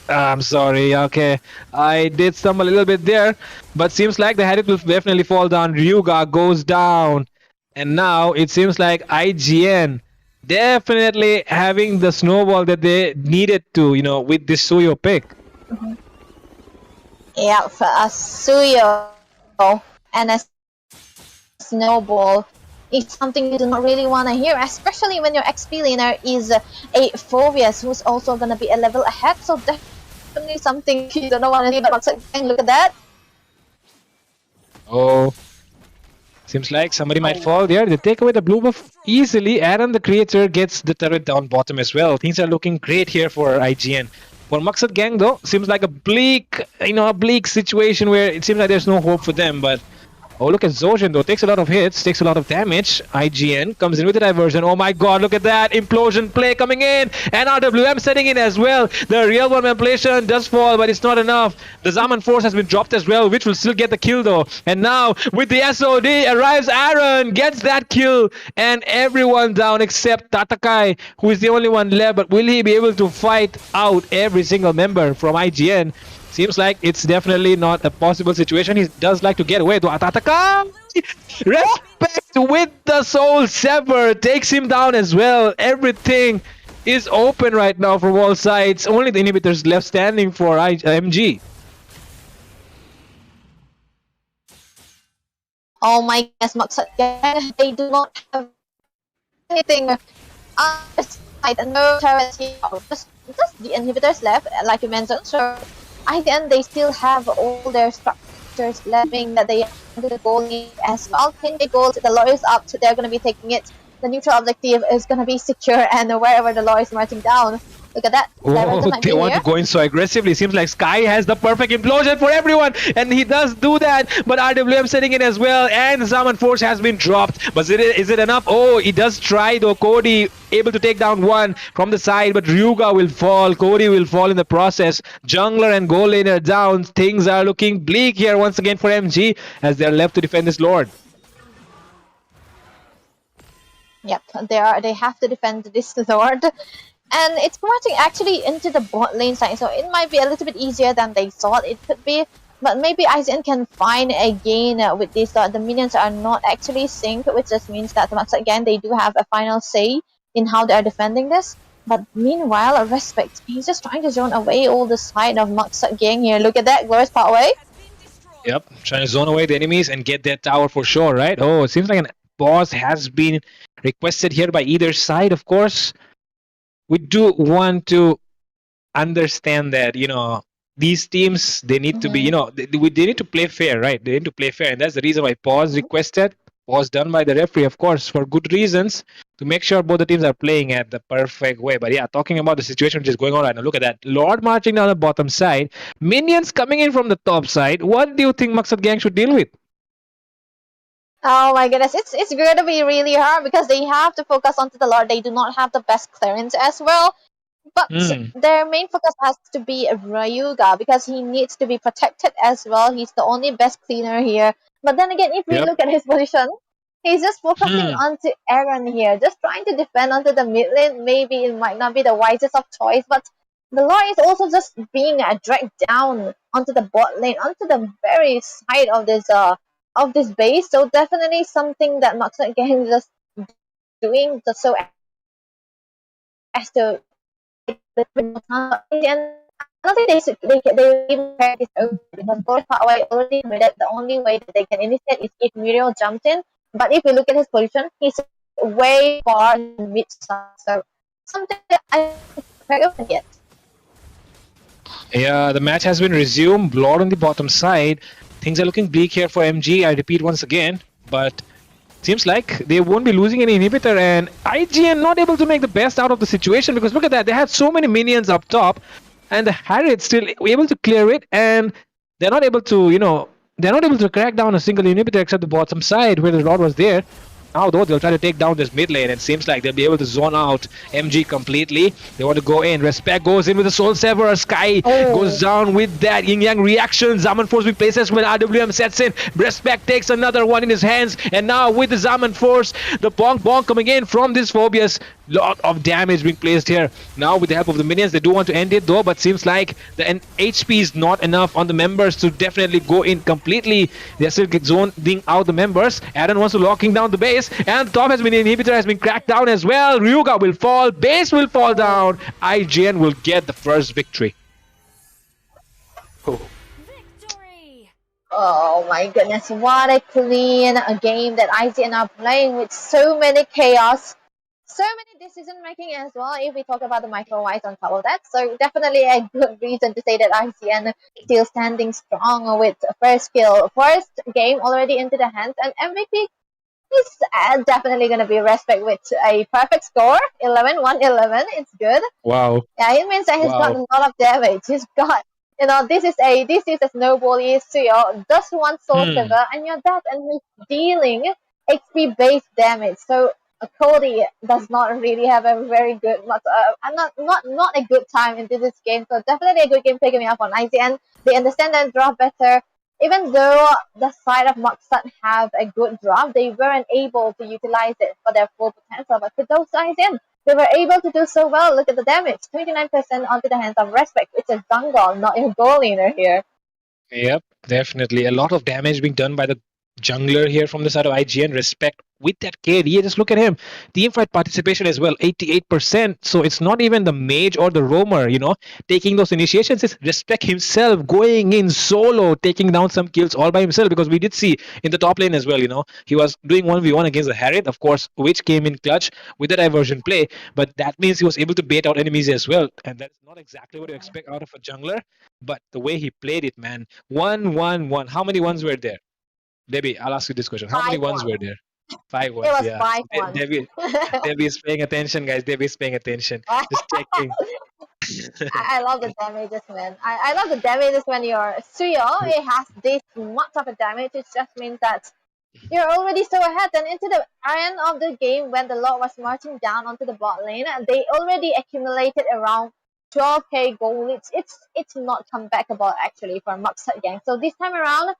I'm sorry, okay. I did stumble a little bit there, but seems like the Hadith will definitely fall down. Ryuga goes down, and now it seems like IGN definitely having the snowball that they needed to, you know, with this Suyo pick. Yeah, for a Suyo and a snowball is something you do not really want to hear, especially when your XP laner is a Phobius who's also going to be a level ahead. So definitely something you don't want to hear. But look at that. Oh. Seems like somebody might fall there. They take away the blue buff easily. Aaron, the creator, gets the turret down bottom as well. Things are looking great here for IGN. For Maksud Gang, though, seems like a bleak situation where it seems like there's no hope for them. But oh, look at Zojin, though. Takes a lot of hits, takes a lot of damage. IGN comes in with the diversion. Oh my god, look at that. Implosion play coming in. And RWM setting in as well. The real one manipulation does fall, but it's not enough. The Zaman Force has been dropped as well, which will still get the kill, though. And now, with the SOD, arrives Aaron, gets that kill. And everyone down except Tatakai, who is the only one left. But will he be able to fight out every single member from IGN? Seems like it's definitely not a possible situation. He does like to get away to Ataka. Respect with the soul sever. Takes him down as well. Everything is open right now from all sides. Only the inhibitors left standing for MG. Oh my goodness, Maksud, they do not have anything on the side. No turrets here. Just the inhibitors left, like you mentioned. So again, they still have all their structures left, being that they are the goal as well. 10k gold, the lore is up, they're going to be taking it. The neutral objective is going to be secure, and wherever the lore is marching down. Look at that. Oh, they want to go in so aggressively. Seems like Sky has the perfect implosion for everyone, and he does do that. But RWM setting in as well, and the Zaman Force has been dropped. But is it enough? Oh, he does try though. Cody able to take down one from the side, but Ryuga will fall. Cody will fall in the process. Jungler and goal laner down. Things are looking bleak here once again for MG as they're left to defend this Lord. Yep, they have to defend this Lord. And it's marching actually into the bot lane side, so it might be a little bit easier than they thought it could be. But maybe IGN can find a gain with this. The minions are not actually synced, which just means that once again they do have a final say in how they are defending this. But meanwhile, Respect, he's just trying to zone away all the side of Maksud Gang here. Look at that, Glorious Pathway. Yep, trying to zone away the enemies and get that tower for sure, right? Oh, it seems like an boss has been requested here by either side, of course. We do want to understand that, you know, these teams, they need to be, you know, they need to play fair, right? They need to play fair. And that's the reason why pause requested, pause done by the referee, of course, for good reasons, to make sure both the teams are playing at the perfect way. But yeah, talking about the situation which is going on right now, look at that. Lord marching down the bottom side, minions coming in from the top side. What do you think Maksud Gang should deal with? Oh my goodness, it's going to be really hard because they have to focus onto the Lord. They do not have the best clearance as well. But their main focus has to be Ryuga because he needs to be protected as well. He's the only best cleaner here. But then again, if we look at his position, he's just focusing onto Aaron here, just trying to defend onto the mid lane. Maybe it might not be the wisest of choice, but the Lord is also just being dragged down onto the bot lane, onto the very side of this of this base. So definitely something that Maxwell Gang is just doing just so as to and I don't think they even carry this over because Lord Huawei already admitted the only way that they can initiate is if Muriel jumps in. But if you look at his position, he's way far in mid side. So something that I don't quite open yet. Yeah, the match has been resumed. Lord on the bottom side. Things are looking bleak here for MG. I repeat once again, but seems like they won't be losing any inhibitor, and IGN not able to make the best out of the situation because look at that, they had so many minions up top, and the Harriet still able to clear it, and they're not able to, they're not able to crack down a single inhibitor except the bottom side where the Rod was there. Now though, they'll try to take down this mid lane, and it seems like they'll be able to zone out MG completely. They want to go in. Respect goes in with the Soul Sever. Sky goes down with that yin yang reaction. Zaman Force being placed as when RWM sets in. Respect takes another one in his hands, and now with the Zaman Force, the bonk bonk coming in from this Phobius. Lot of damage being placed here. Now with the help of the minions, they do want to end it though, but seems like the HP is not enough on the members to definitely go in completely. They're still zoning out the members. Aaron wants to locking down the base, and the top has been inhibitor has been cracked down as well. Ryuga will fall, base will fall down. IGN will get the first victory. Oh my goodness, what a clean game that IGN are playing with so many chaos. So many decision making as well if we talk about the micro-wise on top of that. So definitely a good reason to say that IGN still standing strong with first kill. First game already into the hands, and MVP is definitely going to be Respect with a perfect score, 11-1-11. It's good. Wow. Yeah, it means that he's got a lot of damage. He's got, this is a snowball Suyo, just one soul silver, and you're dead, and he's dealing HP based damage. So Cody does not really have a very good, not a good time into this game. So definitely a good game taking me up on IGN. They understand that draft better. Even though the side of Moxat have a good draft, they weren't able to utilize it for their full potential. But with those guys in, they were able to do so well. Look at the damage, 29% onto the hands of Respect. It's a jungle, not a goal laner here. Yep, definitely. A lot of damage being done by the jungler here from the side of IGN. Respect with that KD. Just look at him. Teamfight participation as well, 88%. So it's not even the mage or the roamer, taking those initiations. It's Respect himself going in solo, taking down some kills all by himself. Because we did see in the top lane as well, he was doing 1v1 against the Harriet, of course, which came in clutch with the diversion play. But that means he was able to bait out enemies as well. And that's not exactly what you expect out of a jungler. But the way he played it, man. 1-1-1. How many ones were there? Debbie, I'll ask you this question. How many ones were there? 5 ones, It was yeah. 5-1. Debbie is paying attention, guys. Debbie is paying attention. Just checking. I love the damages, man. I love the damages when you're Suyo. It has this much of a damage. It just means that you're already so ahead. And into the end of the game, when the Lord was marching down onto the bot lane, they already accumulated around 12k gold leads. It's not comebackable actually for Moxat Gang. So this time around,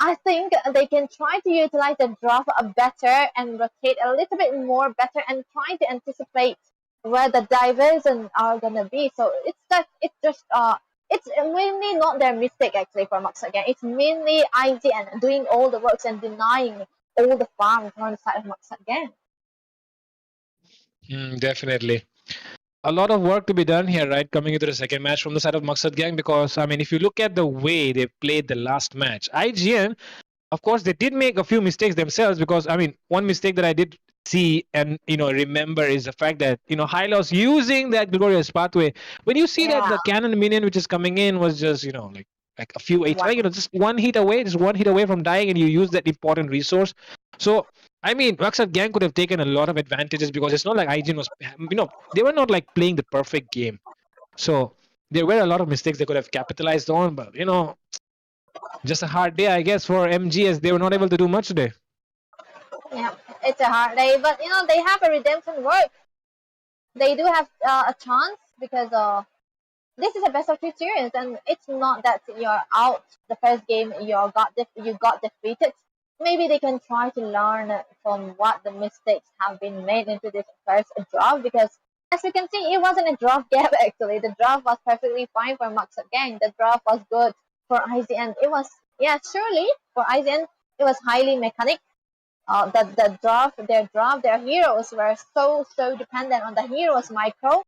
I think they can try to utilize the draft better and rotate a little bit more better and try to anticipate where the diversion are gonna be. So it's mainly not their mistake actually for Mox again. It's mainly IGN doing all the works and denying all the farms on the side of Mox again. Definitely. A lot of work to be done here, right? Coming into the second match from the side of Maksad Gang, because if you look at the way they played the last match, IGN, of course, they did make a few mistakes themselves. Because one mistake that I did see and remember is the fact that Hylos using that glorious pathway. When you see that the cannon minion which is coming in was just like a few HP, just one hit away from dying, and you use that important resource. So Maksad Gang could have taken a lot of advantages, because it's not like IGN was, they were not like playing the perfect game. So there were a lot of mistakes they could have capitalized on, but just a hard day, I guess, for MG, as they were not able to do much today. Yeah, it's a hard day, but they have a redemption work. They do have a chance because this is a best of 2 series, and it's not that you're out the first game you got defeated. Maybe they can try to learn from what the mistakes have been made into this first draft, because as you can see, it wasn't a draft game actually. The draft was perfectly fine for Maksat Gang. The draft was good for IGN. It was, surely for IGN, It was highly mechanic. Their heroes were so dependent on the heroes micro.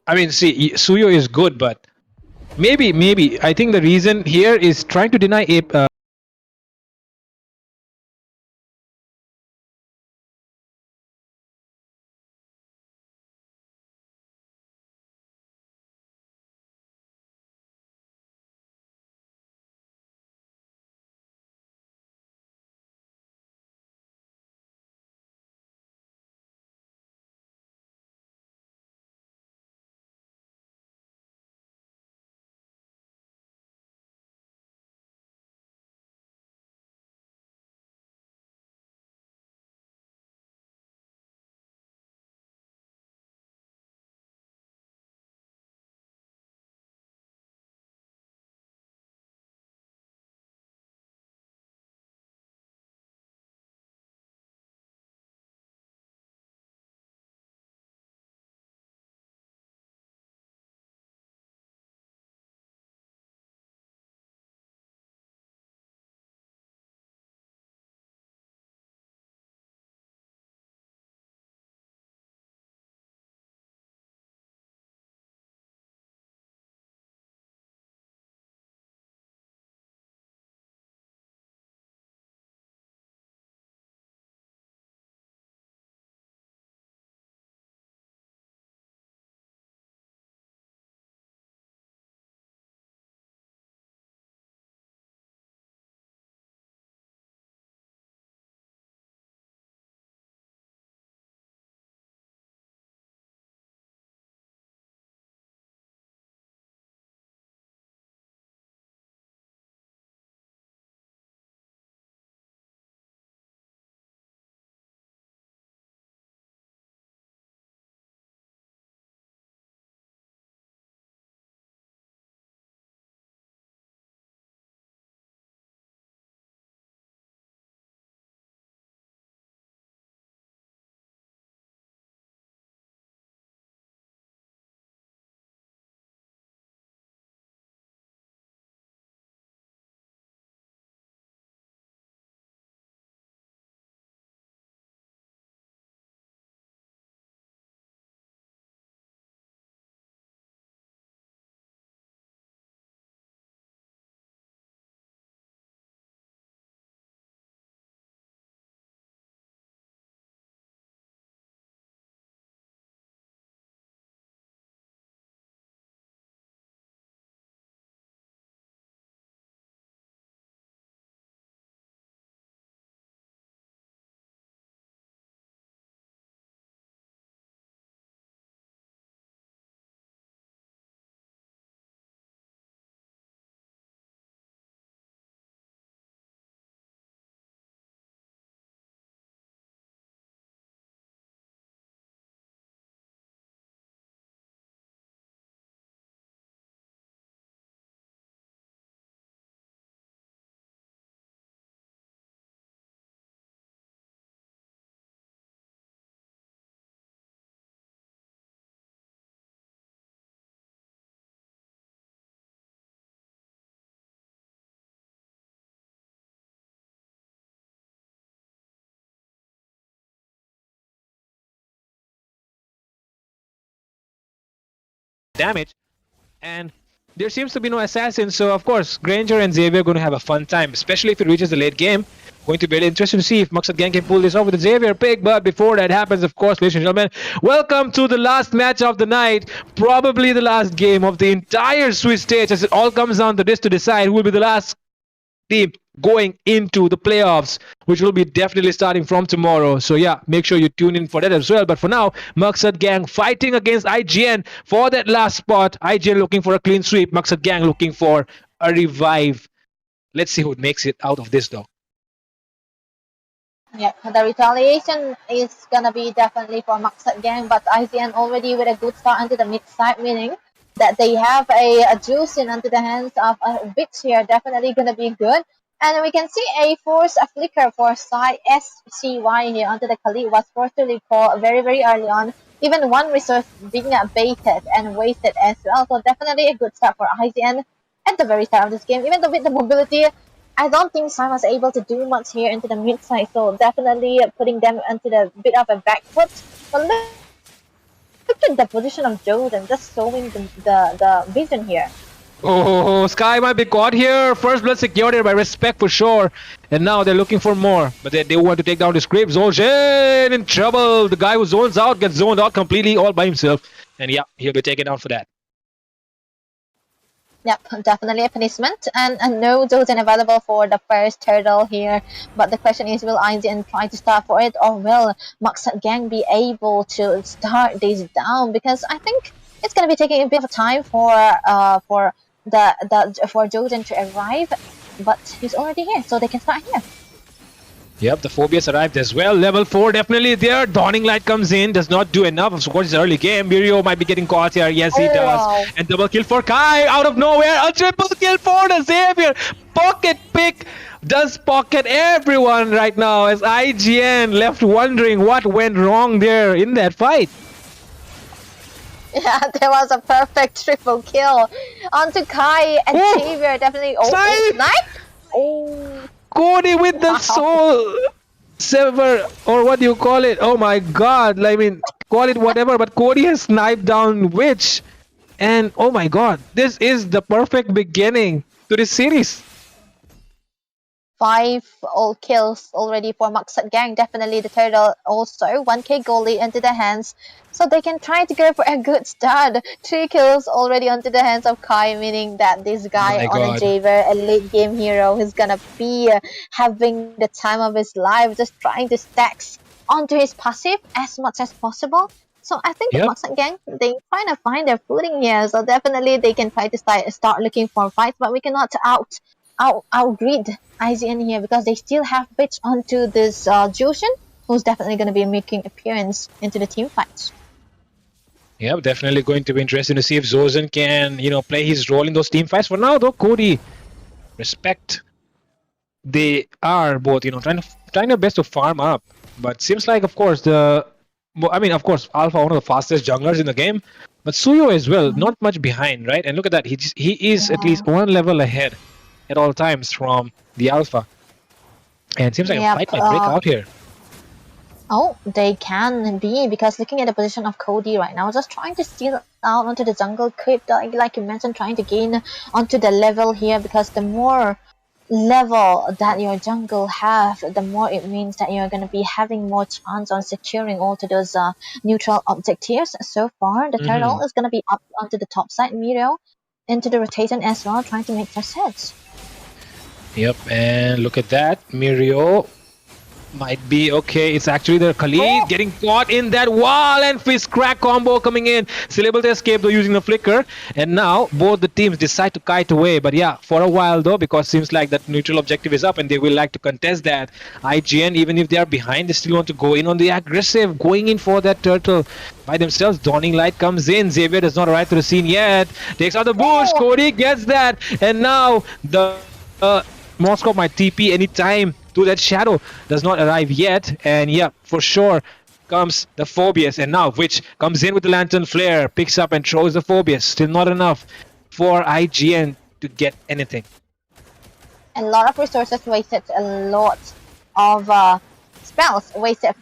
I mean, see, Suyo is good, but maybe I think the reason here is trying to deny damage. And there seems to be no assassin, so of course Granger and Xavier are going to have a fun time, especially if it reaches the late game. Going to be really interesting to see if Maksat Gang can pull this off with the Xavier pick. But before that happens, of course, ladies and gentlemen, welcome to the last match of the night, probably the last game of the entire Swiss stage, as it all comes down to this to decide who will be the last team going into the playoffs, which will be definitely starting from tomorrow. So yeah, make sure you tune in for that as well. But for now, Maksat Gang fighting against IGN for that last spot. IGN looking for a clean sweep, Maksat Gang looking for a revive. Let's see who makes it out of this though. Yeah, the retaliation is gonna be definitely for Maksat Gang, but IGN already with a good start into the mid side, meaning that they have a juice in onto the hands of Vix here, definitely gonna be good. And we can see a force a flicker for side SCY here onto the Khalid was forced to recall very very early on. Even one resource being baited and wasted as well. So definitely a good start for IGN at the very start of this game. Even though with the mobility, I don't think Sai was able to do much here into the mid side. So definitely putting them into the bit of a back foot. But look at the position of Jordan, just showing the vision here. Oh, Sky might be caught here. First blood secured here by Respect for sure. And now they're looking for more. But they want to take down the script. Zoljan in trouble. The guy who zones out gets zoned out completely all by himself. And yeah, he'll be taken down for that. Yep, definitely a punishment. And no Jordan available for the first turtle here. But the question is, will IGN try to start for it, or will Maksat Gang be able to start this down? Because I think it's gonna be taking a bit of time for Jordan to arrive, but he's already here, so they can start here. Yep, the Phobias arrived as well. Level 4 definitely there. Dawning Light comes in, does not do enough. Of course, it's early game. Mirio might be getting caught here. Yes, he does. And double kill for Kai out of nowhere. A triple kill for the Xavier. Pocket pick does pocket everyone right now, as IGN left wondering what went wrong there in that fight. Yeah, there was a perfect triple kill onto Kai and Xavier. Definitely. Snipe! Oh. Cody with the soul sever, or what do you call it? Oh my god, I mean, call it whatever, but Cody has sniped down Witch. And oh my god, this is the perfect beginning to this series. 5 all kills already for Maksat Gang. Definitely the turtle also 1k goal lead into the hands, so they can try to go for a good start. 3 kills already onto the hands of Kai, meaning that this guy on a Javer, a late game hero, is gonna be having the time of his life, just trying to stack onto his passive as much as possible. So I think Maksat Gang, they trying to find their footing here, so definitely they can try to start looking for fights, but we cannot outgrid IGN here, because they still have bits onto this Jushin, who's definitely going to be making appearance into the team fights. Yeah, definitely going to be interesting to see if Zozen can, play his role in those team fights. For now, though, Cody, Respect, they are both, trying their best to farm up. But seems like, of course, Alpha, one of the fastest junglers in the game, but Suyo as well, not much behind, right? And look at that, he is at least one level ahead at all times from the Alpha. And it seems like a fight might break out here. Oh, they can be, because looking at the position of Cody right now, just trying to steal out onto the jungle creep, like you mentioned, trying to gain onto the level here, because the more level that your jungle have, the more it means that you're going to be having more chance on securing all to those neutral objectives. So far, the turtle is going to be up onto the top side, Miro into the rotation as well, trying to make first hits. Yep, and look at that. Mirio might be okay. It's actually the Khalid getting caught in that wall, and fist crack combo coming in. Still able to escape though using the flicker. And now both the teams decide to kite away. But yeah, for a while though, because seems like that neutral objective is up and they will like to contest that. IGN, even if they are behind, they still want to go in on the aggressive, going in for that turtle by themselves. Dawning Light comes in. Xavier does not arrive to the scene yet. Takes out the bush. Cody gets that. And now the Moscow might TP anytime to that shadow. Does not arrive yet. And yeah, for sure comes the Phobias. And now Witch comes in with the Lantern Flare, picks up and throws the Phobias. Still not enough for IGN to get anything. A lot of resources wasted, a lot of spells wasted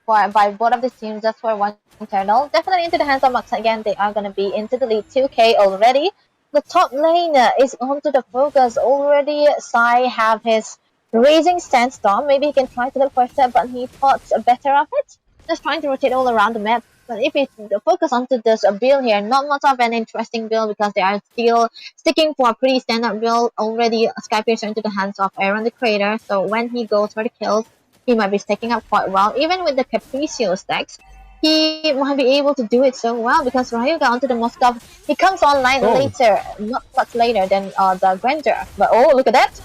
by both of the teams just for one turtle. Definitely into the hands of Max again. They are gonna be into the lead 2K already. The top lane is onto the focus already. Sai have his raising stance storm. Maybe he can try to look for a step, but he thought better of it. Just trying to rotate all around the map. But if we focus onto this build here, not much of an interesting build because they are still sticking for a pretty standard build. Already Skypiercer into the hands of Aaron the Creator. So when he goes for the kills, he might be stacking up quite well. Even with the Capriccio stacks, he might be able to do it so well because Ryuga onto the Moscow, he comes online later, not much later than the Grandeur. But oh, look at that!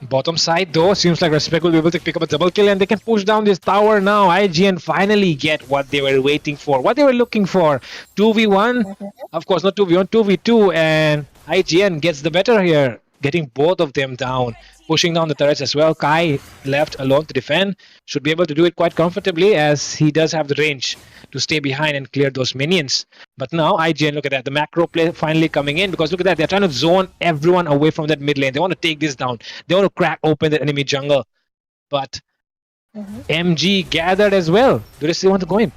Bottom side though, seems like Respect will be able to pick up a double kill and they can push down this tower now. IGN finally get what they were waiting for, what they were looking for. 2v1, of course not 2v1, 2v2, and IGN gets the better here, getting both of them down, pushing down the turrets as well. Kai left alone to defend, should be able to do it quite comfortably as he does have the range to stay behind and clear those minions. But now IGN, look at that, the macro play finally coming in because look at that, they're trying to zone everyone away from that mid lane. They want to take this down. They want to crack open the enemy jungle. But MG gathered as well. Do they still want to go in?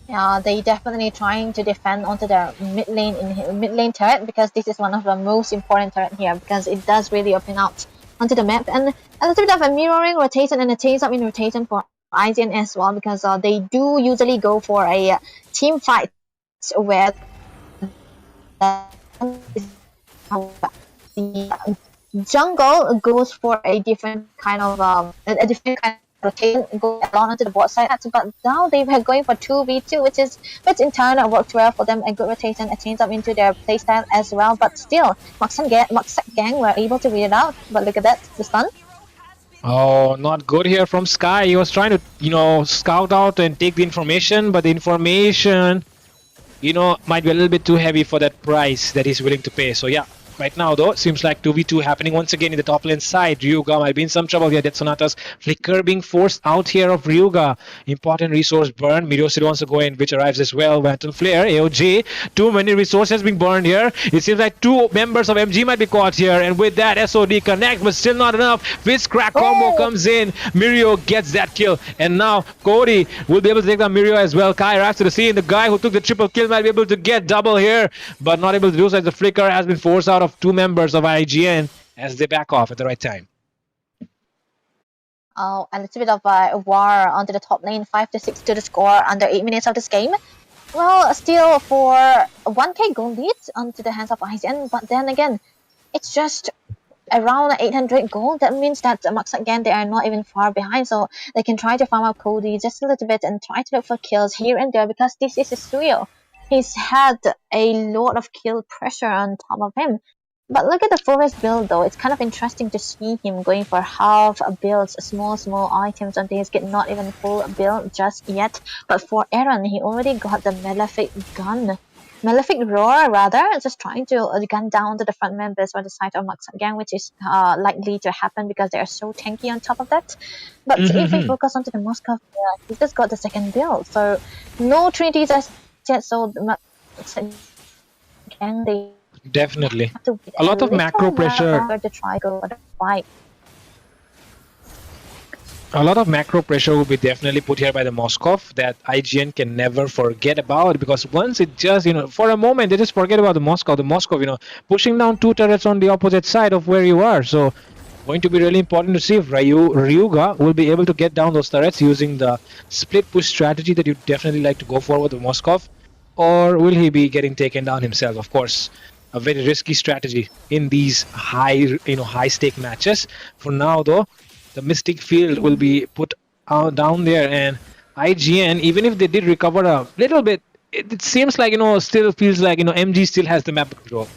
Yeah, they definitely trying to defend onto the mid lane turret because this is one of the most important turret here because it does really open out onto the map, and a little bit of a mirroring rotation and a change up in rotation for IGN as well because they do usually go for a team fight where the jungle goes for a different kind of rotation, go along onto the bot side. But now they were going for 2v2, which in turn worked well for them. A good rotation, a change up into their playstyle as well. But still, Maxak Gang were able to read it out. But look at that, the stun. Oh, not good here from Sky. He was trying to, scout out and take the information, but the information, might be a little bit too heavy for that price that he's willing to pay. So yeah, right now though, seems like 2v2 happening once again in the top lane side. Ryuga might be in some trouble here. Death Sonata's flicker being forced out here of Ryuga. Important resource burn. Meteor City wants to go in, which arrives as well. Phantom Flare, AOG. Too many resources being burned here. It seems like two members of MG might be caught here. And with that, SOD connect, but still not enough. Fist crack combo comes in. Mirio gets that kill. And now Cody will be able to take down Mirio as well. Kai arrives to the scene. The guy who took the triple kill might be able to get double here, but not able to do so as the flicker has been forced out of two members of IGN as they back off at the right time. Oh, and it's a bit of a war onto the top lane. 5-6 to the score under 8 minutes of this game. Well, still for 1k gold lead onto the hands of IGN, but then again, it's just around 800 gold. That means that Max again, they are not even far behind, so they can try to farm out Cody just a little bit and try to look for kills here and there because this is his trio. He's had a lot of kill pressure on top of him. But look at the forest build though. It's kind of interesting to see him going for half builds, small items until he's get not even full build just yet. But for Aaron, he already got the Malefic Roar rather, just trying to gun down to the front members on the side of Max Gang, which is likely to happen because they are so tanky on top of that. But if we focus onto the Moscow, he just got the second build, so no Trinities as yet. So the Max Gang, they definitely a lot of macro pressure to try go for the fight. A lot of macro pressure will be definitely put here by the Moskov that IGN can never forget about, because once it just, for a moment they just forget about the Moskov, pushing down two turrets on the opposite side of where you are. So going to be really important to see if Ryuga will be able to get down those turrets using the split push strategy that you definitely like to go for with the Moskov, or will he be getting taken down himself? Of course, a very risky strategy in these high stake matches. For now though, the Mystic Field will be put down there, and IGN, even if they did recover a little bit, it seems like, still feels like, MG still has the map control.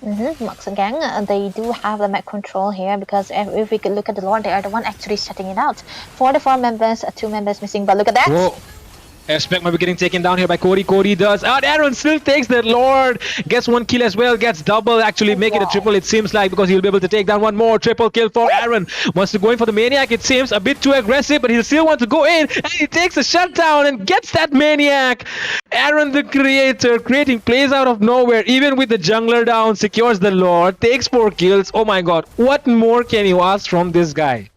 Max Gang, they do have the map control here because if we could look at the Lord, they are the one actually setting it out. 44 members, 2 members missing, but look at that! Whoa. Aspect might be getting taken down here by Cody. Cody does. Aaron still takes the Lord. Gets one kill as well. Gets double. Actually make it a triple, it seems like, because he'll be able to take down one more. Triple kill for Aaron. Wants to go in for the Maniac. It seems a bit too aggressive, but he'll still want to go in. And he takes a shutdown and gets that Maniac. Aaron the Creator creating plays out of nowhere. Even with the jungler down, secures the Lord. Takes 4 kills. Oh my god. What more can you ask from this guy?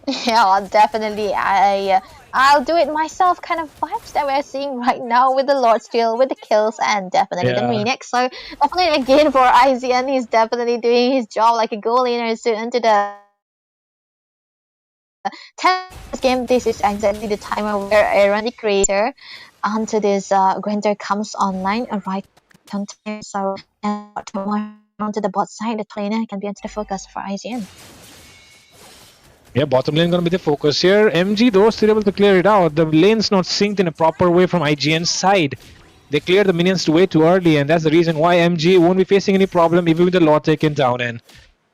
Yeah, definitely. I'll do it myself kind of vibes that we're seeing right now with the Lord Steel, with the kills, and definitely the Yeah. Phoenix. So definitely again for IZN, he's definitely doing his job like a goal laner soon into the 10th game. This is exactly the time where Aaron, the creator, onto this Granger comes online right on time. So and onto the bot side, the trainer can be onto the focus for IZN. Yeah, bottom lane gonna be the focus here. MG though still able to clear it out. The lane's not synced in a proper way from IGN's side. They cleared the minions way too early, and that's the reason why MG won't be facing any problem even with the law taken down. And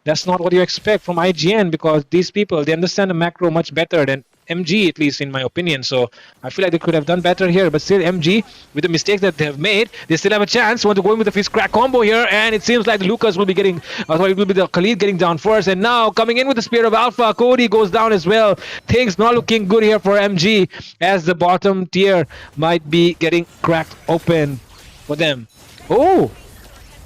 that's not what you expect from IGN, because these people, they understand the macro much better than MG, at least in my opinion. So I feel like they could have done better here, but still MG, with the mistakes that they have made, they still have a chance. Want to go in with the fist crack combo here, and it seems like Lucas will be getting, sorry, it will be the Khalid getting down first, and now coming in with the Spear of Alpha, Cody goes down as well. Things not looking good here for MG, as the bottom tier might be getting cracked open for them. Oh,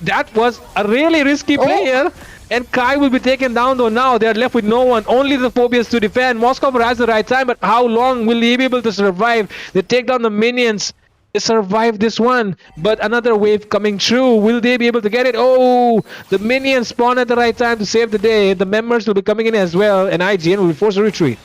that was a really risky play here. And Kai will be taken down though now. They're left with no one. Only the Phobias to defend. Moskov has the right time, but how long will he be able to survive? They take down the minions. They survive this one. But another wave coming through. Will they be able to get it? Oh, the minions spawn at the right time to save the day. The members will be coming in as well. And IGN will be forced to retreat.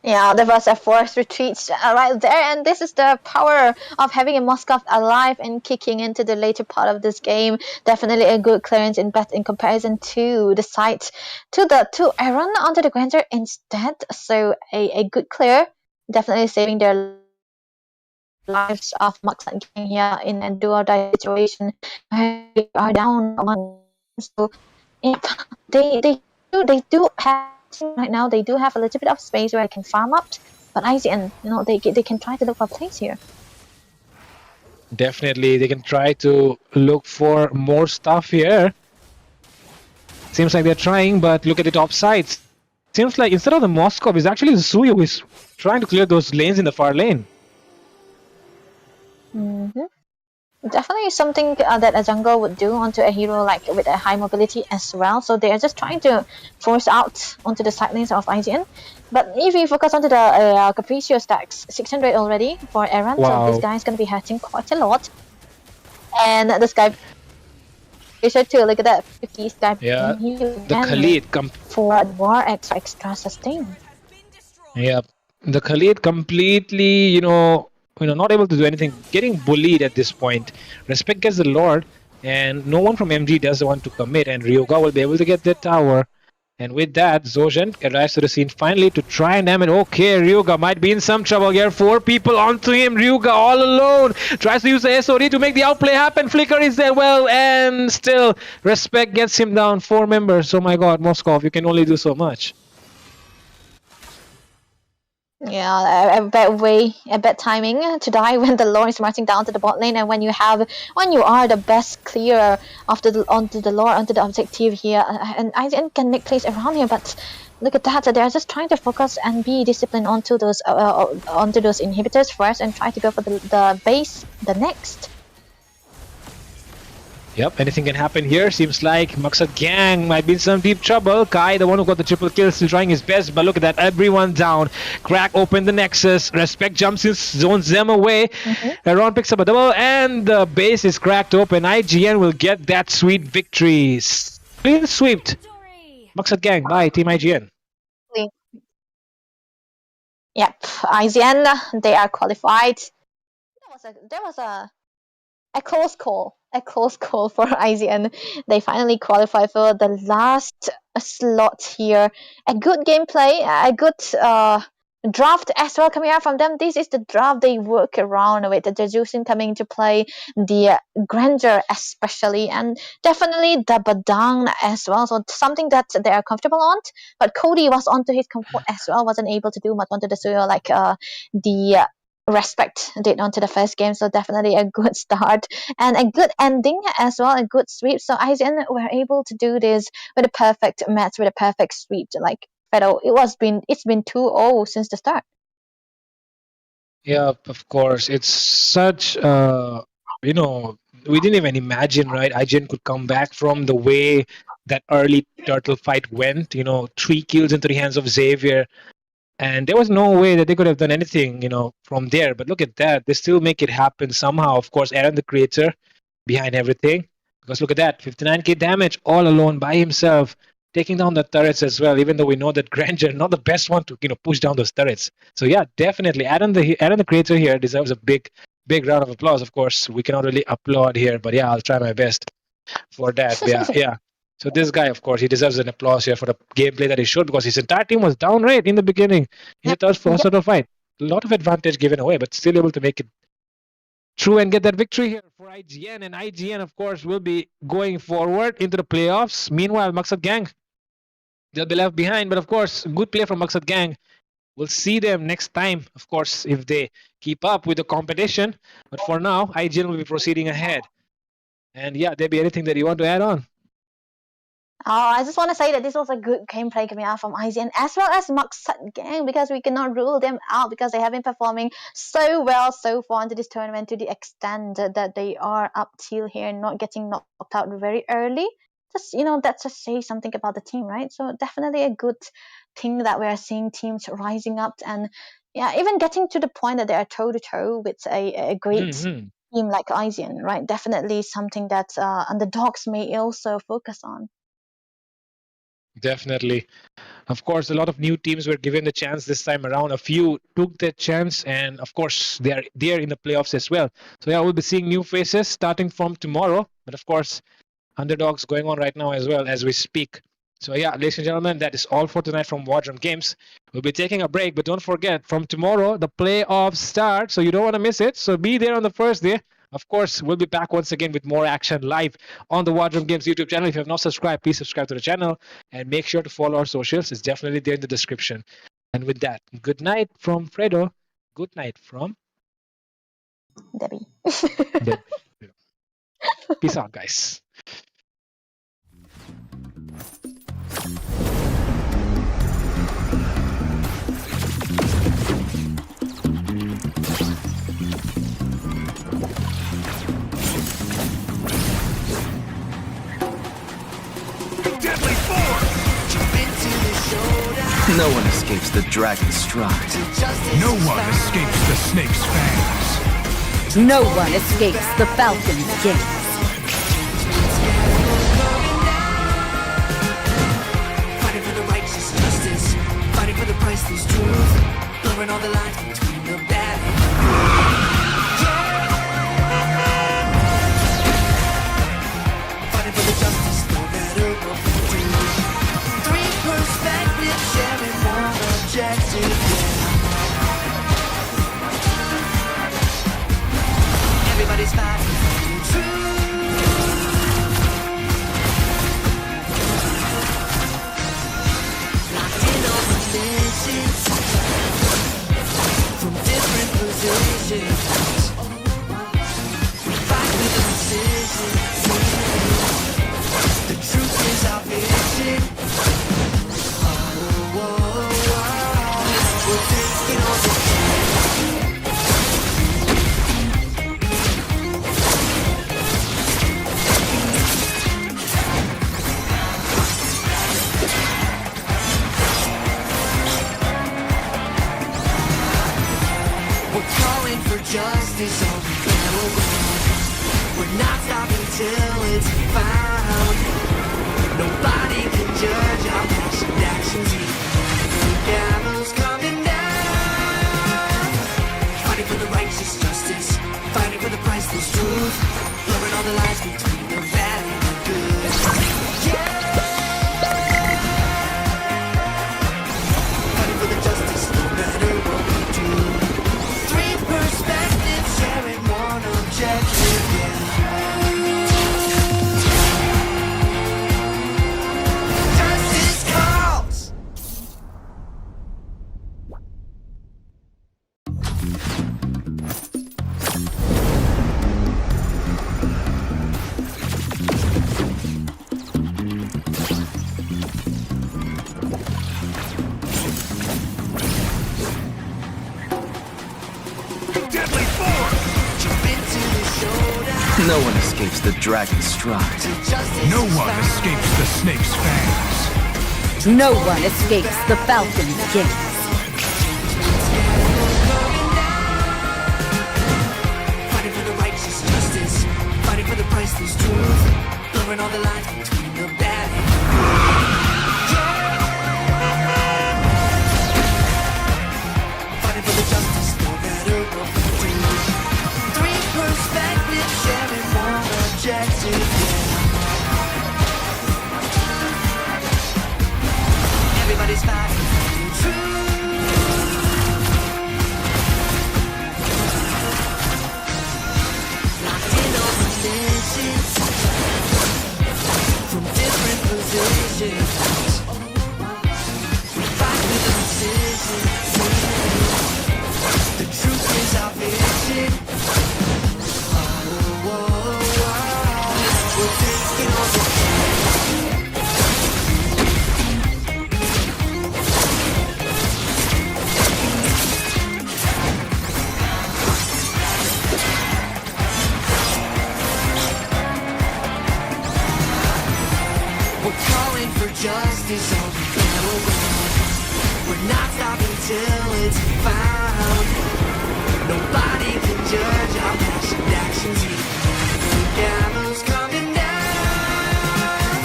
Yeah, there was a forced retreat right there, and this is the power of having a Moskov alive and kicking into the later part of this game. Definitely a good clearance in comparison to the site to Aaron onto the Granger instead. So a good clear, definitely saving their lives of Max and Gang here in a do or die situation. They are down one, so yep, they do have right now. They do have a little bit of space where they can farm up, but IZN, they can try to look for plays here. Definitely, they can try to look for more stuff here. Seems like they're trying, but look at the top sides. Seems like instead of the Moskov, it's actually the Suyo who is trying to clear those lanes in the far lane. Definitely something that a jungle would do onto a hero like with a high mobility as well. So they are just trying to force out onto the side lanes of IGN. But if we focus onto the Capriccio stacks, 600 already for Aaron. Wow. So this guy is going to be hurting quite a lot. And the Sky Capriccio too, look at that. 50 Sky. Yeah, the Khalid for war extra sustain. Yeah, the Khalid completely, not able to do anything, getting bullied at this point. Respect gets the Lord, and no one from MG does want to commit, and Ryoga will be able to get the tower. And with that, Zojin arrives to the scene finally to try and damage. Okay, Ryuga might be in some trouble here. 4 people onto him. Ryuga all alone. Tries to use the SOD to make the outplay happen. Flicker is there well, and still, Respect gets him down. 4 members. Oh my god, Moskov, you can only do so much. Yeah, a bad timing to die when the Lord is marching down to the bot lane, and when you are the best clearer onto the Lord, onto the objective here, and IGN can make plays around here, but look at that, they're just trying to focus and be disciplined onto those inhibitors first, and try to go for the base the next. Yep, anything can happen here. Seems like Maksat Gang might be in some deep trouble. Kai, the one who got the triple kill, still trying his best, but look at that, everyone down. Crack open the Nexus. Respect jumps in, zones them away. Aaron picks up a double, and the base is cracked open. IGN will get that sweet victory. Clean swept. Maksat Gang, bye, Team IGN. Yep, IGN, they are qualified. There was a close call. A close call for IZN. They finally qualify for the last slot here. A good gameplay, a good draft as well coming out from them. This is the draft they work around with. The Jejusin coming to play, the Granger especially, and definitely the Badang as well. So something that they are comfortable on. But Cody was onto his comfort as well. Wasn't able to do much onto the Suyo like the Respect did onto the first game. So definitely a good start and a good ending as well, a good sweep. So IZN were able to do this with a perfect match, with a perfect sweep. Like Fedor, it's been 2-0 since the start. Yeah, of course. It's such, we didn't even imagine, right? IGN could come back from the way that early turtle fight went. 3 kills into the hands of Xavier, and there was no way that they could have done anything, from there. But look at that. They still make it happen somehow. Of course, Aaron, the creator, behind everything. Because look at that. 59k damage all alone by himself, taking down the turrets as well, even though we know that Granger, not the best one to, push down those turrets. So yeah, definitely. Aaron, the creator here, deserves a big, big round of applause. Of course, we cannot really applaud here, but yeah, I'll try my best for that. Yeah, yeah. So this guy, of course, he deserves an applause here for the gameplay that he showed, because his entire team was down right in the beginning in the first sort of fight. A lot of advantage given away, but still able to make it through and get that victory here for IGN. And IGN, of course, will be going forward into the playoffs. Meanwhile, Maksat Gang, they'll be left behind. But of course, good play from Maksat Gang. We'll see them next time, of course, if they keep up with the competition. But for now, IGN will be proceeding ahead. And yeah, there be anything that you want to add on? I just want to say that this was a good gameplay coming out from IZN as well as Maksat Gang, because we cannot rule them out because they have been performing so well so far into this tournament, to the extent that they are up till here, not getting knocked out very early. Just, that just says something about the team, right? So definitely a good thing that we are seeing teams rising up, and yeah, even getting to the point that they are toe-to-toe with a great team like IZN, right? Definitely something that Underdogs may also focus on. Definitely. Of course, a lot of new teams were given the chance this time around. A few took that chance, and of course, they're there in the playoffs as well. So yeah, we'll be seeing new faces starting from tomorrow. But of course, Underdogs going on right now as well as we speak. So yeah, ladies and gentlemen, that is all for tonight from WarDrum Games. We'll be taking a break, but don't forget, from tomorrow, the playoffs start, so you don't want to miss it. So be there on the first day. Of course, we'll be back once again with more action live on the WarDrum Games YouTube channel. If you have not subscribed, please subscribe to the channel and make sure to follow our socials. It's definitely there in the description. And with that, good night from Fredo. Good night from Debbie. Debbie. Peace out, guys. No one escapes the dragon's stride. No one escapes the snake's fangs. No one escapes the falcon's gaze. Fighting for the righteous justice, fighting for the priceless truth, blurring all the lines between the bad and the good. Fighting for the justice, no matter what we do. Three perspectives sharing one objective. Everybody's fighting for the truth. Locked in on positions from different positions. We fight with precision. The truth is our vision. We're taking on the justice on the battleground. We're not stopping till it's found. Nobody can judge our past actions. The gallows coming down. Fighting for the righteous justice, fighting for the priceless truth, blurring all the lines between the bad and the good. Yeah. Fighting for the justice, no matter what we do. Perspective sharing one objective, Justice calls. No one escapes the dragon's stride. No one escapes the snake's fangs. No one escapes the falcon's gaze. Fighting for the righteous justice, fighting for the priceless truth, blurring all the lines between the bad and the good. Fighting for the justice, no matter what we do. Three perspectives sharing one objective. Everybody's fighting for the truth. Locked in those positions from different positions. We fight with precision. The truth is our vision. We're taking on the We're calling for justice all the world. We're not stopping till it's found. Nobody can judge our past actions. The gallows coming down.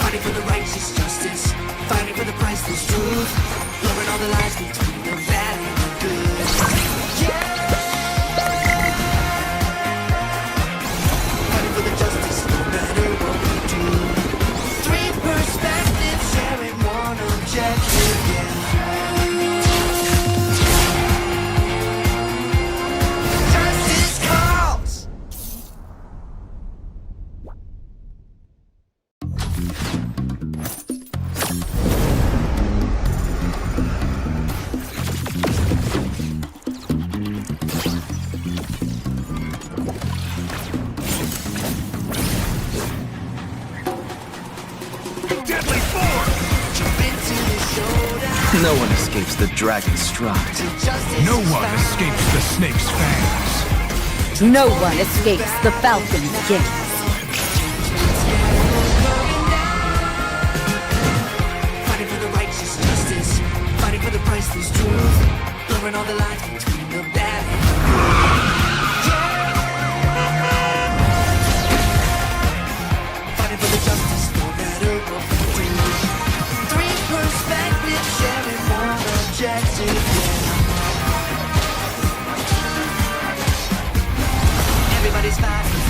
Fighting for the righteous justice, fighting for the priceless truth, blurring all the lines between the bad and the good. Yeah. Fighting for the justice, no matter what we do. Three perspectives sharing one objective, yeah. Justice calls. Deadly form! Jump into the showdown. No one escapes the dragon's stride. Justice No is one found. escapes the snake's fangs. No one escapes the falcon's gaze. Fighting for the righteous justice, fighting for the priceless truth, blurring all the lines between the bad and the good. Fighting for the justice, no matter what we do. Three perspectives sharing one objective, yeah. Everybody's fighting